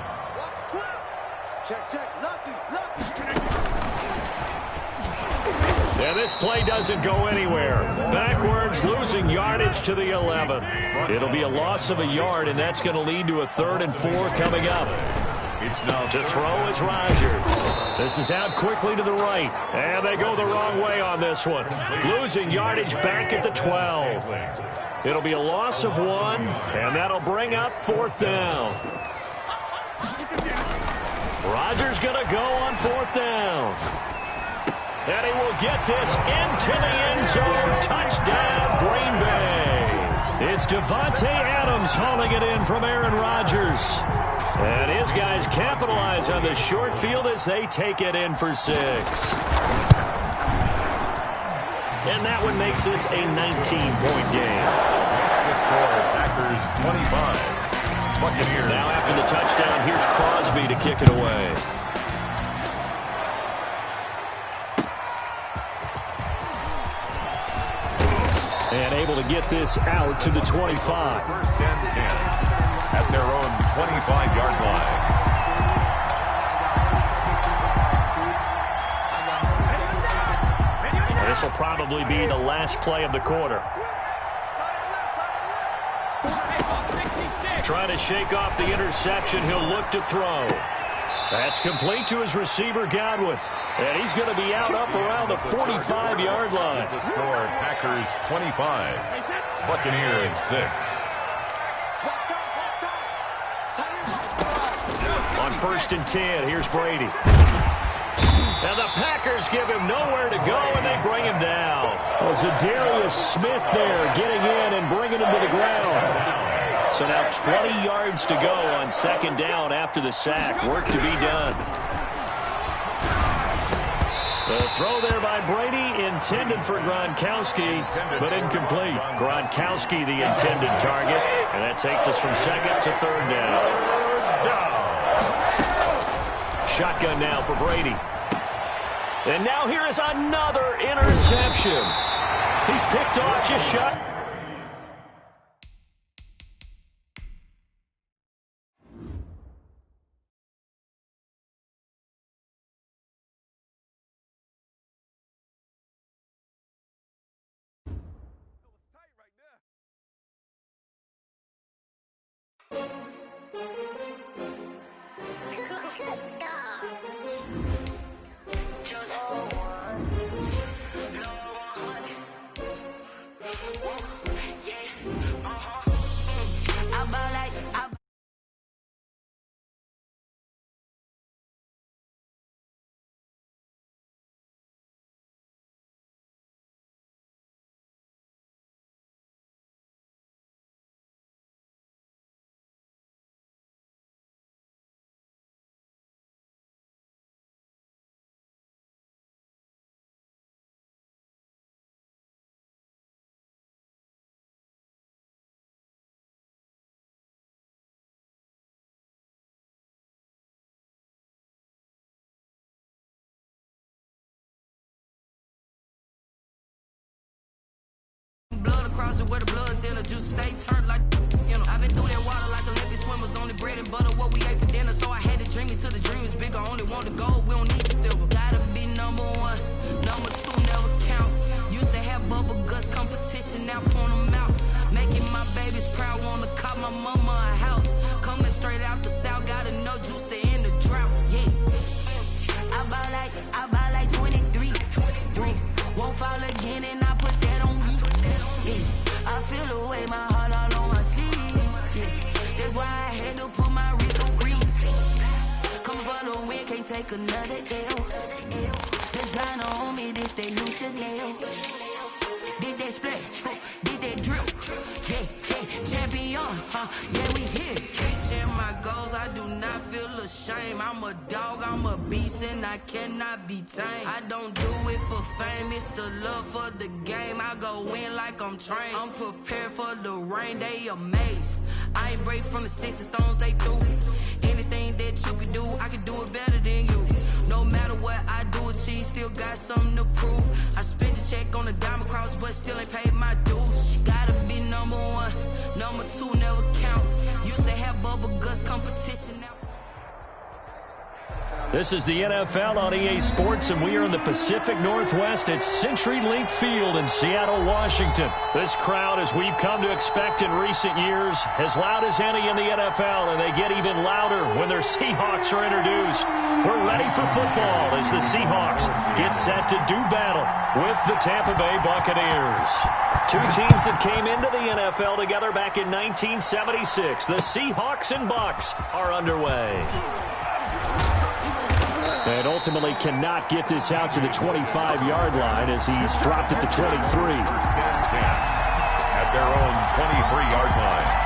S1: And this play doesn't go anywhere. Backwards, losing yardage to the 11. It'll be a loss of a yard, and that's going to lead to a 3rd and 4 coming up.
S2: It's now
S1: To throw is Rodgers. This is out quickly to the right. And they go the wrong way on this one. Losing yardage back at the 12. It'll be a loss of 1, and that'll bring up 4th down. Rodgers going to go on 4th down. And he will get this into the end zone. Touchdown, Green Bay. It's Davante Adams hauling it in from Aaron Rodgers. And his guys capitalize on the short field as they take it in for 6. And that one makes this a 19-point game.
S2: Makes the score Packers 25. Buccaneers.
S1: Now after the touchdown, here's Crosby to kick it away. And able to get this out to the 25.
S2: 1st and 10 at their own 25-yard line.
S1: This will probably be the last play of the quarter. Trying to shake off the interception. He'll look to throw. That's complete to his receiver, Godwin. And he's going to be out up around the 45-yard line.
S2: The score, Packers 25, Buccaneers 6.
S1: On 1st and 10, here's Brady. And the Packers give him nowhere to go, and they bring him down. Well, Zadarius Smith there getting in and bringing him to the ground. So now 20 yards to go on 2nd down after the sack. Work to be done. The throw there by Brady, intended for Gronkowski, but incomplete. Gronkowski, the intended target, and that takes us from 2nd to 3rd down. Shotgun now for Brady. And now here is another interception. He's picked off just shot.
S5: Where the blood thinner, juice stay turned like, you know. I've been through that water like Olympic swimmers, only bread and butter, what we ate for dinner. So I had to dream it till the dream is bigger. Only want the gold, we don't need the silver. Gotta be number 1, number 2 never count. Used to have bubble guts competition, now point them out. Making take another L. Designer on me, this they new Chanel. Did they splash? Did they drip? Yeah, champion, yeah, we here. Reaching my goals, I do not feel ashamed. I'm a dog, I'm a beast, and I cannot be tamed. I don't do it for fame, it's the love for the game. I go in like I'm trained. I'm prepared for the rain, they amazed. I ain't break from the sticks and stones they threw. Anything that you could do, I could do it better than you. No matter what I do, achieve, still got something to prove. I spent the check on the diamond cross, but still ain't paid my dues. Gotta be number one, number two never count. Used to have bubble guts competition now.
S1: This is the NFL on EA Sports, and we are in the Pacific Northwest at CenturyLink Field in Seattle, Washington. This crowd, as we've come to expect in recent years, as loud as any in the NFL, and they get even louder when their Seahawks are introduced. We're ready for football as the Seahawks get set to do battle with the Tampa Bay Buccaneers. Two teams that came into the NFL together back in 1976. The Seahawks and Bucs are underway. And ultimately cannot get this out to the 25-yard line as he's dropped it to 23.
S2: First and 10 at their own 23-yard line.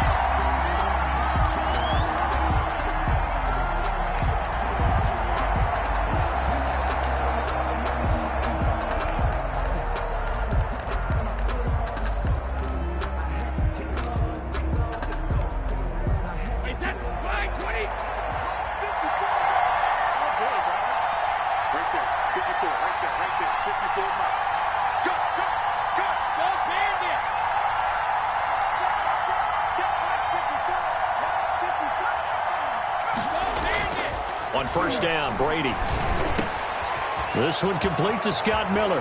S1: On first down, Brady. This one complete to Scott Miller.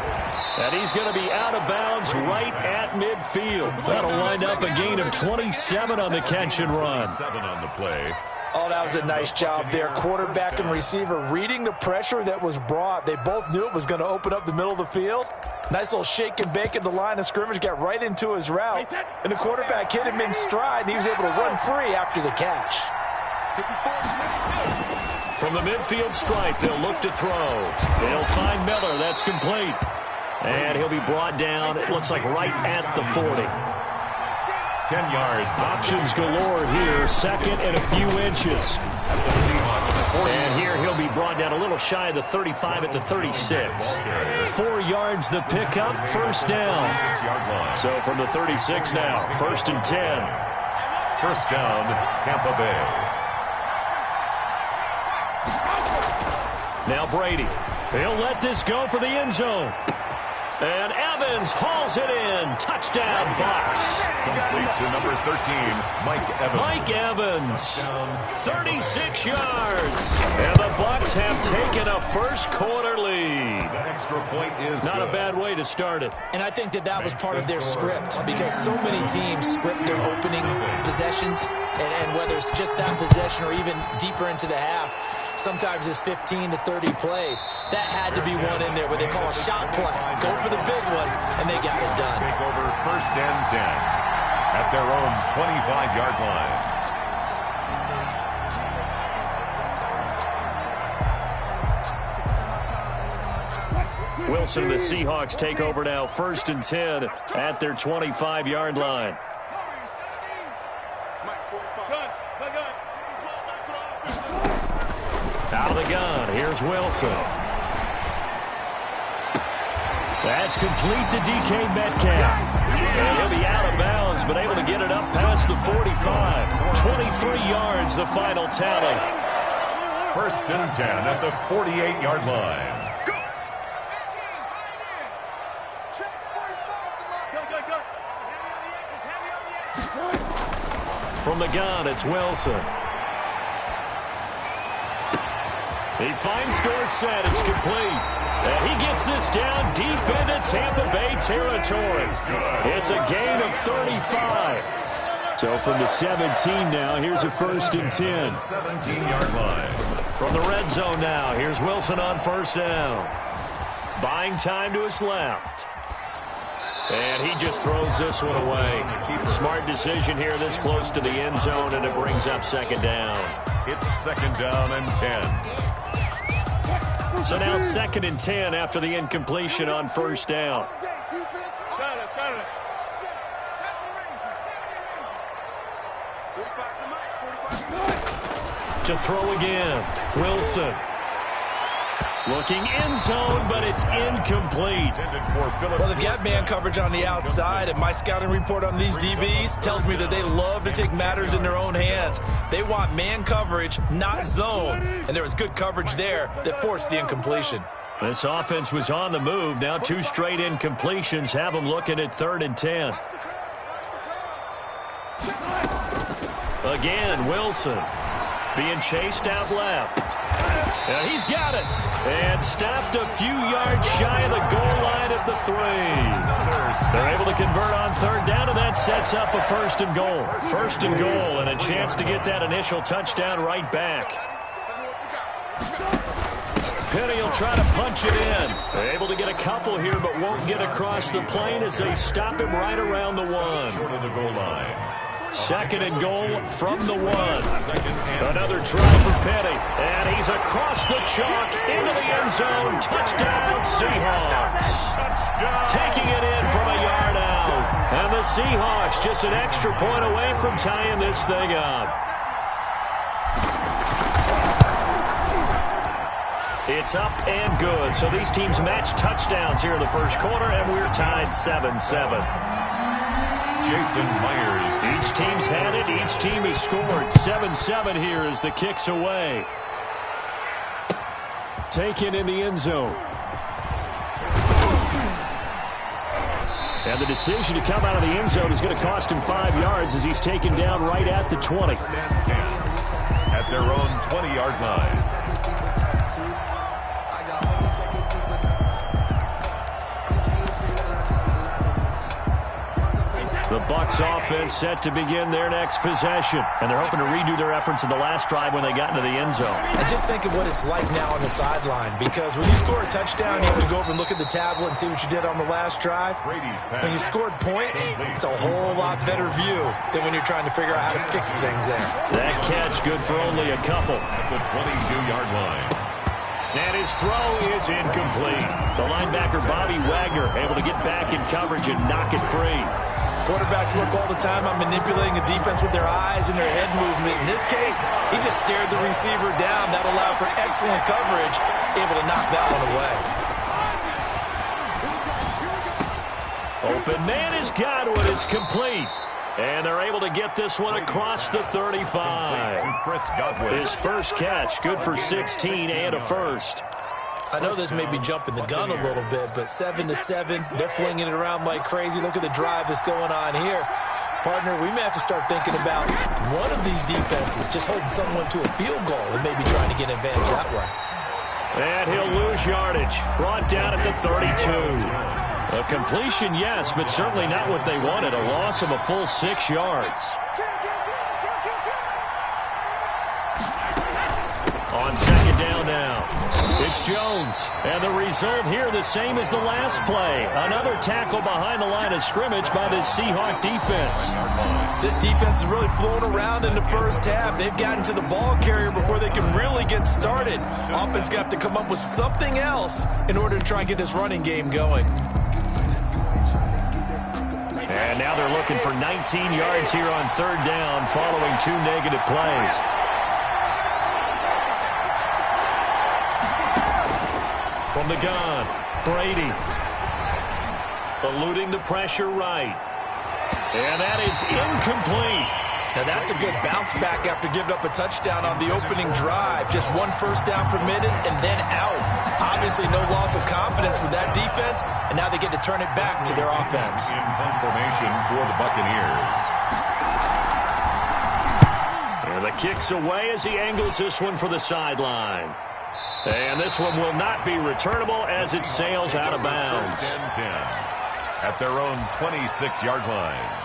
S1: And he's going to be out of bounds right at midfield. That'll wind up a gain of 27 on the catch and run.
S2: 7 on the play.
S3: Oh, that was a nice job there. Quarterback and receiver reading the pressure that was brought. They both knew it was going to open up the middle of the field. Nice little shake and bake at the line of scrimmage. Got right into his route. And the quarterback hit him in stride, and he was able to run free after the catch.
S1: From the midfield stripe, they'll look to throw. They'll find Miller. That's complete. And he'll be brought down, it looks like right at the 40.
S2: 10 yards.
S1: Options galore here. Second and a few inches. And here he'll be brought down a little shy of the 35 at the 36. 4 yards the pickup, first down.
S2: 6-yard line.
S1: So from the 36 now, first and 10.
S2: First down, Tampa Bay.
S1: Now Brady. He'll let this go for the end zone. And Evans hauls it in. Touchdown, Bucs.
S2: Complete to number 13, Mike Evans.
S1: Mike Evans, 36 yards. And the Bucs have taken a first quarter lead.
S2: That extra point is
S1: not
S2: good.
S1: a bad way to start it.
S3: And I think that was part of their script, because so many teams script their opening possessions, and whether it's just that possession or even deeper into the half, sometimes it's 15 to 30 plays. That had to be one in there where they call a shot play. Go for the big one, and they got it done.
S2: Take over first and 10 at their own 25-yard line.
S1: Wilson and the Seahawks take over now, first and 10 at their 25-yard line. Out of the gun, here's Wilson. That's complete to DK Metcalf. And he'll be out of bounds, but able to get it up past the 45. 23 yards, the final tally.
S2: First and 10 at the 48-yard line.
S1: From the gun, it's Wilson. He finds Dorsett. It's complete. And he gets this down deep into Tampa Bay territory. It's a gain of 35. So from the 17 now, here's a first and 10.
S2: 17-yard line.
S1: From the red zone now, here's Wilson on first down. Buying time to his left. And he just throws this one away. Smart decision here this close to the end zone, and it brings up second down.
S2: It's second down and 10.
S1: So now 2nd and 10 after the incompletion on first down. To throw again, Wilson. Looking end zone, but it's incomplete.
S3: Well, they've got man coverage on the outside, and my scouting report on these DBs tells me that they love to take matters in their own hands. They want man coverage, not zone, and there was good coverage there that forced the incompletion.
S1: This offense was on the move. Now 2 straight incompletions have them looking at 3rd and 10. Again, Wilson being chased out left. Now he's got it. And stopped a few yards shy of the goal line at the 3. They're able to convert on 3rd down, and that sets up a 1st and goal. 1st and goal, and a chance to get that initial touchdown right back. Penny will try to punch it in. They're able to get a couple here, but won't get across the plane as they stop him right around the 1.
S2: Short of the goal line.
S1: 2nd and goal from the 1. Another try for Penny, and he's across the chalk into the end zone. Touchdown, Seahawks. Taking it in from a yard out. And the Seahawks just an extra point away from tying this thing up. It's up and good. So these teams match touchdowns here in the first quarter, and we're tied 7-7.
S2: Jason Myers.
S1: Each team's had it. Each team has scored. 7-7 here as the kick's away. Taken in the end zone. And the decision to come out of the end zone is going to cost him 5 yards as he's taken down right at the 20.
S2: At their own 20-yard line.
S1: The Bucs offense set to begin their next possession. And they're hoping to redo their efforts in the last drive when they got into the end zone.
S3: And just think of what it's like now on the sideline, because when you score a touchdown, you have to go over and look at the tablet and see what you did on the last drive. When you scored points, it's a whole lot better view than when you're trying to figure out how to fix things there.
S1: That catch good for only a couple.
S2: At the 22-yard line.
S1: And his throw is incomplete. The linebacker, Bobby Wagner, able to get back in coverage and knock it free.
S3: Quarterbacks work all the time on manipulating the defense with their eyes and their head movement. In this case, he just stared the receiver down. That allowed for excellent coverage, able to knock that one away.
S1: Open man has got one. It's complete. And they're able to get this one across the 35. His first catch, good for 16 and a first.
S3: I know this may be jumping the gun a little bit, but 7-7, they're flinging it around like crazy. Look at the drive that's going on here. Partner, we may have to start thinking about one of these defenses just holding someone to a field goal and maybe trying to get an advantage that way.
S1: And he'll lose yardage. Brought down at the 32. A completion, yes, but certainly not what they wanted. A loss of a full 6 yards. On 2nd down now. It's Jones. And the result here the same as the last play. Another tackle behind the line of scrimmage by this Seahawk defense.
S3: This defense is really flown around in the first half. They've gotten to the ball carrier before they can really get started. Offense going to have to come up with something else in order to try and get this running game going.
S1: And now they're looking for 19 yards here on 3rd down following 2 negative plays. From the gun, Brady. Eluding the pressure right. And that is incomplete.
S3: Now that's a good bounce back after giving up a touchdown on the opening drive. Just 1 first down permitted and then out. Obviously no loss of confidence with that defense, and now they get to turn it back to their offense.
S2: In formation for the Buccaneers.
S1: And the kick's away as he angles this one for the sideline. And this one will not be returnable as it sails out of bounds.
S2: 10 at their own 26-yard line.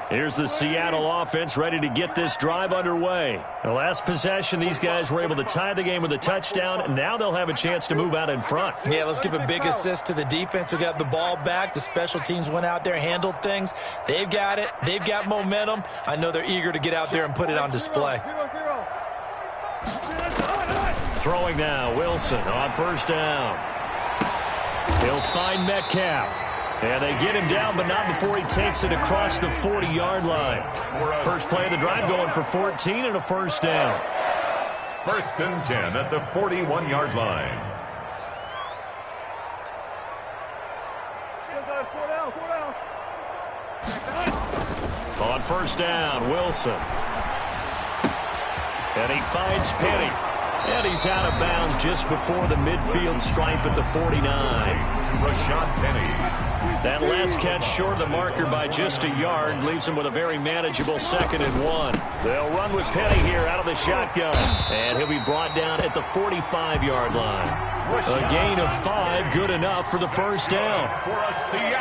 S1: Here's the Seattle offense ready to get this drive underway. The last possession, these guys were able to tie the game with a touchdown. Now they'll have a chance to move out in front.
S3: Yeah, let's give a big assist to the defense who got the ball back. The special teams went out there, handled things. They've got it. They've got momentum. I know they're eager to get out there and put it on display.
S1: Throwing now, Wilson on first down. He'll find Metcalf. And they get him down, but not before he takes it across the 40-yard line. First play of the drive going for 14 and a first down.
S2: 1st and 10 at the 41-yard line.
S1: On first down, Wilson. And he finds Penny. And he's out of bounds just before the midfield stripe at the 49.
S2: To Rashad Penny.
S1: That last catch short of the marker by just a yard leaves him with a very manageable 2nd and 1. They'll run with Penny here out of the shotgun. And he'll be brought down at the 45-yard line. A gain of 5, good enough for the first down.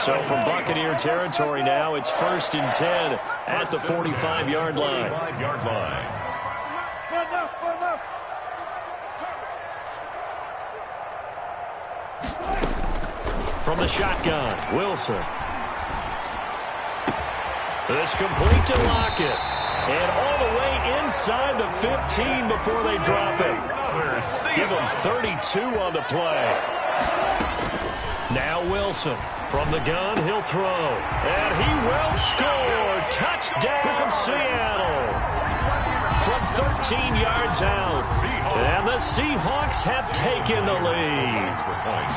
S1: So from Buccaneer territory now, it's 1st and 10 at the 45-yard line. From the shotgun, Wilson. This complete to Lockett. And all the way inside the 15 before they drop it. Give him 32 on the play. Now Wilson. From the gun, he'll throw. And he will score. Touchdown, Seattle. From 13 yards out. And the Seahawks have taken the lead.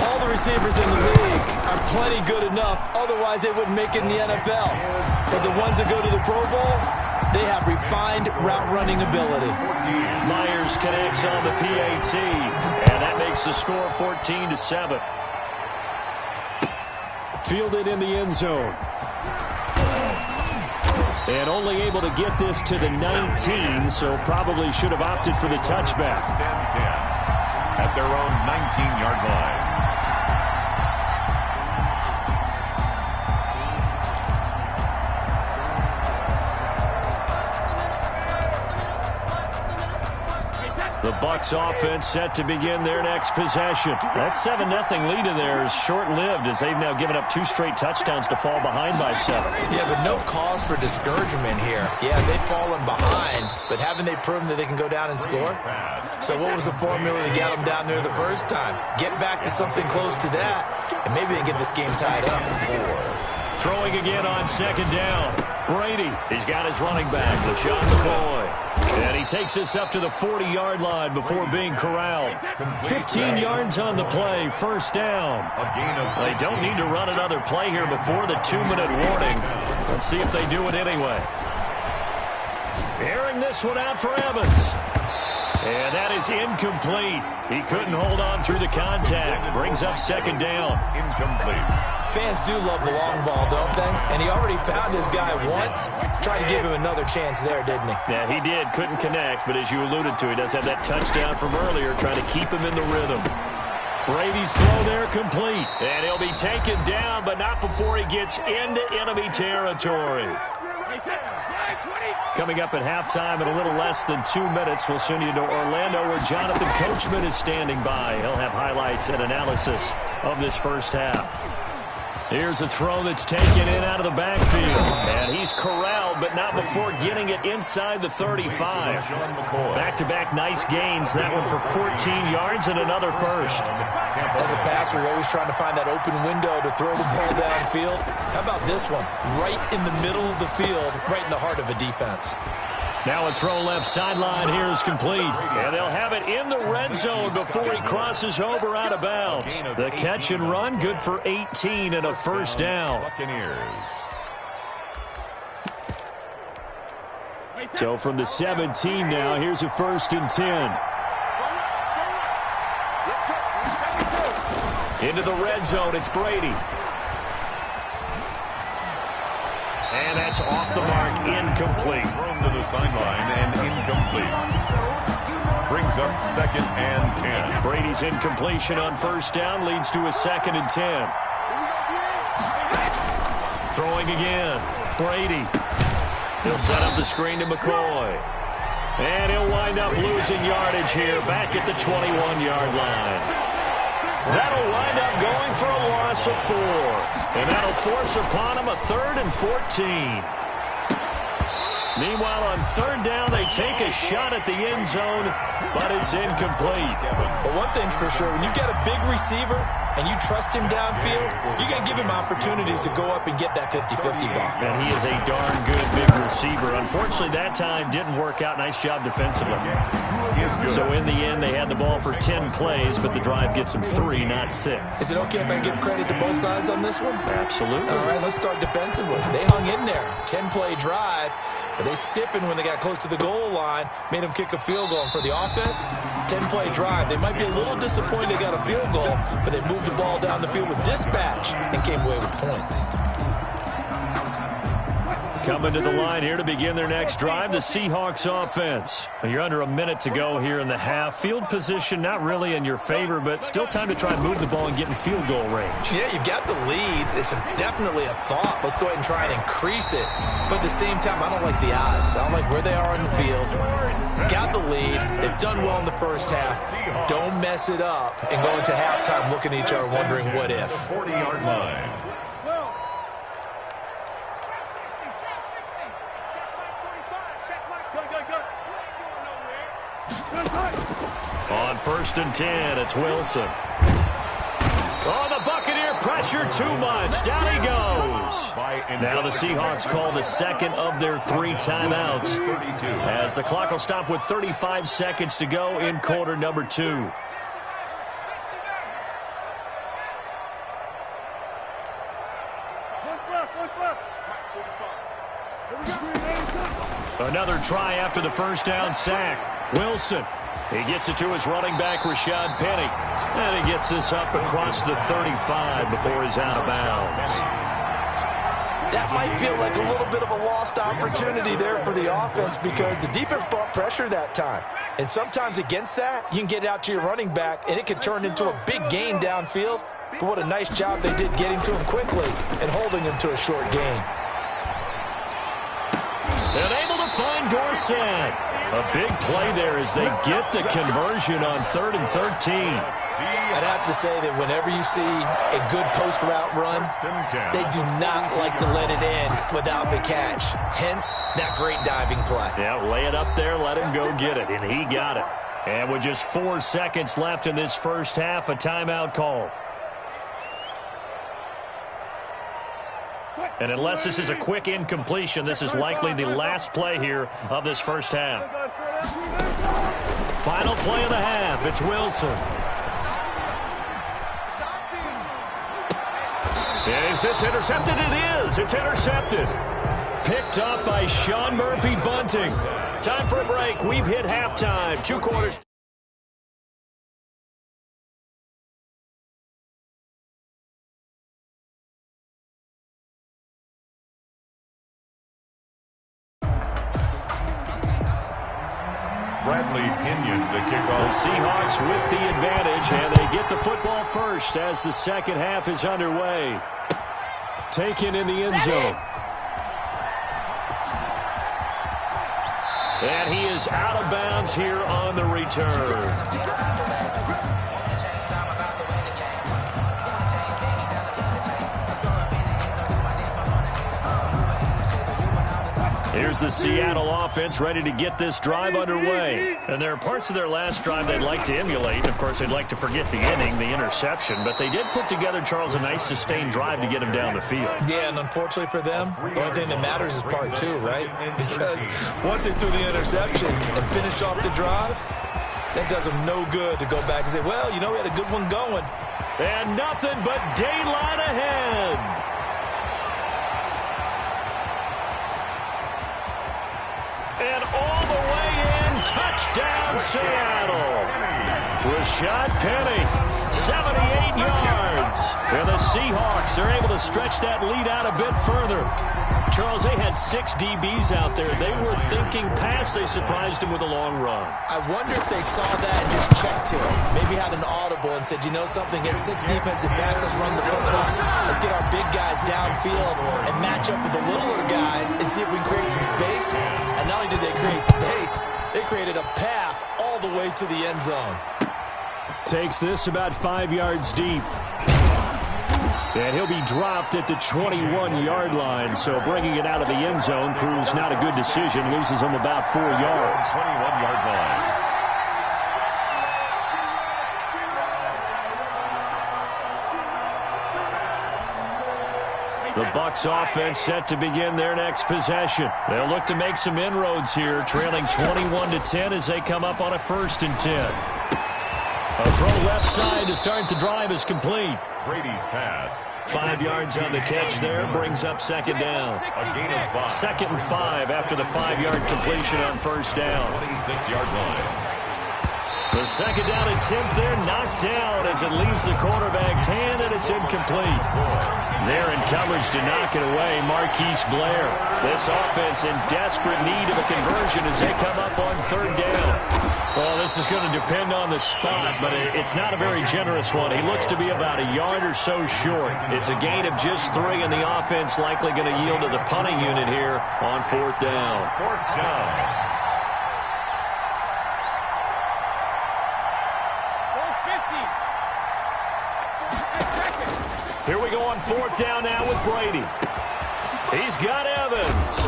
S3: All the receivers in the league are plenty good enough. Otherwise, they wouldn't make it in the NFL. But the ones that go to the Pro Bowl, they have refined route running ability.
S1: Myers connects on the PAT. And that makes the score 14-7. Fielded in the end zone. And only able to get this to the 19, so probably should have opted for the touchback.
S2: 10 at their own 19-yard line.
S1: The Bucs offense set to begin their next possession. That 7-0 lead in there is short-lived as they've now given up 2 straight touchdowns to fall behind by 7.
S3: Yeah, but no cause for discouragement here. Yeah, they've fallen behind, but haven't they proven that they can go down and score? So what was the formula to get them down there the first time? Get back to something close to that, and maybe they can get this game tied up.
S1: Throwing again on 2nd down. Brady, he's got his running back, LaShawn McCoy. And he takes us up to the 40-yard line before being corralled. 15 yards on the play, first down. They don't need to run another play here before the 2-minute warning. Let's see if they do it anyway. Airing this one out for Evans. And that is incomplete. He couldn't hold on through the contact. Brings up 2nd down.
S2: Incomplete.
S3: Fans do love the long ball, don't they? And he already found his guy once. Tried to give him another chance there, didn't he?
S1: Yeah, he did. Couldn't connect, but as you alluded to, he does have that touchdown from earlier, trying to keep him in the rhythm. Brady's throw there complete. And he'll be taken down, but not before he gets into enemy territory. Coming up at halftime in a little less than 2 minutes, we'll send you to Orlando where Jonathan Coachman is standing by. He'll have highlights and analysis of this first half. Here's a throw that's taken in out of the backfield. And he's corralled, but not before getting it inside the 35. Back-to-back nice gains. That one for 14 yards and another first.
S3: As a passer, you're always trying to find that open window to throw the ball downfield. How about this one? Right in the middle of the field, right in the heart of a defense.
S1: Now a throw left sideline here is complete. And they'll have it in the red zone before he crosses over out of bounds. The catch and run, good for 18 and a first down. So from the 17 now, here's a 1st and 10. Into the red zone, it's Brady. And that's off the mark, incomplete.
S2: Thrown to the sideline and incomplete. Brings up 2nd and 10.
S1: Brady's incompletion on first down leads to a 2nd and 10. Throwing again. Brady. He'll set up the screen to McCoy. And he'll wind up losing yardage here back at the 21-yard line. That'll wind up going for a loss of 4. And that'll force upon him a 3rd and 14. Meanwhile, on 3rd down, they take a shot at the end zone, but it's incomplete.
S3: But one thing's for sure, when you get a big receiver and you trust him downfield, you're going to give him opportunities to go up and get that 50-50 ball.
S1: And he is a darn good big receiver. Unfortunately, that time didn't work out. Nice job defensively. So in the end, they had the ball for 10 plays, but the drive gets them 3, not 6.
S3: Is it okay if I give credit to both sides on this one?
S1: Absolutely.
S3: All right, let's start defensively. They hung in there. 10-play drive. But they stiffened when they got close to the goal line, made them kick a field goal. And for the offense, 10-play drive. They might be a little disappointed they got a field goal, but they moved the ball down the field with dispatch and came away with points.
S1: Coming to the line here to begin their next drive, the Seahawks offense. You're under a minute to go here in the half. Field position not really in your favor, but still time to try and move the ball and get in field goal range.
S3: Yeah, you've got the lead. It's definitely a thought. Let's go ahead and try and increase it. But at the same time, I don't like the odds. I don't like where they are on the field. Got the lead. They've done well in the first half. Don't mess it up and go into halftime looking at each other wondering what if.
S2: 40-yard line.
S1: On 1st and 10, it's Wilson. Oh, the Buccaneer pressure too much. Down he goes. Now the Seahawks call the second of their 3 timeouts as the clock will stop with 35 seconds to go in quarter number 2. Another try after the first down sack. Wilson. He gets it to his running back, Rashad Penny. And he gets this up across the 35 before he's out of bounds.
S3: That might feel like a little bit of a lost opportunity there for the offense because the defense brought pressure that time. And sometimes against that, you can get out to your running back, and it can turn into a big gain downfield. But what a nice job they did getting to him quickly and holding him to a short gain.
S1: And able to find Dorsett. A big play there as they get the conversion on 3rd and 13.
S3: I'd have to say that whenever you see a good post route run, they do not like to let it end without the catch. Hence, that great diving play.
S1: Yeah, lay it up there, let him go get it, and he got it. And with just 4 seconds left in this first half, a timeout call. And unless this is a quick incompletion, this is likely the last play here of this first half. Final play of the half, it's Wilson. Is this intercepted? It is. It's intercepted. Picked up by Sean Murphy-Bunting. Time for a break. We've hit halftime. 2 quarters.
S2: Bradley Pinion, the kickoff.
S1: The Seahawks with the advantage, and they get the football first as the second half is underway. Taken in the end zone. And he is out of bounds here on the return. Here's the Seattle offense ready to get this drive underway. And there are parts of their last drive they'd like to emulate. Of course, they'd like to forget the inning, the interception. But they did put together, Charles, a nice sustained drive to get him down the field.
S3: Yeah, and unfortunately for them, the only thing that matters is part 2, right? Because once they threw the interception and finished off the drive, that does them no good to go back and say, well, you know, we had a good one going.
S1: And nothing but daylight ahead. And all the way in, touchdown Seattle. Rashad Penny, 78 yards. And the Seahawks are able to stretch that lead out a bit further. Charles, they had 6 DBs out there. They were thinking pass. They surprised him with a long run.
S3: I wonder if they saw that and just checked to it. Maybe had an audible and said, you know something, get 6 defensive backs, let's run the football. Let's get our big guys downfield and match up with the littler guys and see if we can create some space. And not only did they create space, they created a path all the way to the end zone.
S1: Takes this about 5 yards deep. And he'll be dropped at the 21-yard line. So bringing it out of the end zone proves not a good decision. Loses him about 4 yards.
S2: 21-yard line.
S1: The Bucs offense set to begin their next possession. They'll look to make some inroads here, trailing 21-10 as they come up on a 1st and 10. A throw left side to start the drive is complete.
S2: Brady's pass.
S1: 5 yards on the catch there, brings up 2nd down.
S2: A gain of 5.
S1: 2nd and 5 after the 5-yard completion on 1st down.
S2: 26-yard line.
S1: The 2nd down attempt there knocked down as it leaves the quarterback's hand, and it's incomplete. There in coverage to knock it away, Marquise Blair. This offense in desperate need of a conversion as they come up on 3rd down. Well, this is going to depend on the spot, but it's not a very generous one. He looks to be about a yard or so short. It's a gain of just 3, and the offense likely going to yield to the punting unit here on 4th down.
S2: 4th down.
S1: Here we go on 4th down now with Brady. He's got Evans.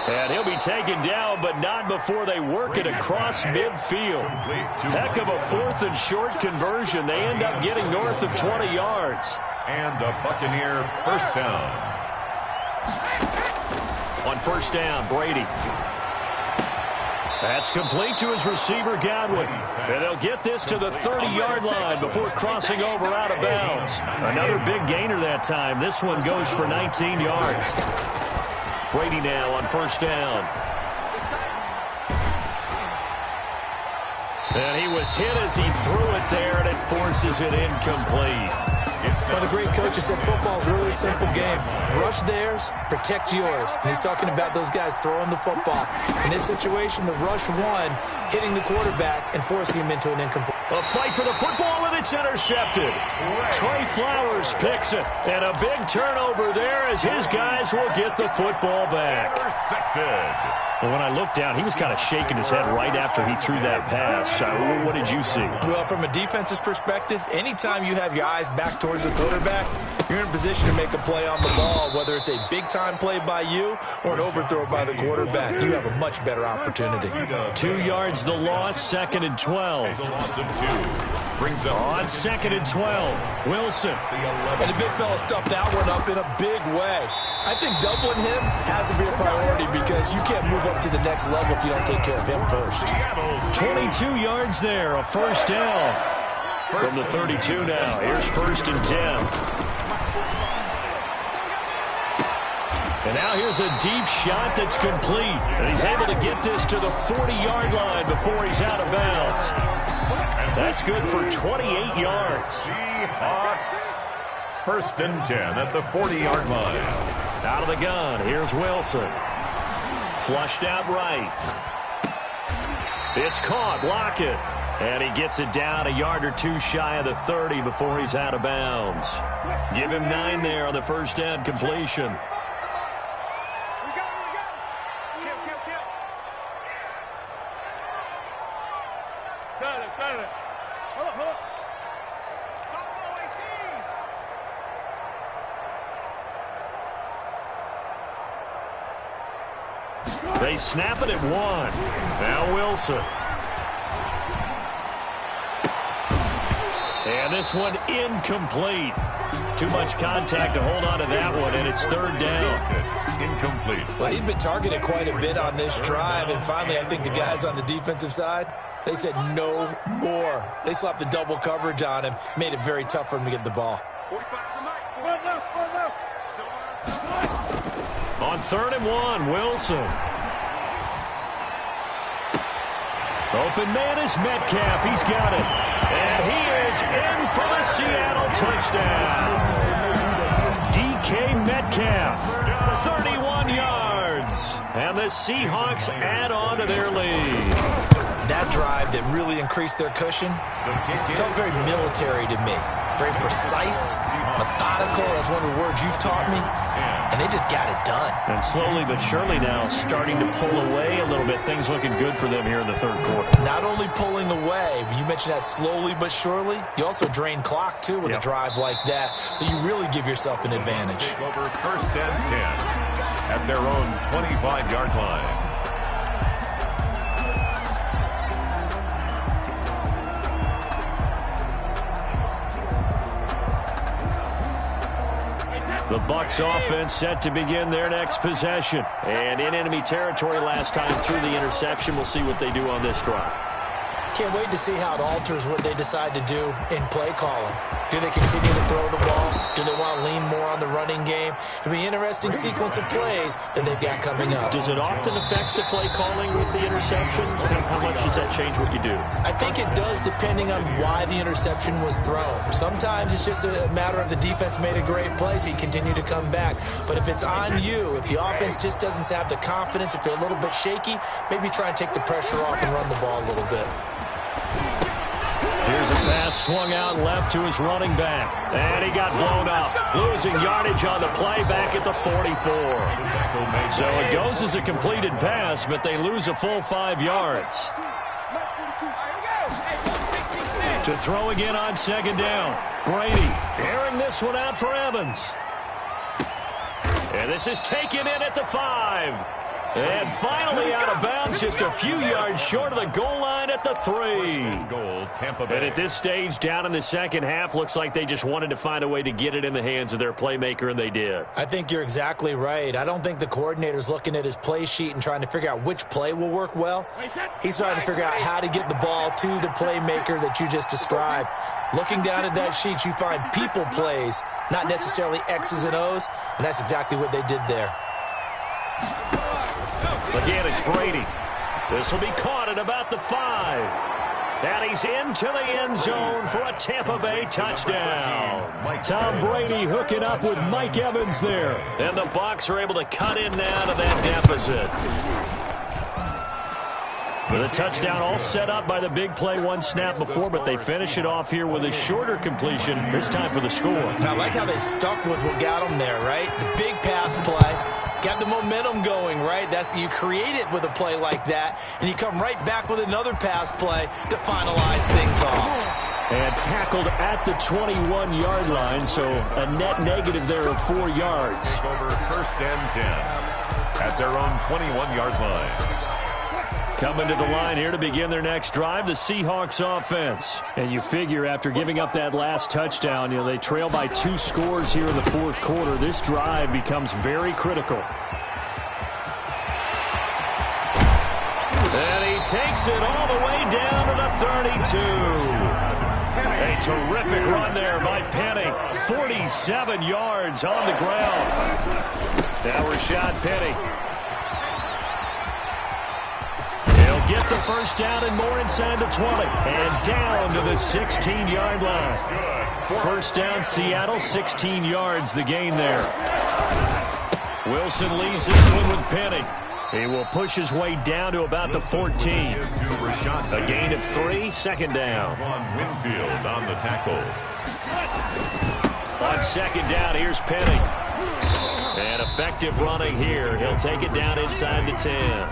S1: And he'll be taken down, but not before they work it across midfield. Heck of a 4th and short conversion. They end up getting north of 20 yards.
S2: And a Buccaneer 1st down.
S1: On 1st down, Brady. That's complete to his receiver, Godwin. And they'll get this to the 30-yard line before crossing over out of bounds. Another big gainer that time. This one goes for 19 yards. Brady now on 1st down. And he was hit as he threw it there, and it forces it incomplete.
S3: One of the great coaches said football is a really simple game. Rush theirs, protect yours. And he's talking about those guys throwing the football. In this situation, the rush one, hitting the quarterback and forcing him into an incomplete.
S1: A fight for the football, and it's intercepted. Trey Flowers picks it, and a big turnover there as his guys will get the football back.
S2: Intercepted.
S1: Well, when I looked down, he was kind of shaking his head right after he threw that pass. What did you see?
S3: Well, from a defense's perspective, anytime you have your eyes back towards the quarterback, you're in a position to make a play on the ball, whether it's a big-time play by you or an overthrow by the quarterback. You have a much better opportunity.
S1: 2 yards the loss, 2nd and 12.
S2: A loss of 2. Brings up
S1: On 2nd and 12, Wilson.
S3: And the big fella stuffed that one up in a big way. I think doubling him has to be a priority because you can't move up to the next level if you don't take care of him first.
S1: 22 yards there, a 1st down. From the 32 now, here's 1st and 10. And now here's a deep shot that's complete. And he's able to get this to the 40-yard line before he's out of bounds. That's good for 28 yards.
S2: Seahawks 1st and 10 at the 40-yard line.
S1: Out of the gun, here's Wilson. Flushed out right. It's caught, Lockett. And he gets it down a yard or 2 shy of the 30 before he's out of bounds. Give him 9 there on the 1st down completion. They snap it at 1. Now Wilson. And this one incomplete. Too much contact to hold on to that one, and it's 3rd down.
S2: Incomplete.
S3: Well, he'd been targeted quite a bit on this drive, and finally I think the guys on the defensive side, they said no more. They slapped the double coverage on him, made it very tough for him to get the ball.
S1: On 3rd and 1, Wilson. Open man is Metcalf. He's got it. And he is in for the Seattle touchdown. DK Metcalf, 31 yards. And the Seahawks add on to their lead.
S3: That drive that really increased their cushion felt very military to me. Very precise, methodical. That's one of the words you've taught me. And they just got it done.
S1: And slowly but surely now starting to pull away a little bit. Things looking good for them here in the third quarter.
S3: Not only pulling away, but you mentioned that slowly but surely. You also drain clock, too, with a drive like that. So you really give yourself an advantage.
S2: Take over 1st and 10 at their own 25-yard line.
S1: The Bucs offense set to begin their next possession. And in enemy territory last time through the interception. We'll see what they do on this drive.
S3: Can't wait to see how it alters what they decide to do in play calling. Do they continue to throw the ball? Do they want to lean more on the running game? It'll be an interesting sequence of plays that they've got coming up.
S1: Does it often affect the play calling with the interceptions? How much does that change what you do?
S3: I think it does depending on why the interception was thrown. Sometimes it's just a matter of the defense made a great play, so you continue to come back. But if it's on you, if the offense just doesn't have the confidence, if they're a little bit shaky, maybe try and take the pressure off and run the ball a little bit.
S1: Here's a pass swung out left to his running back. And he got blown up. Losing yardage on the play back at the 44. So it goes as a completed pass, but they lose a full 5 yards. To throw again on 2nd down. Brady airing this one out for Evans. And this is taken in at the 5. And finally out of bounds, just a few yards short of the goal line at the 3.
S2: Goal, Tampa Bay.
S1: And at this stage, down in the second half, looks like they just wanted to find a way to get it in the hands of their playmaker, and they did.
S3: I think you're exactly right. I don't think the coordinator's looking at his play sheet and trying to figure out which play will work well. He's trying to figure out how to get the ball to the playmaker that you just described. Looking down at that sheet, you find people plays, not necessarily X's and O's, and that's exactly what they did there.
S1: Again, it's Brady. This will be caught at about the 5. And he's into the end zone for a Tampa Bay touchdown. Tom Brady hooking up with Mike Evans there. And the Bucs are able to cut in now to that deficit. With a touchdown all set up by the big play one snap before, but they finish it off here with a shorter completion, this time for the score.
S3: I like how they stuck with what got them there, right? The big pass play. Got the momentum going, right? That's you create it with a play like that, and you come right back with another pass play to finalize things off.
S1: And tackled at the 21-yard line, so a net negative there of 4 yards.
S2: Take over 1st and 10 at their own 21-yard line.
S1: Coming to the line here to begin their next drive, the Seahawks offense. And you figure after giving up that last touchdown, they trail by 2 scores here in the 4th quarter. This drive becomes very critical. And he takes it all the way down to the 32. A terrific run there by Penny. 47 yards on the ground. Now Rashad Penny. Get the first down and more inside the 20. And down to the 16-yard line. First down, Seattle, 16 yards the gain there. Wilson leaves this one with Penny. He will push his way down to about the 14. A gain of 3, 2nd down.
S2: Winfield on the tackle.
S1: On 2nd down, here's Penny. And effective running here. He'll take it down inside the 10.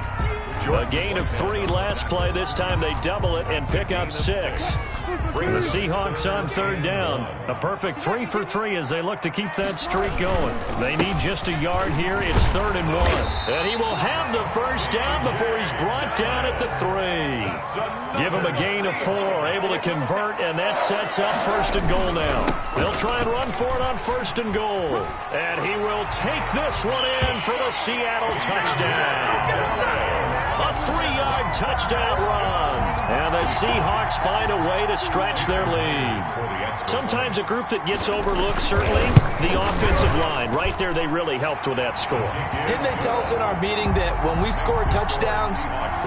S1: A gain of 3 last play. This time they double it and pick up 6. The Seahawks on 3rd down. A perfect 3 for 3 as they look to keep that streak going. They need just a yard here. It's 3rd and 1. And he will have the first down before he's brought down at the 3. Give him a gain of 4. Able to convert, and that sets up 1st and goal now. They'll try and run for it on 1st and goal. And he will take this one in for the Seattle touchdown. A 3-yard touchdown run. And the Seahawks find a way to stretch their lead. Sometimes sometimes a group that gets overlooked, certainly. The offensive line, right there, they really helped with that score.
S3: Didn't they tell us in our meeting that when we score touchdowns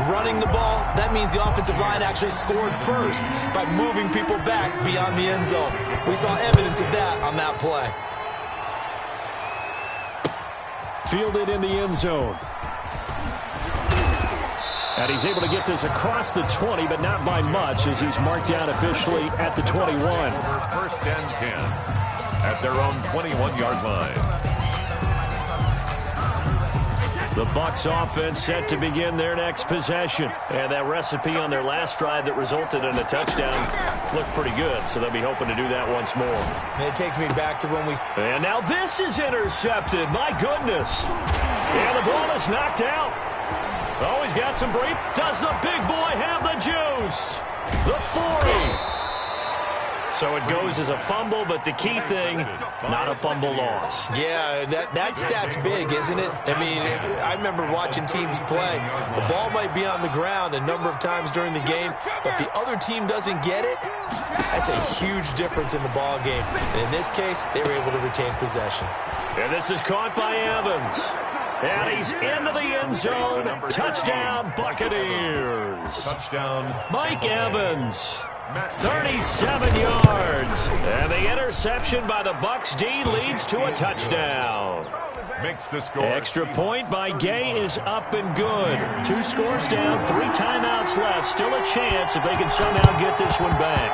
S3: running the ball, that means the offensive line actually scored first by moving people back beyond the end zone? We saw evidence of that on that play.
S1: Fielded in the end zone. And he's able to get this across the 20, but not by much, as he's marked down officially at the 21.
S2: First and 10 at their own 21-yard line.
S1: The Bucs offense set to begin their next possession. And that recipe on their last drive that resulted in a touchdown looked pretty good, so they'll be hoping to do that once more.
S3: And it takes me back to when we...
S1: And now this is intercepted. My goodness. And the ball is knocked out. Oh, he's got some brief. Does the big boy have the juice? The 40. So it goes as a fumble, but the key thing, not a fumble loss.
S3: Yeah, that stat's big, isn't it? I mean, I remember watching teams play. The ball might be on the ground a number of times during the game, but the other team doesn't get it. That's a huge difference in the ball game. And in this case, they were able to retain possession.
S1: And this is caught by Evans. And he's into the end zone. Touchdown, Buccaneers.
S2: Touchdown,
S1: Mike Evans. 37 yards. And the interception by the Bucs D leads to a touchdown.
S2: makes the score.
S1: Extra point by Gay is up and good. 2 scores down, 3 timeouts left. Still a chance if they can somehow get this one back.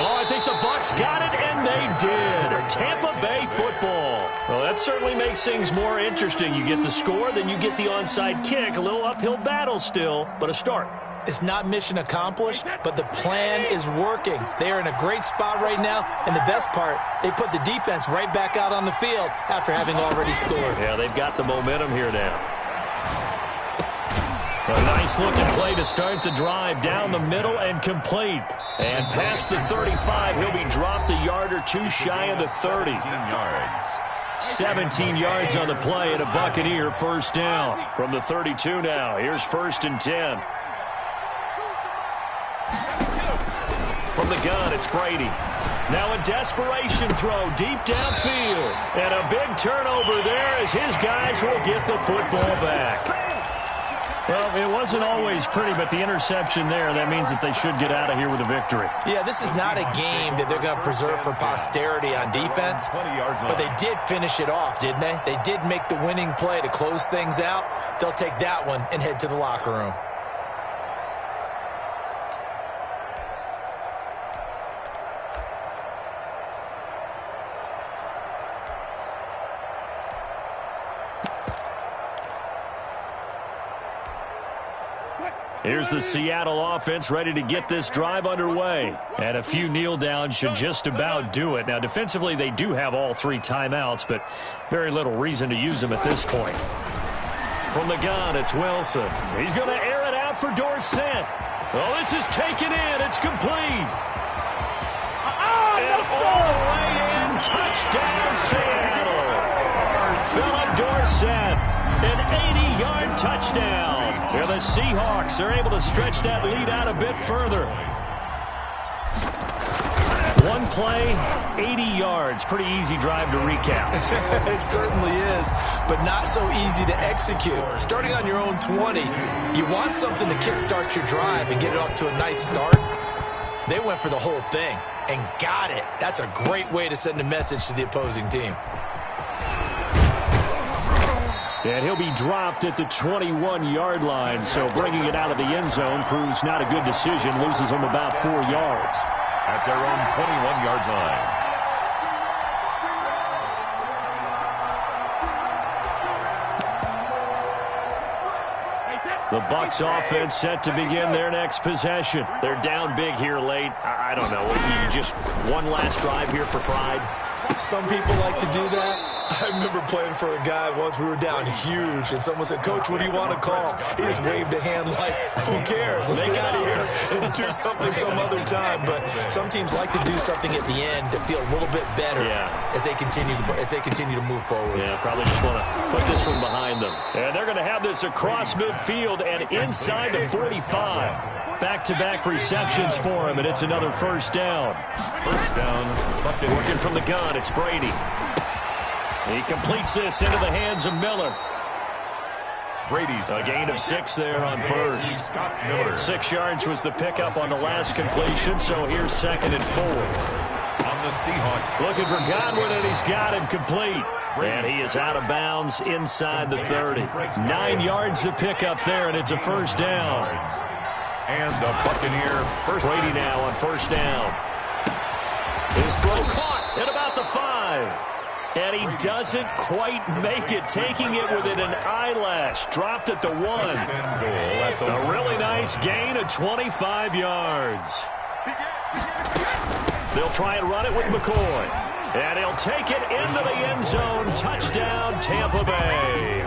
S1: Oh, I think the Bucs got it, and they did. Tampa Bay football. Well, that certainly makes things more interesting. You get the score, then you get the onside kick. A little uphill battle still, but a start.
S3: It's not mission accomplished, but the plan is working. They are in a great spot right now, and the best part, they put the defense right back out on the field after having already scored.
S1: Yeah, they've got the momentum here now. A nice-looking play to start the drive down the middle and complete. And past the 35, he'll be dropped a yard or two shy of the 30. 17 yards on the play and a Buccaneer first down. From the 32 now, here's 1st and 10. From the gun, it's Brady. Now a desperation throw deep downfield. And a big turnover there as his guys will get the football back. Well, it wasn't always pretty, but the interception there, that means that they should get out of here with a victory.
S3: Yeah, this is not a game that they're going to preserve for posterity on defense, but they did finish it off, didn't they? They did make the winning play to close things out. They'll take that one and head to the locker room.
S1: Here's the Seattle offense ready to get this drive underway. And a few kneel downs should just about do it. Now, defensively, they do have all 3 timeouts, but very little reason to use them at this point. From the gun, it's Wilson. He's going to air it out for Dorsett. Oh, this is taken in. It's complete. And all the way in. Touchdown, Seattle. Philip Dorsett. An 80-yard touchdown. Here the Seahawks are able to stretch that lead out a bit further. 1 play, 80 yards. Pretty easy drive to recap.
S3: It certainly is, but not so easy to execute. Starting on your own 20, you want something to kickstart your drive and get it off to a nice start. They went for the whole thing and got it. That's a great way to send a message to the opposing team.
S1: And he'll be dropped at the 21-yard line, so bringing it out of the end zone proves not a good decision, loses him about 4 yards.
S2: At their own 21-yard line.
S1: The Bucs offense set to begin their next possession. They're down big here late. I don't know. You just one last drive here for pride?
S3: Some people like to do that. I remember playing for a guy once. We were down huge, and someone said, "Coach, what do you want to call?" He just waved a hand like, "Who cares? Let's get out of here and do something some other time." But some teams like to do something at the end to feel a little bit better as they continue to move forward.
S1: Yeah, probably just want to put this one behind them. And they're going to have this across midfield and inside the 45. back-to-back receptions for him, and it's another first down.
S2: First down, Buccaneers.
S1: Working from the gun, it's Brady. He completes this into the hands of Miller.
S2: Brady's
S1: A gain of 6 there on first.
S2: Scott Miller.
S1: 6 yards was the pickup on the last completion, so here's 2nd and 4.
S2: On the Seahawks.
S1: Looking for Godwin, and he's got him complete. And he is out of bounds inside the 30. 9 yards to pick up there, and it's a first down.
S2: And the Buccaneer first.
S1: Brady now on first down. His throw caught at about the 5. And he doesn't quite make it, taking it within an eyelash. Dropped at the 1. A really nice gain of 25 yards. They'll try and run it with McCoy. And he'll take it into the end zone. Touchdown, Tampa Bay.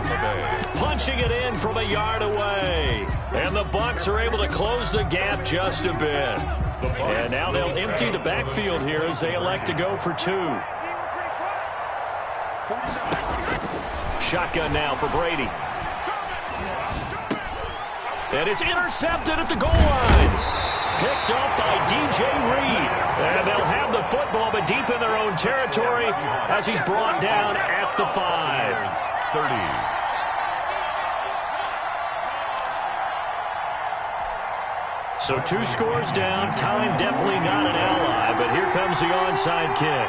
S1: Punching it in from a yard away. And the Bucs are able to close the gap just a bit. And now they'll empty the backfield here as they elect to go for 2. Shotgun now for Brady. And it's intercepted at the goal line. Picked up by DJ Reed. And they'll have the football, but deep in their own territory as he's brought down at the 5.
S2: 30.
S1: So 2 scores down. Time definitely not an ally, but here comes the onside kick.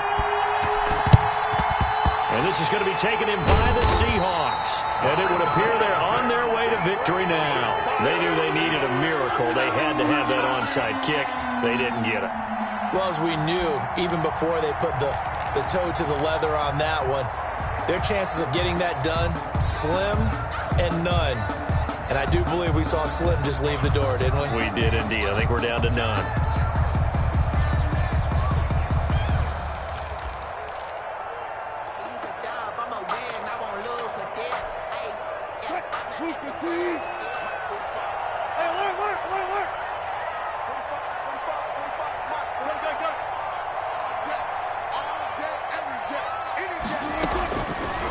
S1: And this is going to be taken in by the Seahawks. And it would appear they're on their way to victory now. They knew they needed a miracle. They had to have that onside kick. They didn't get it.
S3: Well, as we knew, even before they put the toe to the leather on that one, their chances of getting that done, slim and none. And I do believe we saw Slim just leave the door, didn't we?
S1: We did indeed. I think we're down to none.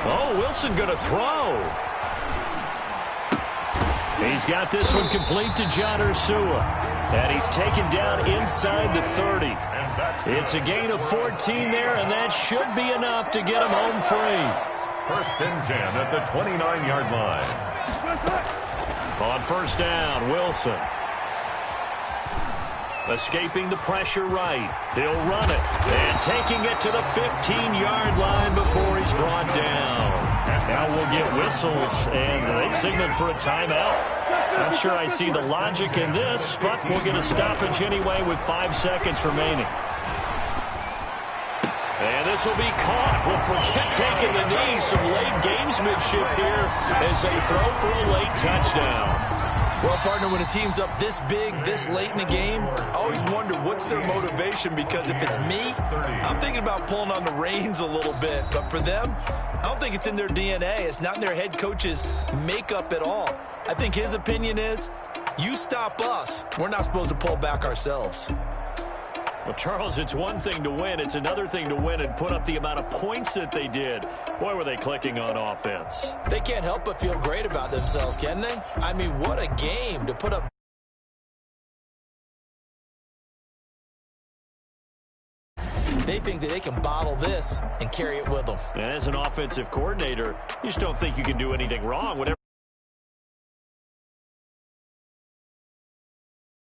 S1: Oh, Wilson going to throw. He's got this one complete to John Ursua. And he's taken down inside the 30. It's a gain of 14 there, and that should be enough to get him home free.
S2: First and 10 at the 29-yard line.
S1: On first down, Wilson. Escaping the pressure right. He'll run it. And taking it to the 15-yard line before he's brought down. Now we'll get whistles, and they've signaled for a timeout. Not sure I see the logic in this, but we'll get a stoppage anyway with 5 seconds remaining. And this will be caught. Well, forget taking the knee. Some late gamesmanship here as they throw for a late touchdown.
S3: Well, partner, when a team's up this big, this late in the game, I always wonder what's their motivation, because if it's me, I'm thinking about pulling on the reins a little bit. But for them, I don't think it's in their DNA. It's not in their head coach's makeup at all. I think his opinion is, you stop us. We're not supposed to pull back ourselves.
S1: Well, Charles, it's one thing to win. It's another thing to win and put up the amount of points that they did. Boy, were they clicking on offense.
S3: They can't help but feel great about themselves, can they? I mean, what a game to put up. They think that they can bottle this and carry it with them.
S1: And as an offensive coordinator, you just don't think you can do anything wrong. Whatever